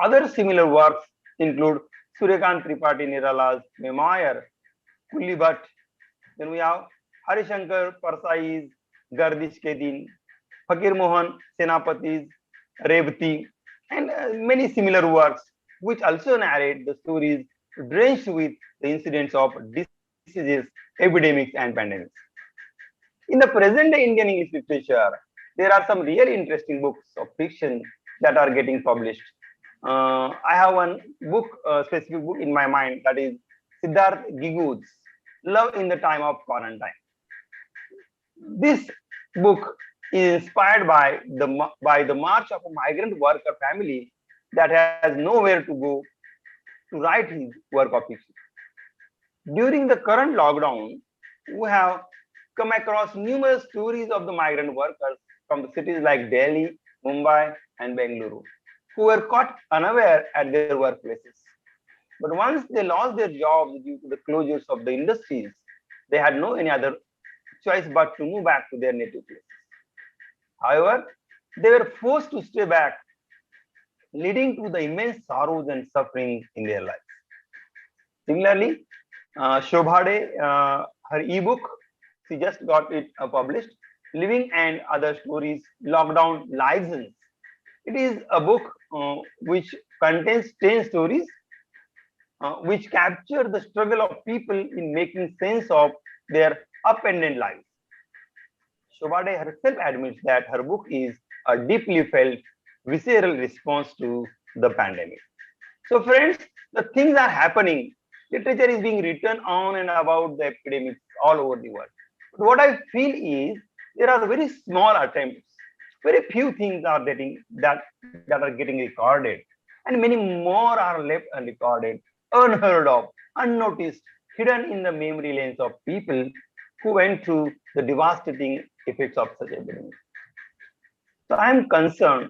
Other similar works include Suryakant Tripathi Nirala's Memoir, Kulli Bhatt. Then we have Harishankar Parsai's Gardish Ke Din, Fakir Mohan Senapati's Revati, and many similar works which also narrate the stories drenched with the incidents of diseases, epidemics, and pandemics. In the present day Indian English literature, there are some really interesting books of fiction that are getting published. I have one book, specific book in my mind, that is Siddharth Gigu's Love in the Time of Quarantine. This book is inspired by the march of a migrant worker family that has nowhere to go to write his work of fiction. During the current lockdown, we have come across numerous stories of the migrant workers from the cities like Delhi, Mumbai, and Bengaluru, who were caught unaware at their workplaces. But once they lost their jobs due to the closures of the industries, they had no any other choice but to move back to their native places. However, they were forced to stay back, leading to the immense sorrows and suffering in their lives. Similarly, Shobhade, her ebook, she just got it published, Living and Other Stories, Lockdown License. It is a book which contains 10 stories which capture the struggle of people in making sense of their up-ended lives. Shobhade herself admits that her book is a deeply felt, visceral response to the pandemic. So friends, the things are happening. Literature is being written on and about the epidemics all over the world. But what I feel is there are very small attempts. Very few things are that are getting recorded, and many more are left unrecorded, unheard of, unnoticed, hidden in the memory lanes of people who went through the devastating effects of such epidemics. So I am concerned,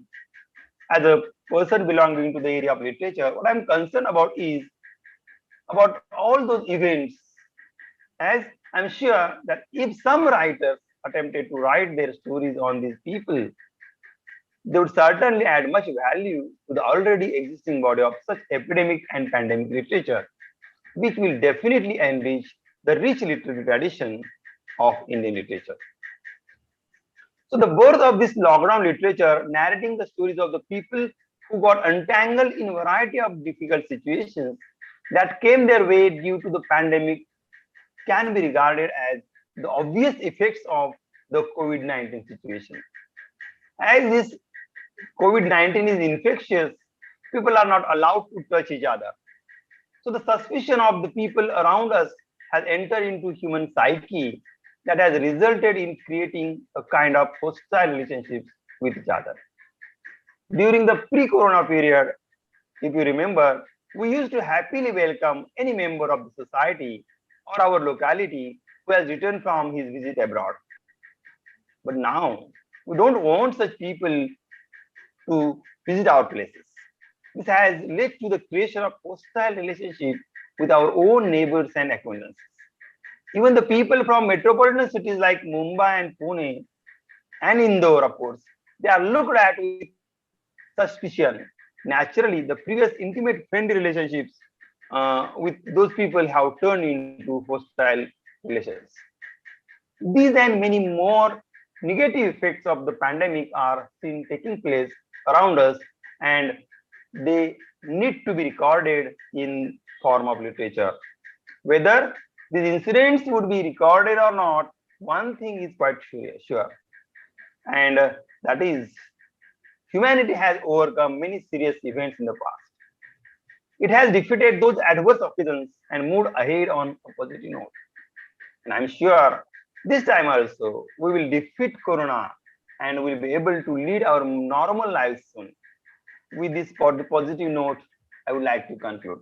as a person belonging to the area of literature, what I am concerned about is about all those events, as I'm sure that if some writers attempted to write their stories on these people, they would certainly add much value to the already existing body of such epidemic and pandemic literature, which will definitely enrich the rich literary tradition of Indian literature. So the birth of this lockdown literature, narrating the stories of the people who got entangled in a variety of difficult situations that came their way due to the pandemic, can be regarded as the obvious effects of the COVID-19 situation. As this COVID-19 is infectious, people are not allowed to touch each other. So the suspicion of the people around us has entered into human psyche that has resulted in creating a kind of hostile relationships with each other. During the pre-corona period, if you remember, we used to happily welcome any member of the society or our locality who has returned from his visit abroad. But now, we don't want such people to visit our places. This has led to the creation of hostile relationships with our own neighbors and acquaintances. Even the people from metropolitan cities like Mumbai and Pune and Indore, of course, they are looked at with suspicion. Naturally, the previous intimate friendly relationships with those people have turned into hostile relations. These and many more negative effects of the pandemic are seen taking place around us, and they need to be recorded in form of literature. Whether these incidents would be recorded or not, one thing is quite sure, and that is humanity has overcome many serious events in the past. It has defeated those adverse occasions and moved ahead on a positive note. And I'm sure this time also we will defeat Corona and will be able to lead our normal lives soon. With this positive note, I would like to conclude.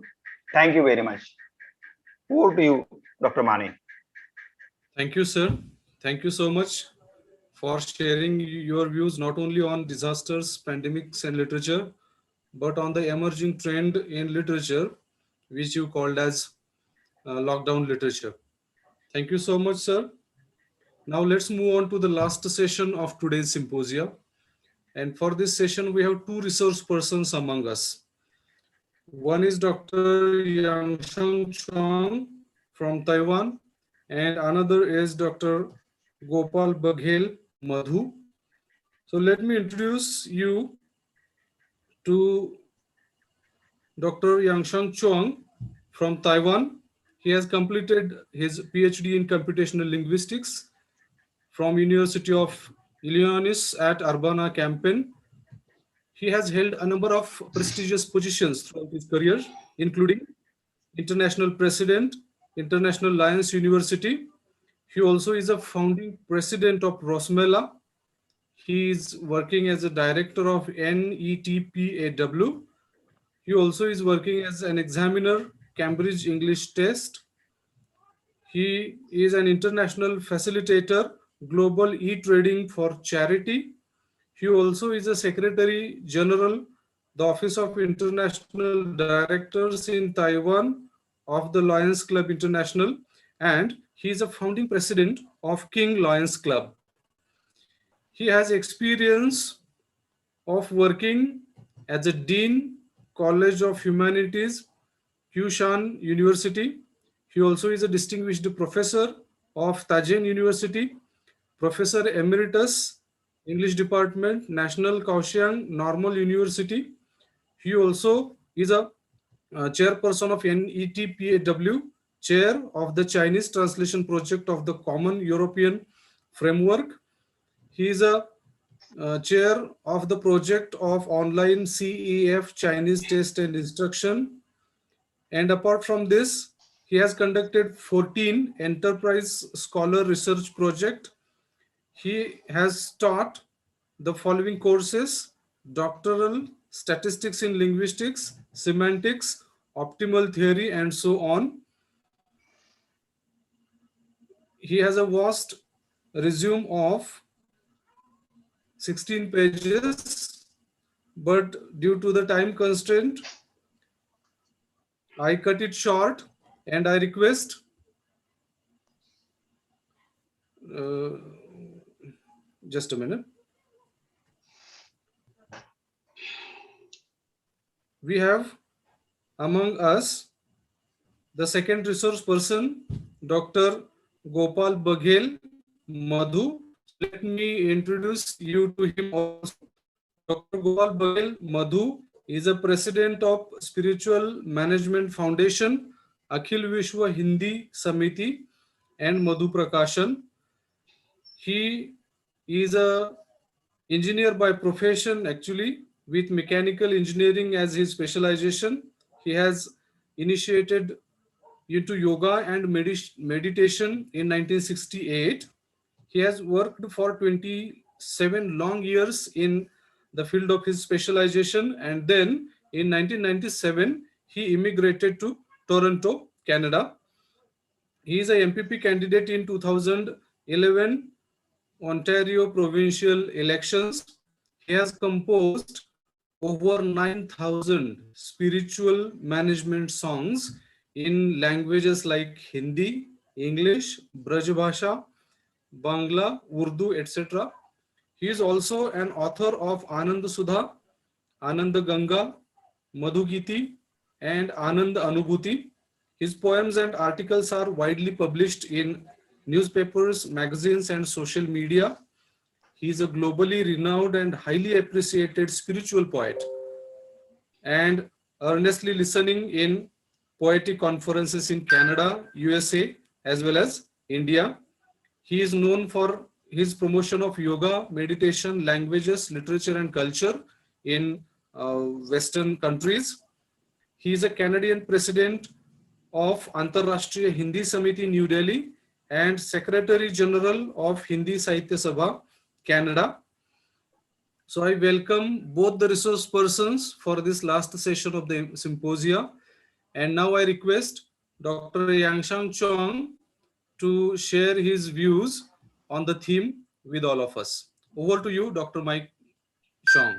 Thank you very much. Over to you, Dr. Mane. Thank you, sir. Thank you so much for sharing your views not only on disasters, pandemics, and literature, but on the emerging trend in literature, which you called as lockdown literature. Thank you so much, sir. Now let's move on to the last session of today's symposia. And for this session, we have two resource persons among us. One is Dr. Yangshan Chong from Taiwan, and another is Dr. Gopal Madhu. So let me introduce you to Dr. Yangshan Chong from Taiwan. He has completed his PhD in computational linguistics from University of Illinois at Urbana-Champaign. He has held a number of prestigious positions throughout his career, including International President, International Lions University. He also is a founding president of Rosmela. He is working as a director of NETPAW. He also is working as an examiner, Cambridge English Test. He is an international facilitator, global e-trading for charity. He also is a Secretary General, the Office of International Directors in Taiwan of the Lions Club International, and he is a founding president of King Lions Club. He has experience of working as a Dean, College of Humanities, Kyushan University. He also is a distinguished professor of Tajin University, Professor Emeritus, English Department, National Kaohsiung Normal University. He also is a chairperson of NETPAW, chair of the Chinese Translation Project of the Common European Framework. He is a chair of the project of online CEF Chinese Test and Instruction. And apart from this, he has conducted 14 enterprise scholar research projects. He has taught the following courses: doctoral, statistics in linguistics, semantics, optimal theory, and so on. He has a vast resume of 16 pages, but due to the time constraint, I cut it short, and I request just a minute. We have among us the second resource person, Dr. Gopal Madhu. Let me introduce you to him also. Dr. Gopal Madhu is a president of Spiritual Management Foundation, Akhil Vishwa Hindi Samiti, and Madhu Prakashan. He is a engineer by profession, actually, with mechanical engineering as his specialization. He has initiated into yoga and meditation in 1968. He has worked for 27 long years in the field of his specialization, and then in 1997 he immigrated to Toronto, Canada. He is a MPP candidate in 2011 Ontario provincial elections. He has composed over 9,000 spiritual management songs in languages like Hindi, English, Braj Bhasha, Bangla, Urdu, etc. He is also an author of Anand Sudha, Anand Ganga, Madhugiti, and Anand Anubhuti. His poems and articles are widely published in newspapers, magazines, and social media. He is a globally renowned and highly appreciated spiritual poet, and earnestly listening in poetic conferences in Canada, USA, as well as India. He is known for his promotion of yoga, meditation, languages, literature, and culture in Western countries. He is a Canadian president of Antarrashtriya Hindi Samiti, New Delhi, and Secretary General of Hindi Sahitya Sabha, Canada. So I welcome both the resource persons for this last session of the symposia. And now I request Dr. Yangshan Chong to share his views on the theme with all of us. Over to you, Dr. Mike Chong.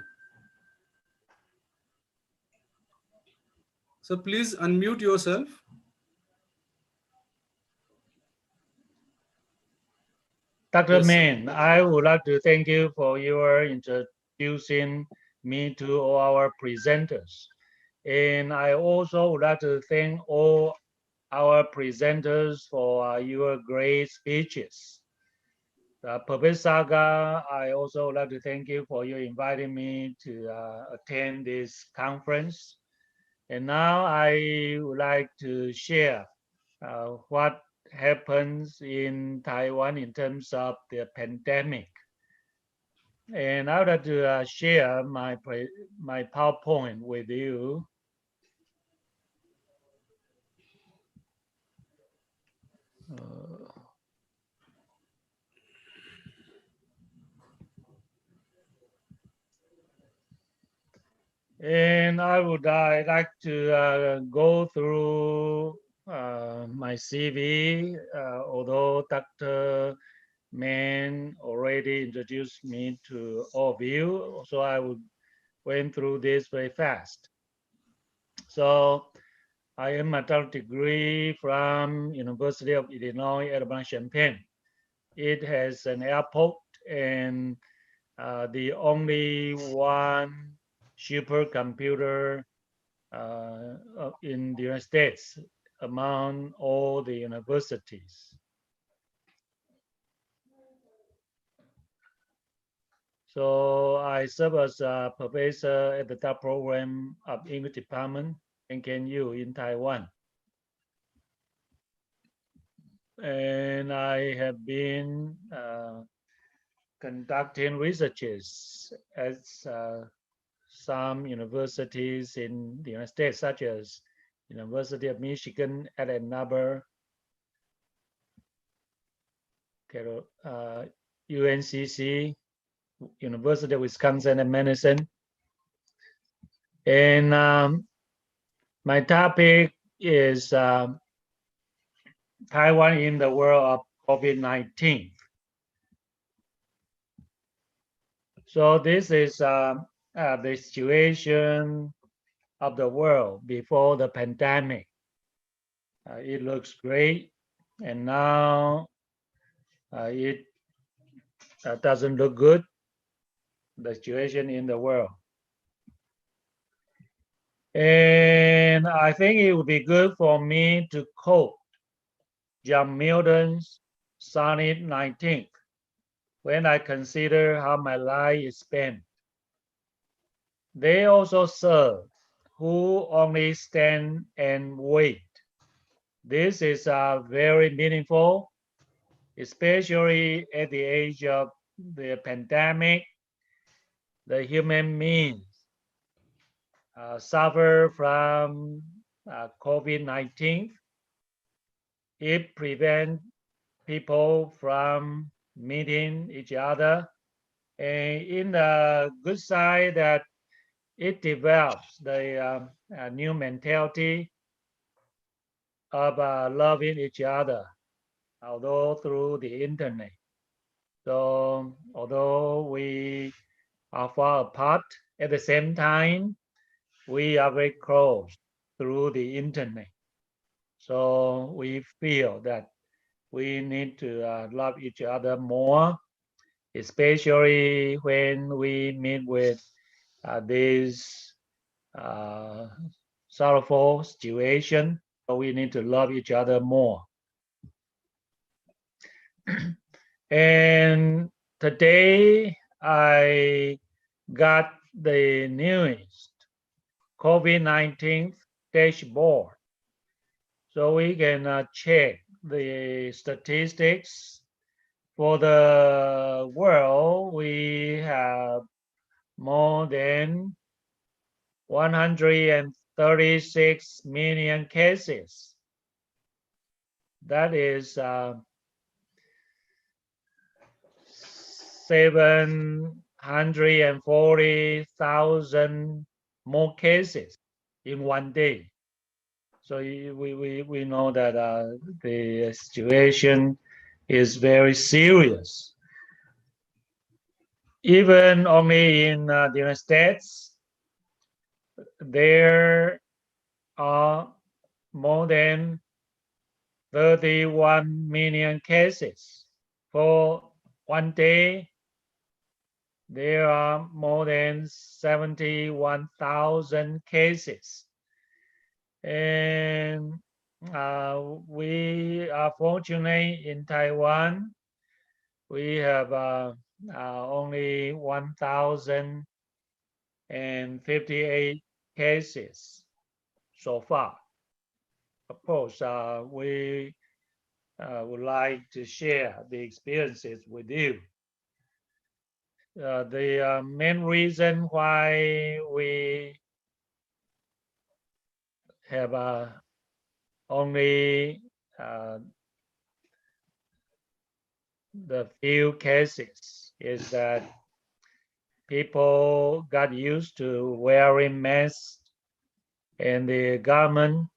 So please unmute yourself. Dr. Yes, sir. Min, I would like to thank you for your introducing me to all our presenters. And I also would like to thank all our presenters for your great speeches. Professor Saga, I also would like to thank you for your inviting me to attend this conference. And now I would like to share what happens in Taiwan in terms of the pandemic. And I would like to share my PowerPoint with you. And I would like to go through my CV, although Dr. Mann already introduced me to all of you, so I would went through this very fast. So I am a third degree from University of Illinois at Urbana-Champaign. It has an airport and the only one supercomputer in the United States among all the universities. So I serve as a professor at the top program of English department NKU in Taiwan. And I have been conducting researches at some universities in the United States, such as University of Michigan at Ann Arbor, UNCC, University of Wisconsin at Madison. And my topic is Taiwan in the world of COVID-19. So this is the situation of the world before the pandemic. It looks great, and now it doesn't look good, the situation in the world. And I think it would be good for me to quote John Milton's Sonnet 19 when I consider how my life is spent. They also serve who only stand and wait. This is very meaningful, especially at the age of the pandemic. The human beings suffer from COVID-19. It prevents people from meeting each other. And in the good side that it develops the new mentality of loving each other, although through the internet. So although we are far apart, at the same time, we are very close through the internet. So we feel that we need to love each other more, especially when we meet with this sorrowful situation. So we need to love each other more. And today I got the newest COVID-19 dashboard. So we can check the statistics for the world. We have more than 136 million cases. That is 740,000 more cases in one day. So we know that the situation is very serious. Even only in the United States, there are more than 31 million cases. For one day, there are more than 71,000 cases. And we are fortunate in Taiwan. We have only 1,058 cases so far. Of course, we would like to share the experiences with you. The main reason why we have only the few cases is that people got used to wearing masks, and the government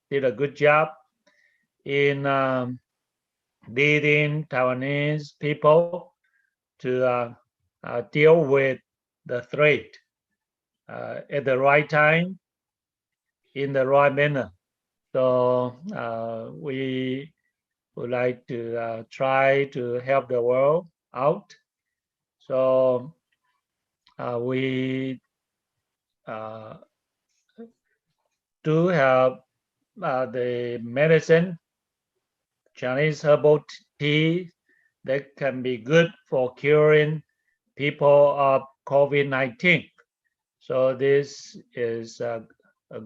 did a good job in leading Taiwanese people to deal with the threat at the right time, in the right manner. So we would like to try to help the world out. So we do have the medicine, Chinese herbal tea, that can be good for curing people of COVID-19. So this is a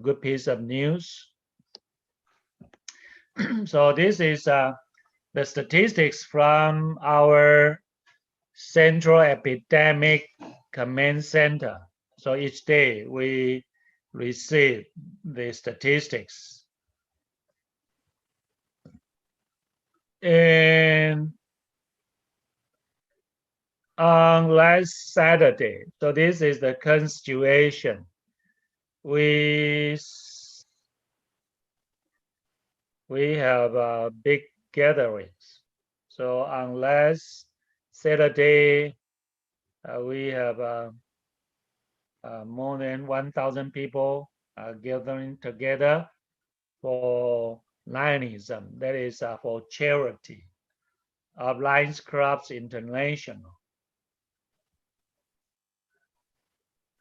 good piece of news. So this is the statistics from our Central Epidemic Command Center. So each day we receive the statistics. And on last Saturday, so this is the current situation, we have big gatherings. So on last Saturday, we have more than 1,000 people gathering together for Lionism, that is for charity, of Lions Clubs International.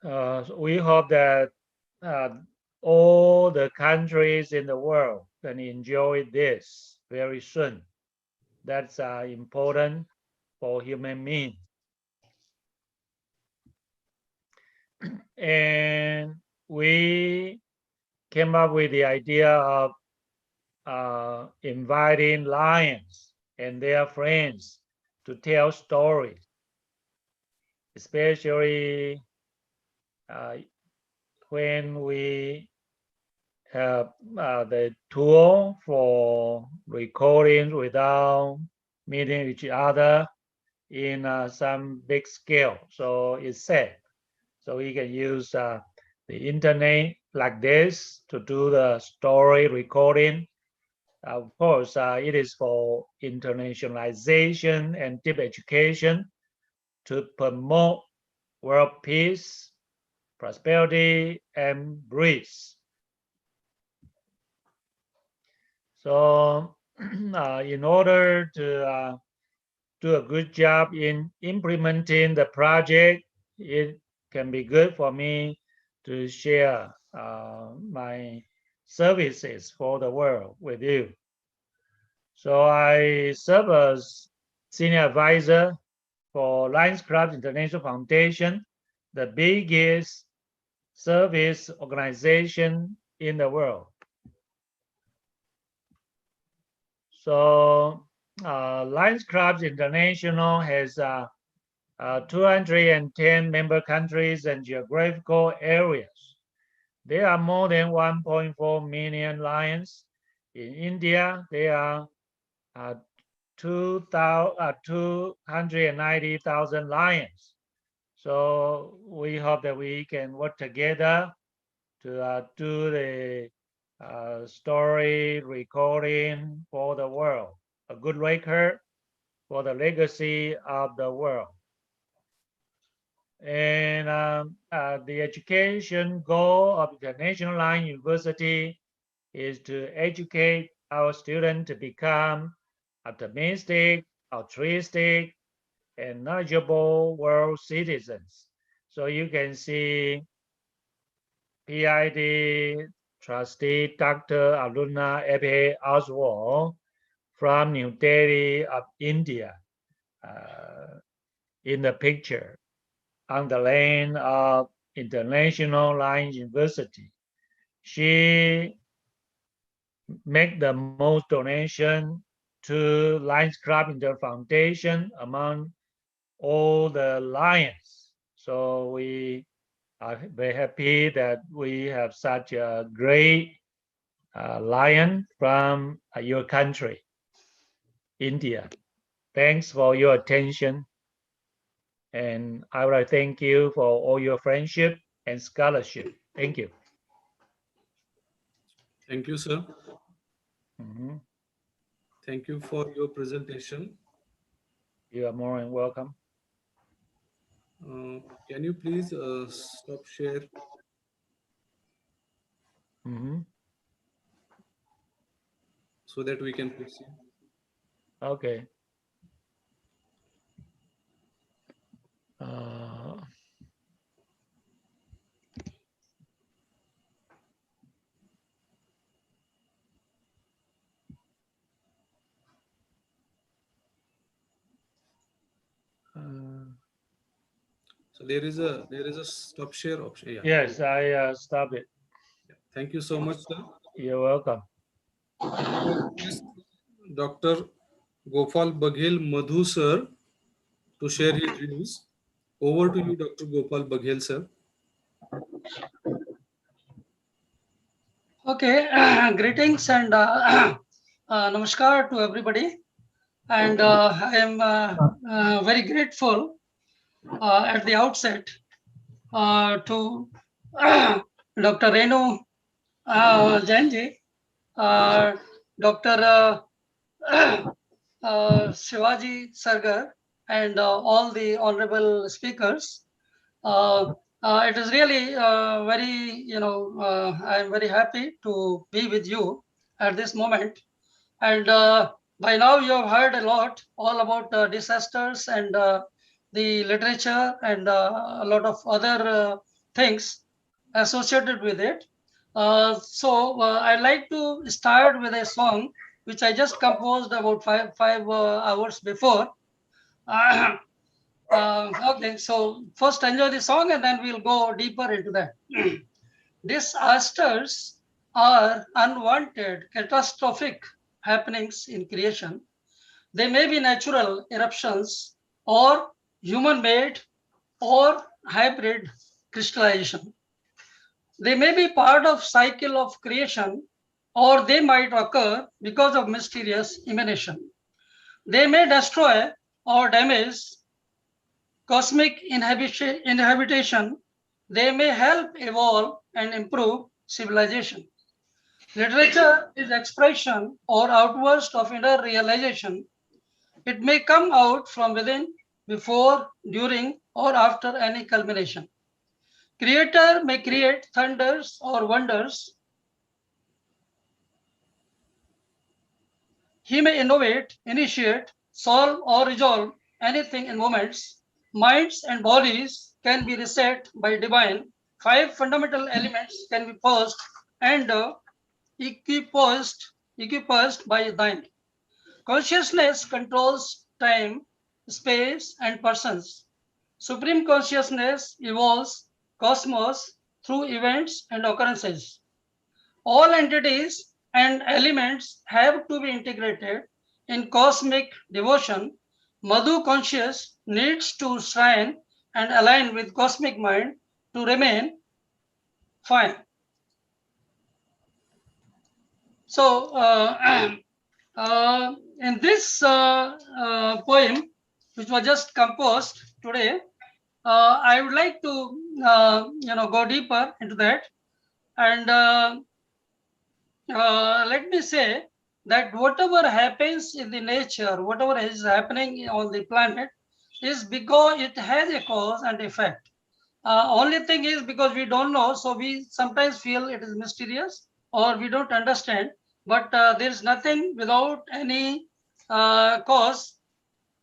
We hope that all the countries in the world can enjoy this very soon. That's important for human beings. And we came up with the idea of inviting lions and their friends to tell stories, especially when we have the tool for recording without meeting each other in some big scale. So it's safe. So we can use the internet like this to do the story recording. Of course, it is for internationalization and deep education to promote world peace, prosperity, and breeze. So in order to do a good job in implementing the project, it can be good for me to share my services for the world with you. So I serve as senior advisor for Lions Clubs International Foundation, the biggest service organization in the world. So Lions Clubs International has 210 member countries and geographical areas. There are more than 1.4 million lions. In India, there are 290,000 lions. So we hope that we can work together to do the story recording for the world, a good record for the legacy of the world. And the education goal of the National Lion University is to educate our students to become optimistic, altruistic, and knowledgeable world citizens. So you can see PID trustee Dr. Aruna Epe Oswald from New Delhi of India in the picture on the land of International Line University. She make the most donation to Lions Club Inter Foundation among all the lions. So we are very happy that we have such a great lion from your country, India. Thanks for your attention. And I would like to thank you for all your friendship and scholarship. Thank you. Thank you, sir. Mhm. Thank you for your presentation. You are more than welcome. Can you please stop share? Mhm. So that we can proceed. Okay. So there is a stop share option. Yeah. Yes, I stopped it. Thank you so much, sir. You're welcome. Yes, Dr. Gopal Madhu, sir, to share his views. Over to you, Dr. Gopal Baghel, sir. Okay, greetings and namaskar to everybody. And I am very grateful at the outset to Dr. Renu Jainji, Dr. Shivaji Sargar, and all the honorable speakers. It is really very, I am very happy to be with you at this moment. And by now you have heard a lot all about disasters and the literature and a lot of other things associated with it. So I'd like to start with a song which I just composed about five hours before. Okay, so first enjoy the song and then we'll go deeper into that. Disasters are unwanted, catastrophic happenings in creation. They may be natural eruptions or human-made or hybrid crystallization. They may be part of cycle of creation or they might occur because of mysterious emanation. They may destroy or damage cosmic inhabitation. They may help evolve and improve civilization. Literature is expression or outburst of inner realization. It may come out from within, before, during, or after any culmination. Creator may create thunders or wonders. He may innovate, initiate, solve, or resolve anything in moments. Minds and bodies can be reset by divine. 5 fundamental elements can be posed and equiposed by thine. Consciousness controls time, space, and persons. Supreme consciousness evolves cosmos through events and occurrences. All entities and elements have to be integrated in cosmic devotion. Madhu conscious needs to shrine and align with cosmic mind to remain fine. So, in this poem, which was just composed today, I would like to go deeper into that, and let me say that whatever happens in the nature, whatever is happening on the planet, is because it has a cause and effect. Only thing is because we don't know, so we sometimes feel it is mysterious or we don't understand. But there is nothing without any cause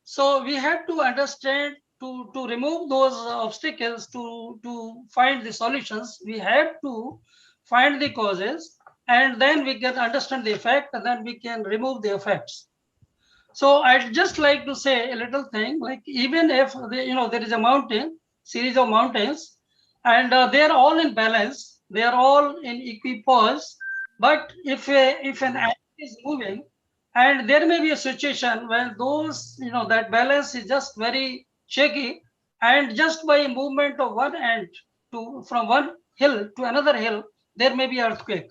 So we have to understand to remove those obstacles to find the solutions. We have to find the causes, and then we can understand the effect, and then we can remove the effects. So I'd just like to say a little thing, like even if there is a mountain, series of mountains, and they are all in balance, they are all in equipoise. But if an atom is moving, and there may be a situation when those that balance is just very shaky, and just by movement of one end from one hill to another hill, there may be earthquake.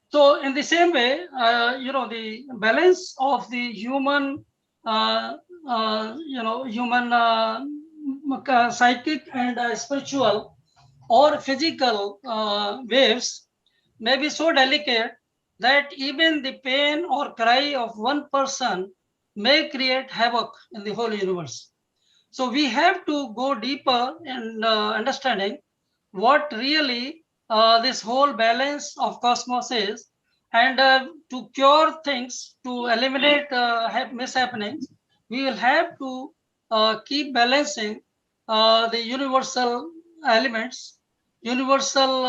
So in the same way, the balance of the human, psychic and spiritual or physical waves may be so delicate that even the pain or cry of one person may create havoc in the whole universe. So we have to go deeper in understanding what really this whole balance of cosmos is, and to cure things, to eliminate mishappenings, we will have to keep balancing the universal elements, universal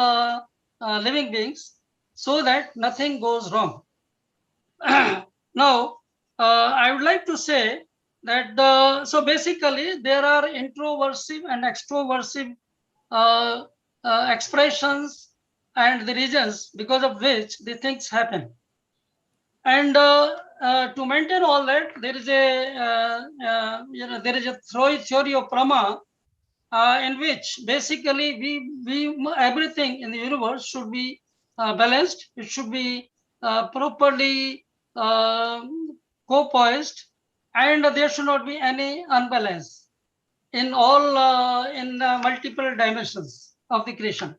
living beings, so that nothing goes wrong. Now, I would like to say that so basically there are introversive and extroversive expressions and the reasons because of which the things happen. And to maintain all that, there is a theory of Prama in which basically we everything in the universe should be balanced. It should be properly co-poised, and there should not be any unbalance in all in multiple dimensions of the creation.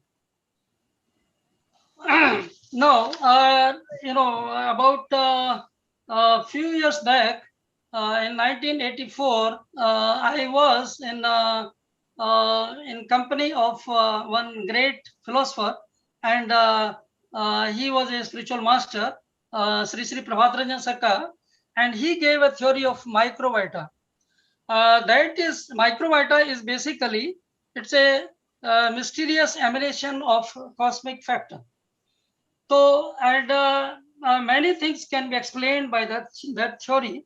Now, about a few years back, in 1984, I was in company of one great philosopher, and he was a spiritual master, Sri Prabhatranjan Sacha, and he gave a theory of microvita. That is, microvita is basically, it's a mysterious emanation of cosmic factor. So, and many things can be explained by that theory,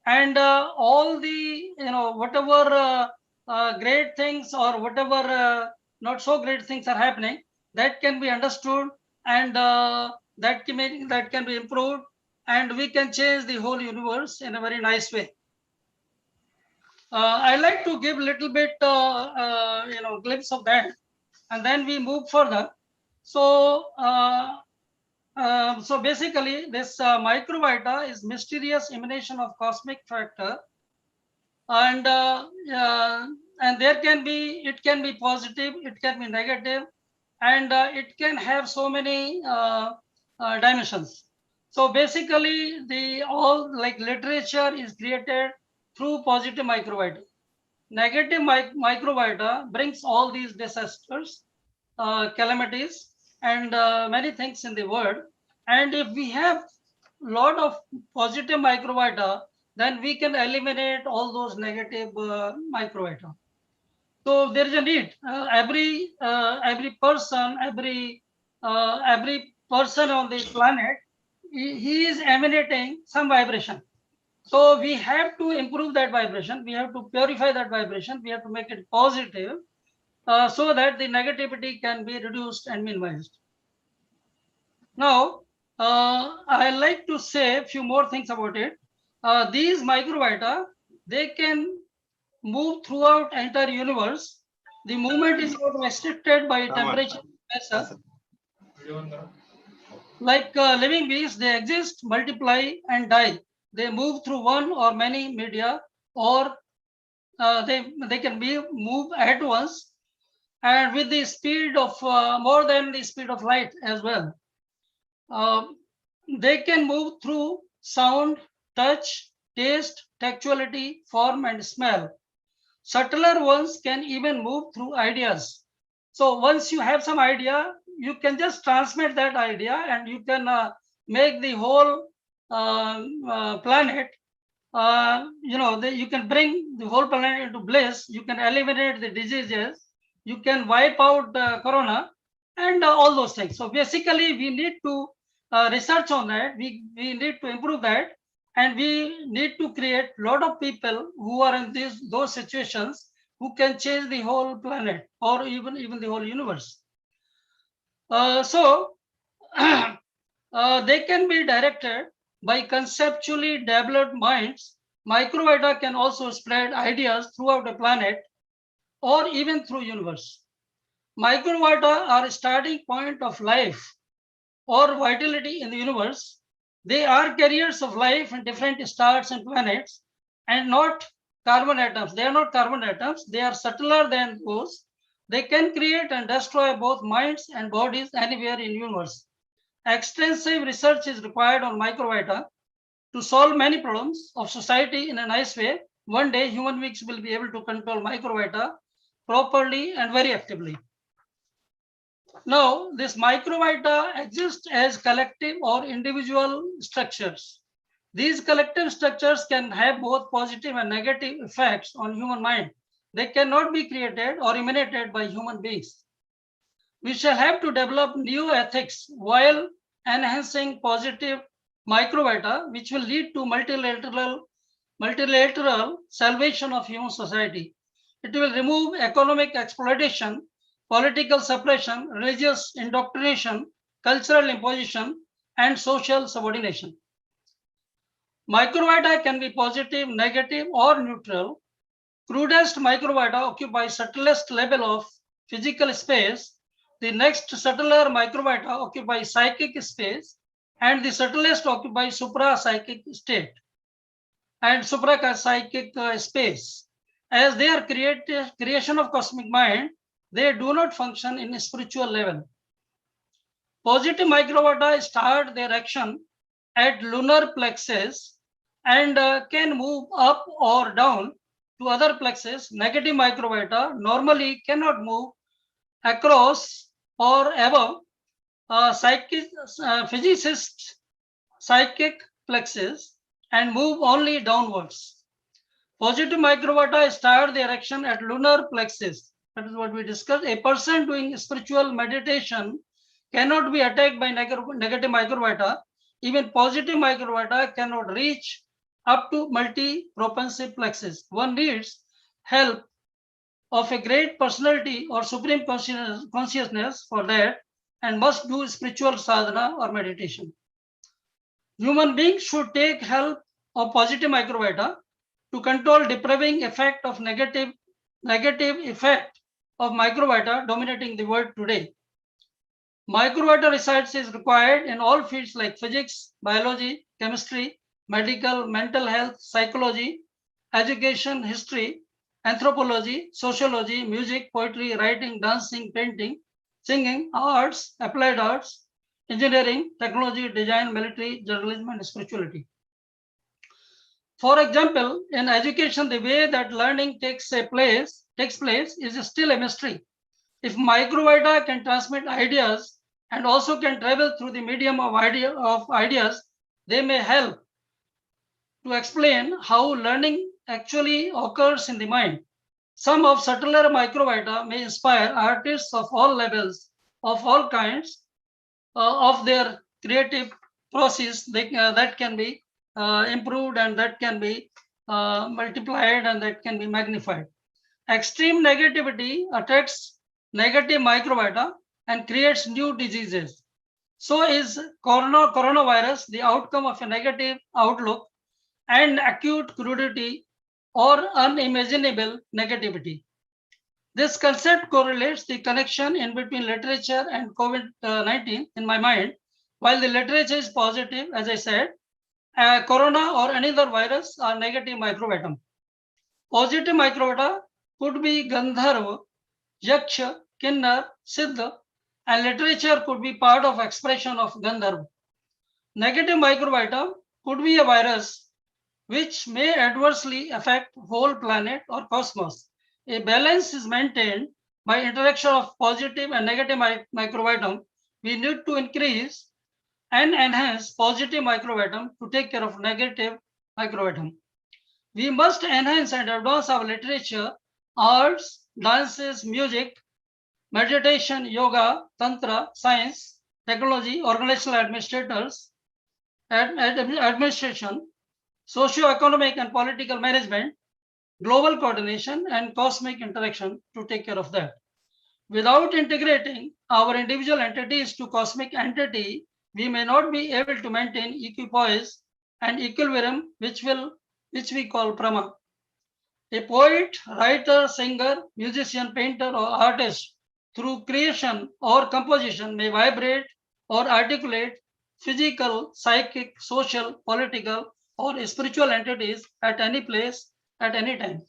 and all the whatever great things or whatever not so great things are happening, that can be understood, and that can be improved, and we can change the whole universe in a very nice way. I like to give a little bit glimpse of that, and then we move further. So. So basically, this microvita is mysterious emanation of cosmic factor, and there can be, it can be positive, it can be negative, and it can have so many dimensions. So basically, the all like literature is created through positive microvita. Negative microvita brings all these disasters, calamities, and many things in the world. And if we have a lot of positive microvita, then we can eliminate all those negative microvita. So there is a need. Every person, every person on the planet, he is emanating some vibration. So we have to improve that vibration. We have to purify that vibration. We have to make it positive, so that the negativity can be reduced and minimized. Now, I like to say a few more things about it. These microvita, they can move throughout entire universe. The movement is not restricted by temperature. Like living beings, they exist, multiply, and die. They move through one or many media, or they can be move at once, and with the speed of more than the speed of light as well. They can move through sound, touch, taste, textuality, form, and smell. Subtler ones can even move through ideas. So once you have some idea, you can just transmit that idea, and you can make the whole planet you can bring the whole planet into bliss. You can eliminate the diseases. You can wipe out corona and all those things. So basically, we need to research on that. We need to improve that, and we need to create a lot of people who are in those situations who can change the whole planet or even the whole universe. So they can be directed by conceptually developed minds. Microbiota can also spread ideas throughout the planet or even through universe. Microbiota are a starting point of life or vitality in the universe. They are carriers of life in different stars and planets and not carbon atoms. They are not carbon atoms. They are subtler than those. They can create and destroy both minds and bodies anywhere in universe. Extensive research is required on microbiota to solve many problems of society in a nice way. One day, human beings will be able to control microbiota properly and very actively. Now, this microbiota exists as collective or individual structures. These collective structures can have both positive and negative effects on human mind. They cannot be created or emanated by human beings. We shall have to develop new ethics while enhancing positive microbiota, which will lead to multilateral salvation of human society. It will remove economic exploitation, political suppression, religious indoctrination, cultural imposition, and social subordination. Microbiota can be positive, negative, or neutral. Crudest microbiota occupy subtlest level of physical space. The next subtler microbiota occupy psychic space, and the subtlest occupy supra-psychic state and supra-psychic space. As they are creation of cosmic mind, they do not function in a spiritual level. Positive microbiota start their action at lunar plexus and can move up or down to other plexus. Negative microbiota normally cannot move across or above physicist psychic plexus and move only downwards. Positive microbiota start their action at lunar plexus. That is what we discussed. A person doing spiritual meditation cannot be attacked by negative microbiota. Even positive microbiota cannot reach up to multi-propensive plexus. One needs help of a great personality or supreme consciousness for that and must do spiritual sadhana or meditation. Human beings should take help of positive microbiota to control depriving effect of negative effect of microbiota dominating the world today. Microbiota research is required in all fields like physics, biology, chemistry, medical, mental health, psychology, education, history, anthropology, sociology, music, poetry, writing, dancing, painting, singing, arts, applied arts, engineering, technology, design, military, journalism, and spirituality. For example, in education, the way that learning takes place is still a mystery. If microbiota can transmit ideas and also can travel through the medium of ideas, they may help to explain how learning actually occurs in the mind. Some of subtler microbiota may inspire artists of all levels, of all kinds, of their creative process that can be improved and that can be multiplied and that can be magnified. Extreme negativity attacks negative microbiota and creates new diseases. So is coronavirus the outcome of a negative outlook and acute crudity or unimaginable negativity. This concept correlates the connection in between literature and COVID-19 in my mind. While the literature is positive, as I said, corona or any other virus are negative microbiota. Positive microbiota could be Gandharva, Yaksha, Kinnar, Siddha, and literature could be part of expression of Gandharva. Negative microbiota could be a virus which may adversely affect whole planet or cosmos. A balance is maintained by interaction of positive and negative microbiome. We need to increase and enhance positive microbiome to take care of negative microbiome. We must enhance and advance our literature, arts, dances, music, meditation, yoga, tantra, science, technology, organizational administration, socio-economic and political management, global coordination, and cosmic interaction to take care of that. Without integrating our individual entities to cosmic entity, we may not be able to maintain equipoise and equilibrium, which we call Brahma. A poet, writer, singer, musician, painter, or artist, through creation or composition, may vibrate or articulate physical, psychic, social, political, or spiritual entities at any place, at any time.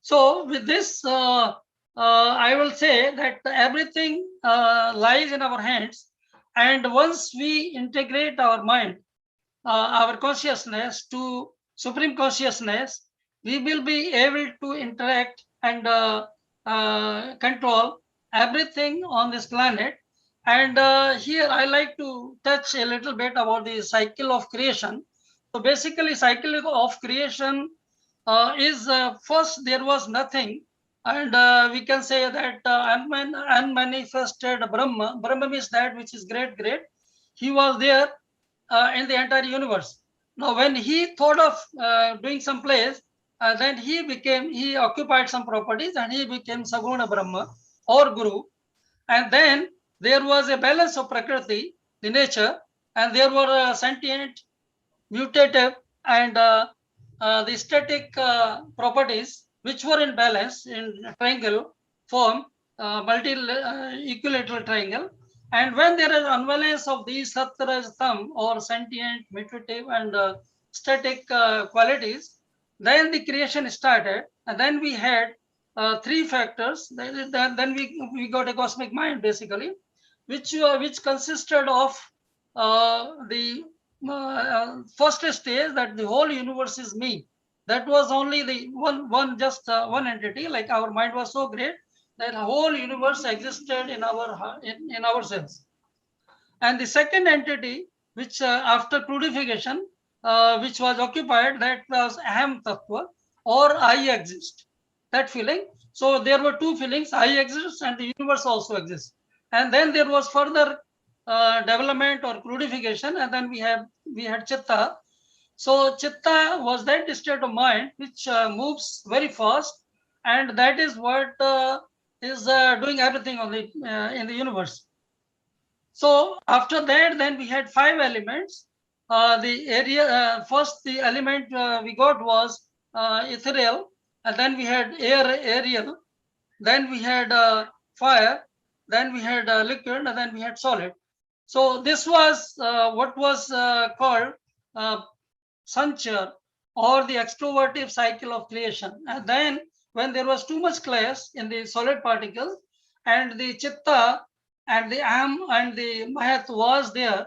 So with this, I will say that everything lies in our hands. And once we integrate our mind, our consciousness to supreme consciousness, we will be able to interact and control everything on this planet. And here I like to touch a little bit about the cycle of creation. So basically, cycle of creation is first there was nothing, and we can say that unmanifested Brahma. Brahma means that which is great. He was there in the entire universe. Now, when he thought of doing some place, then he occupied some properties and he became Saguna Brahma or Guru. And then there was a balance of Prakriti, the nature, and there were sentient, mutative, and the static properties which were in balance in triangle form, equilateral triangle. And when there is unbalance of these Sattva or sentient, mutative, and static qualities, then the creation started. And then we had three factors. Then we got a cosmic mind, basically, which consisted of the first stage, that the whole universe is me. That was only the one entity. Like our mind was so great that whole universe existed in ourselves. And the second entity, which after crudification, which was occupied, that was Aham Tattva, or I exist, that feeling. So there were two feelings, I exist and the universe also exists. And then there was further development or crudification, and then we had Chitta. So Chitta was that state of mind which moves very fast, and that is what is doing everything on in the universe. So after that, then we had five elements. First the element we got was ethereal, and then we had aerial, then we had fire, then we had liquid, and then we had solid. So this was what was called Sanchar, or the extrovertive cycle of creation. And then when there was too much clash in the solid particles, and the Chitta and the Am and the Mahat was there,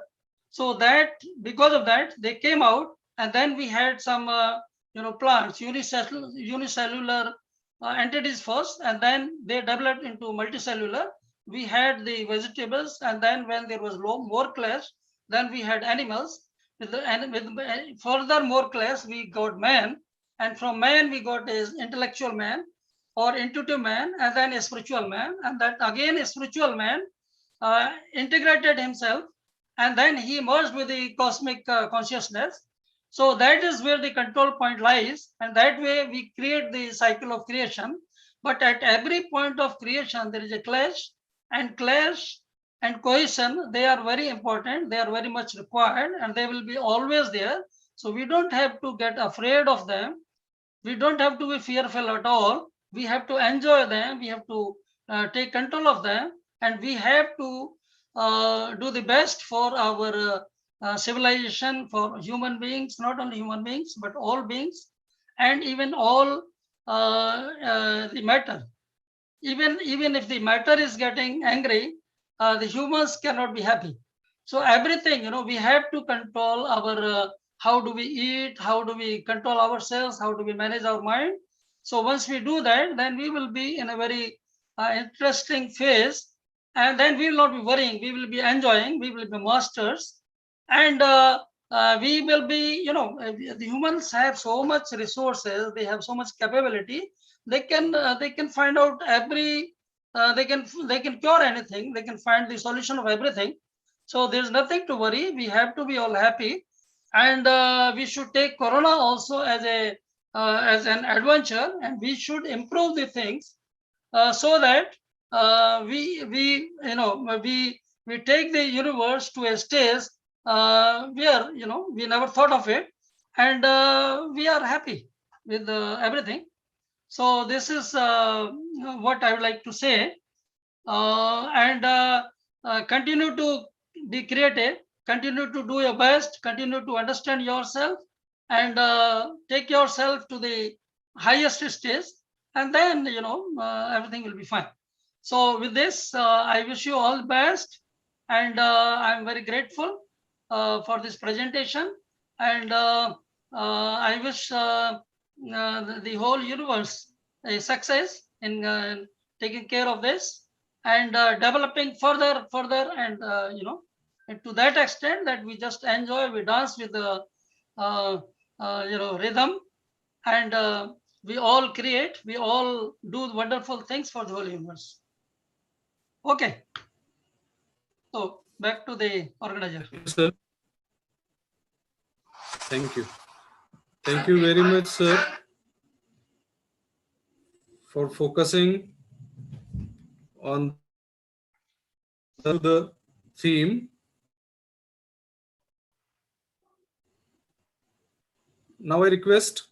so that because of that they came out, and then we had some plants, unicellular entities first, and then they developed into multicellular. We had the vegetables, and then when there was more clash, then we had animals. With further more class, we got man, and from man we got a intellectual man or intuitive man, and then a spiritual man, and that again a spiritual man integrated himself, and then he merged with the cosmic consciousness. So that is where the control point lies, and that way we create the cycle of creation. But at every point of creation, there is a clash, and cohesion, they are very important, they are very much required, and they will be always there. So we don't have to get afraid of them, we don't have to be fearful at all. We have to enjoy them, we have to take control of them, and we have to do the best for our civilization, for human beings, not only human beings but all beings, and even all the matter. Even if the matter is getting angry, the humans cannot be happy. So everything, we have to control our how do we eat, how do we control ourselves, how do we manage our mind. So once we do that, then we will be in a very interesting phase, and then we will not be worrying, we will be enjoying, we will be masters. And we will be, the humans have so much resources, they have so much capability, they can find out every, they can cure anything, they can find the solution of everything. So there's nothing to worry. We have to be all happy, and we should take Corona also as an adventure, and we should improve the things so that we take the universe to a stage where we never thought of it, and we are happy with everything. So this is what I would like to say, and continue to be creative, continue to do your best, continue to understand yourself, and take yourself to the highest stage, and then everything will be fine. So with this, I wish you all best, and I'm very grateful for this presentation, and I wish the whole universe a success in taking care of this, and developing further, and and to that extent that we just enjoy, we dance with the rhythm, and we all create, we all do wonderful things for the whole universe. Okay, so back to the organizer. Yes, sir. Thank you. Thank you very much, sir, for focusing on the theme. Now I request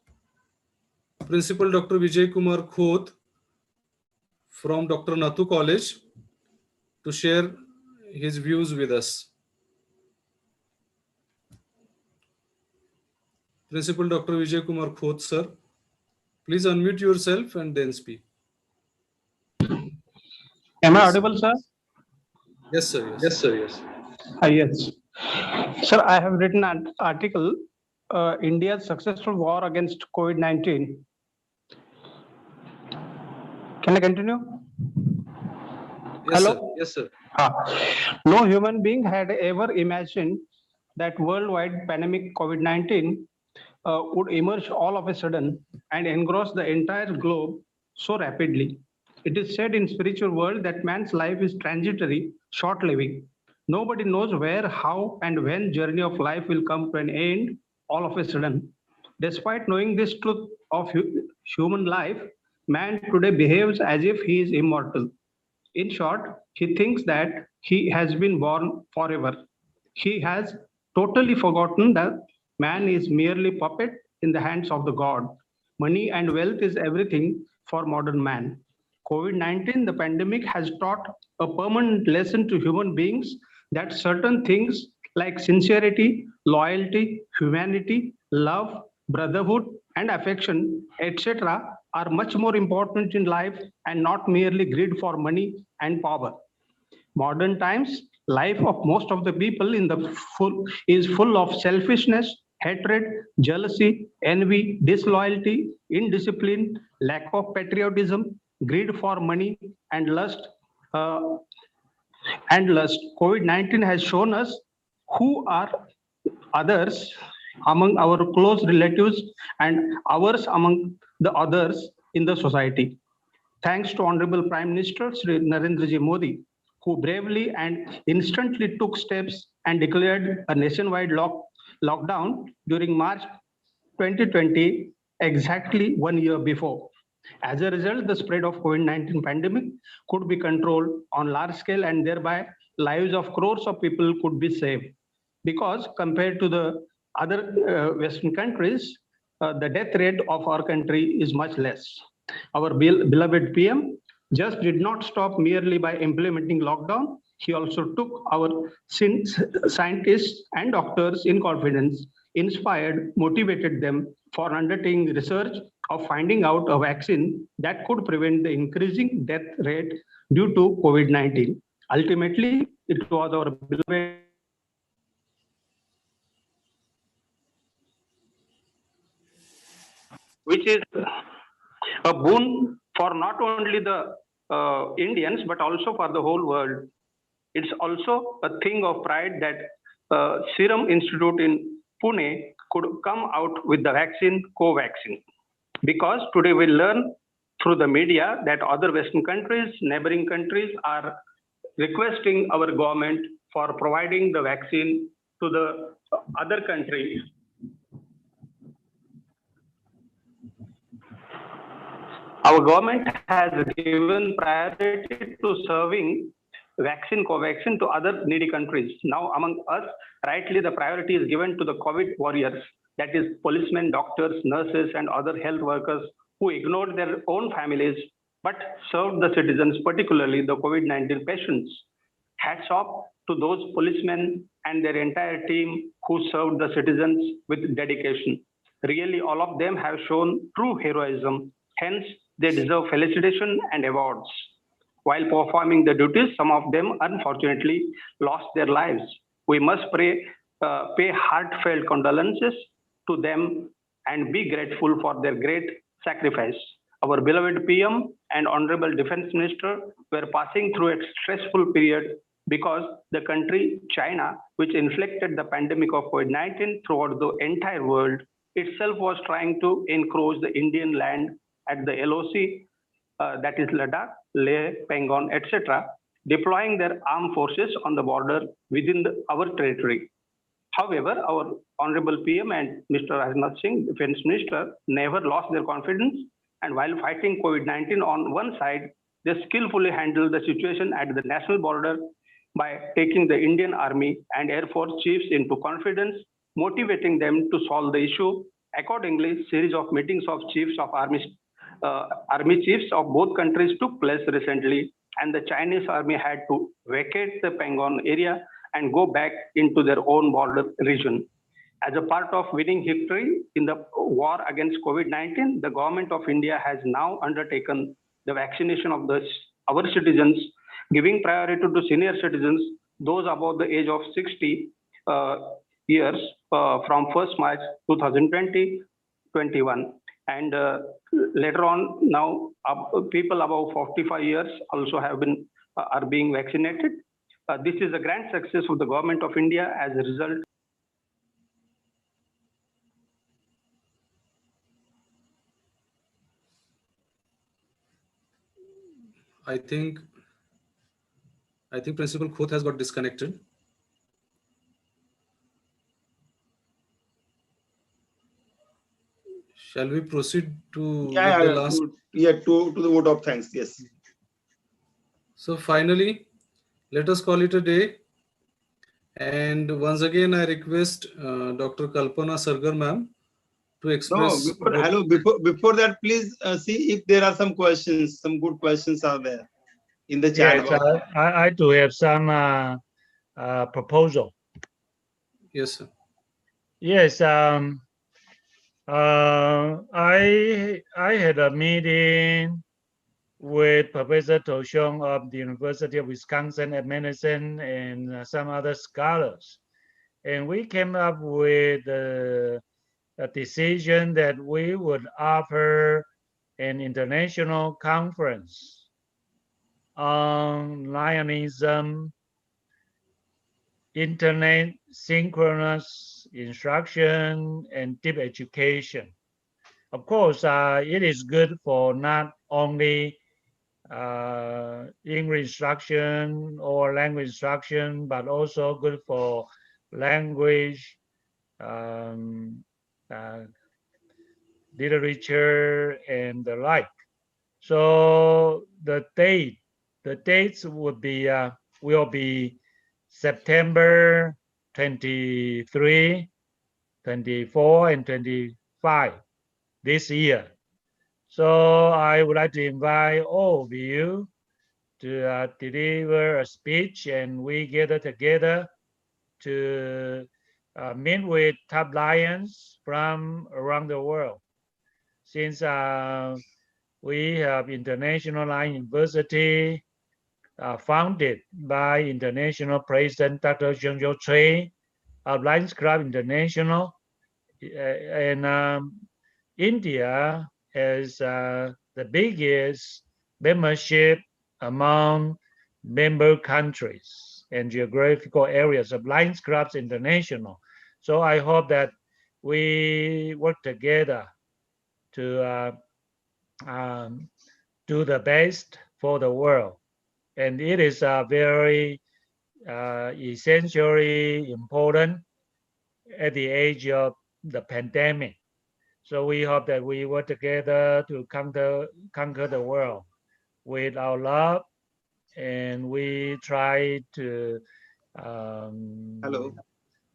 Principal Dr. Vijay Kumar Khoth from Dr. Nathu College to share his views with us. Principal Dr. Vijay Kumar Khoth, sir, please unmute yourself and then speak. Am I audible, sir? Yes, sir. Yes, sir. Yes. Yes. Sir, I have written an article, India's successful war against COVID-19. Can I continue? Yes, Hello? sir. Yes, sir. No human being had ever imagined that worldwide pandemic COVID-19 would emerge all of a sudden and engross the entire globe so rapidly. It is said in spiritual world that man's life is transitory, short-living. Nobody knows where, how, and when journey of life will come to an end all of a sudden. Despite knowing this truth of human life, man today behaves as if he is immortal. In short, he thinks that he has been born forever. He has totally forgotten that man is merely puppet in the hands of the God. Money and wealth is everything for modern man. COVID-19, the pandemic, has taught a permanent lesson to human beings that certain things like sincerity, loyalty, humanity, love, brotherhood, and affection, etc., are much more important in life and not merely greed for money and power. Modern times, life of most of the people is full of selfishness, hatred, jealousy, envy, disloyalty, indiscipline, lack of patriotism, greed for money, and lust. COVID-19 has shown us who are others among our close relatives and ours among the others in the society. Thanks to Honorable Prime Minister Sri Narendra Ji Modi, who bravely and instantly took steps and declared a nationwide lockdown during March 2020, exactly 1 year before. As a result, the spread of COVID-19 pandemic could be controlled on large scale, and thereby lives of crores of people could be saved. Because compared to the other Western countries, the death rate of our country is much less. Our beloved PM just did not stop merely by implementing lockdown. He also took our scientists and doctors in confidence, inspired, motivated them for undertaking research of finding out a vaccine that could prevent the increasing death rate due to COVID-19. Ultimately, it was our beloved which is a boon for not only the Indians, but also for the whole world. It's also a thing of pride that Serum Institute in Pune could come out with the vaccine Covaxin. Because today we learn through the media that other Western countries, neighboring countries are requesting our government for providing the vaccine to the other countries. Our government has given priority to serving vaccine Covaxin to other needy countries. Now, among us, rightly the priority is given to the COVID warriors, that is policemen, doctors, nurses, and other health workers who ignored their own families but served the citizens, particularly the COVID-19 patients. Hats off to those policemen and their entire team who served the citizens with dedication. Really, all of them have shown true heroism. Hence, they deserve felicitation and awards. While performing the duties, some of them unfortunately lost their lives. We must pay heartfelt condolences to them and be grateful for their great sacrifice. Our beloved PM and Honorable Defense Minister were passing through a stressful period because the country, China, which inflicted the pandemic of COVID-19 throughout the entire world, itself was trying to encroach the Indian land at the LOC, that is Ladakh, Leh, Pengon, etc., deploying their armed forces on the border within our territory. However, our Honorable PM and Mr. Rajnath Singh, Defense Minister, never lost their confidence, and while fighting COVID-19 on one side, they skillfully handled the situation at the national border by taking the Indian Army and Air Force chiefs into confidence, motivating them to solve the issue. Accordingly, series of meetings of chiefs of army chiefs of both countries took place recently, and the Chinese army had to vacate the Pengon area and go back into their own border region. As a part of winning victory in the war against COVID-19, the government of India has now undertaken the vaccination of our citizens, giving priority to senior citizens, those above the age of 60 years from 1st March 2020-21. And later on, now people above 45 years also are being vaccinated. This is a grand success of the government of India. As a result, I think Principal Khoth has got disconnected. Shall we proceed to the last? To the vote of thanks. Yes. So finally, let us call it a day. And once again, I request Dr. Kalpana Sargar ma'am to express. Before that, please see if there are some questions. Some good questions are there in the chat. Yes, I do have some proposal. Yes, sir. Yes, I had a meeting with Professor Seong of the University of Wisconsin at Medicine and some other scholars. And we came up with a decision that we would offer an international conference on Lionism, internet synchronous instruction, and deep education. Of course, it is good for not only English instruction or language instruction, but also good for language, literature, and the like. So the dates would be will be September 23, 24, and 25 this year. So I would like to invite all of you to deliver a speech, and we gather together to meet with top lions from around the world. Since we have International Lion University founded by International President Dr. Zheng Chui of Lions Club International, and India is the biggest membership among member countries and geographical areas of Lions Clubs International. So I hope that we work together to do the best for the world. And it is very essentially important at the age of the pandemic. So we hope that we work together to conquer the world with our love, and we try to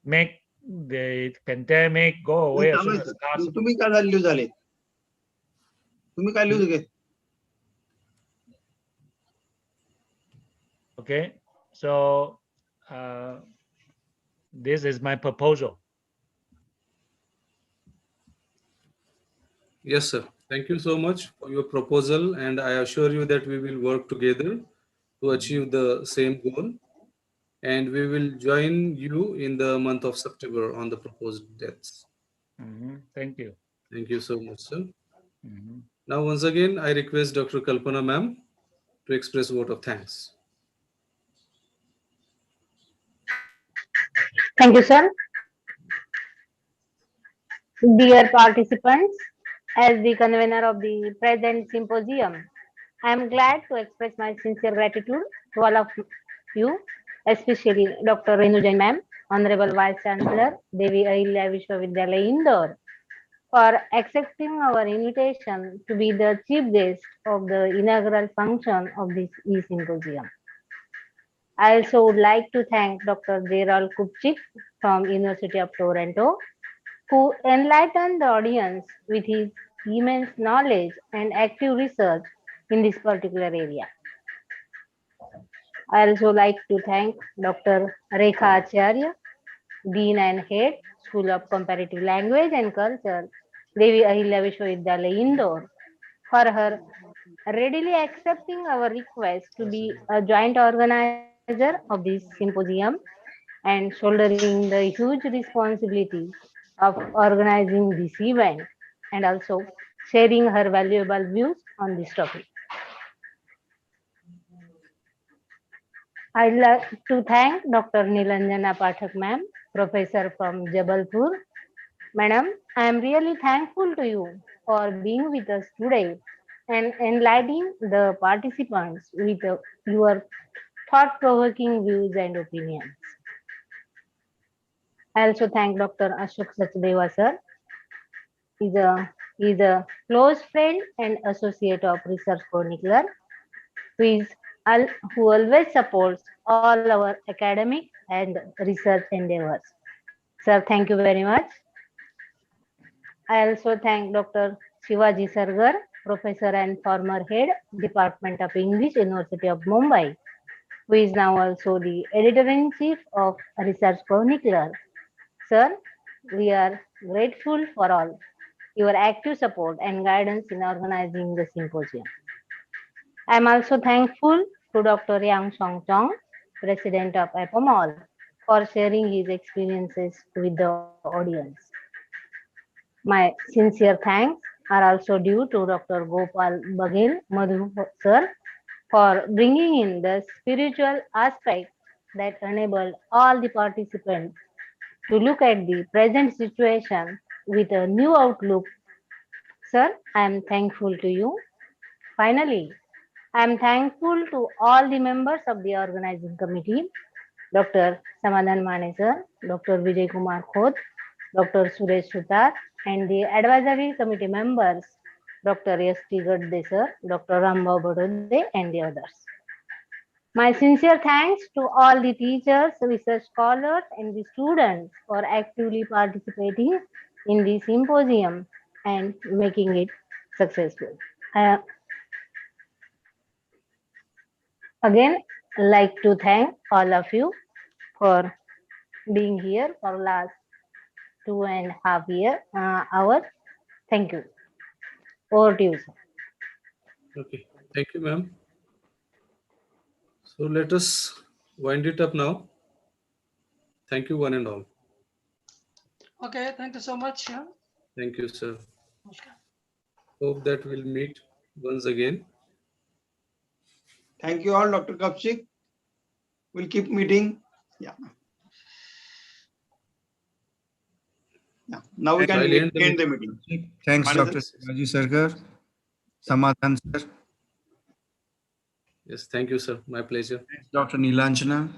make the pandemic go away as soon as possible. तुम्ही काय loose झाले तुम्ही काय loose घे Okay, so this is my proposal. Yes, sir. Thank you so much for your proposal, and I assure you that we will work together to achieve the same goal, and we will join you in the month of September on the proposed dates. Thank you. Thank you so much, sir. Now, once again, I request Dr. Kalpana ma'am to express a vote of thanks. Thank you, sir. Dear participants, as the convener of the present symposium, I am glad to express my sincere gratitude to all of you, especially Dr. Renu Jain ma'am, Honorable Vice Chancellor, Devi Ahilya Vishwavidyalaya Indore, for accepting our invitation to be the chief guest of the inaugural function of this e-Symposium. I also would like to thank Dr. Gerald Kupchik from University of Toronto, who enlightened the audience with his immense knowledge and active research in this particular area. I also like to thank Dr. Rekha Acharya, Dean and Head, School of Comparative Language and Culture, Devi Ahilya Vishwavidyalaya Indore, for her readily accepting our request to be a joint organizer of this symposium and shouldering the huge responsibility of organizing this event, and also sharing her valuable views on this topic. I'd like to thank Dr. Nilanjana Pathak ma'am, professor from Jabalpur. Madam, I am really thankful to you for being with us today and enlightening the participants with your thought-provoking views and opinions. I also thank Dr. Ashok Deva sir. He's a close friend and associate of Research Chronicler, who always supports all our academic and research endeavors. Sir, thank you very much. I also thank Dr. Shivaji Sargar, Professor and former Head, Department of English, University of Mumbai, who is now also the Editor-in-Chief of Research Chronicler. Sir, we are grateful for all your active support and guidance in organizing the symposium. I am also thankful to Dr. Yangshan Chong, President of APOMOL, for sharing his experiences with the audience. My sincere thanks are also due to Dr. Gopal Madhu sir for bringing in the spiritual aspect that enabled all the participants to look at the present situation with a new outlook. Sir, I am thankful to you. Finally, I am thankful to all the members of the organizing committee, Dr. Samadhan Mane sir, Dr. Vijay Kumar Khod, Dr. Suresh Sutar, and the advisory committee members, Dr. S.T. Gadde sir, Dr. Rambhav Badode, and the others. My sincere thanks to all the teachers, research scholars, and the students for actively participating in the symposium and making it successful. Again, like to thank all of you for being here for last 2.5 hours. Thank you. Over to you, sir. Okay, thank you, ma'am. So let us wind it up now. Thank you, one and all. Okay, thank you so much. Yeah. Thank you, sir. Hope that we'll meet once again. Thank you all, Dr. Kapchik. We'll keep meeting. Yeah. Yeah. Now we So can I'll end the end the meeting. Thanks, Madhu, Dr. sir. Shivaji Sarkar. Samadhan, sir. Yes, thank you, sir. My pleasure. Thanks, Dr. Nilanjana.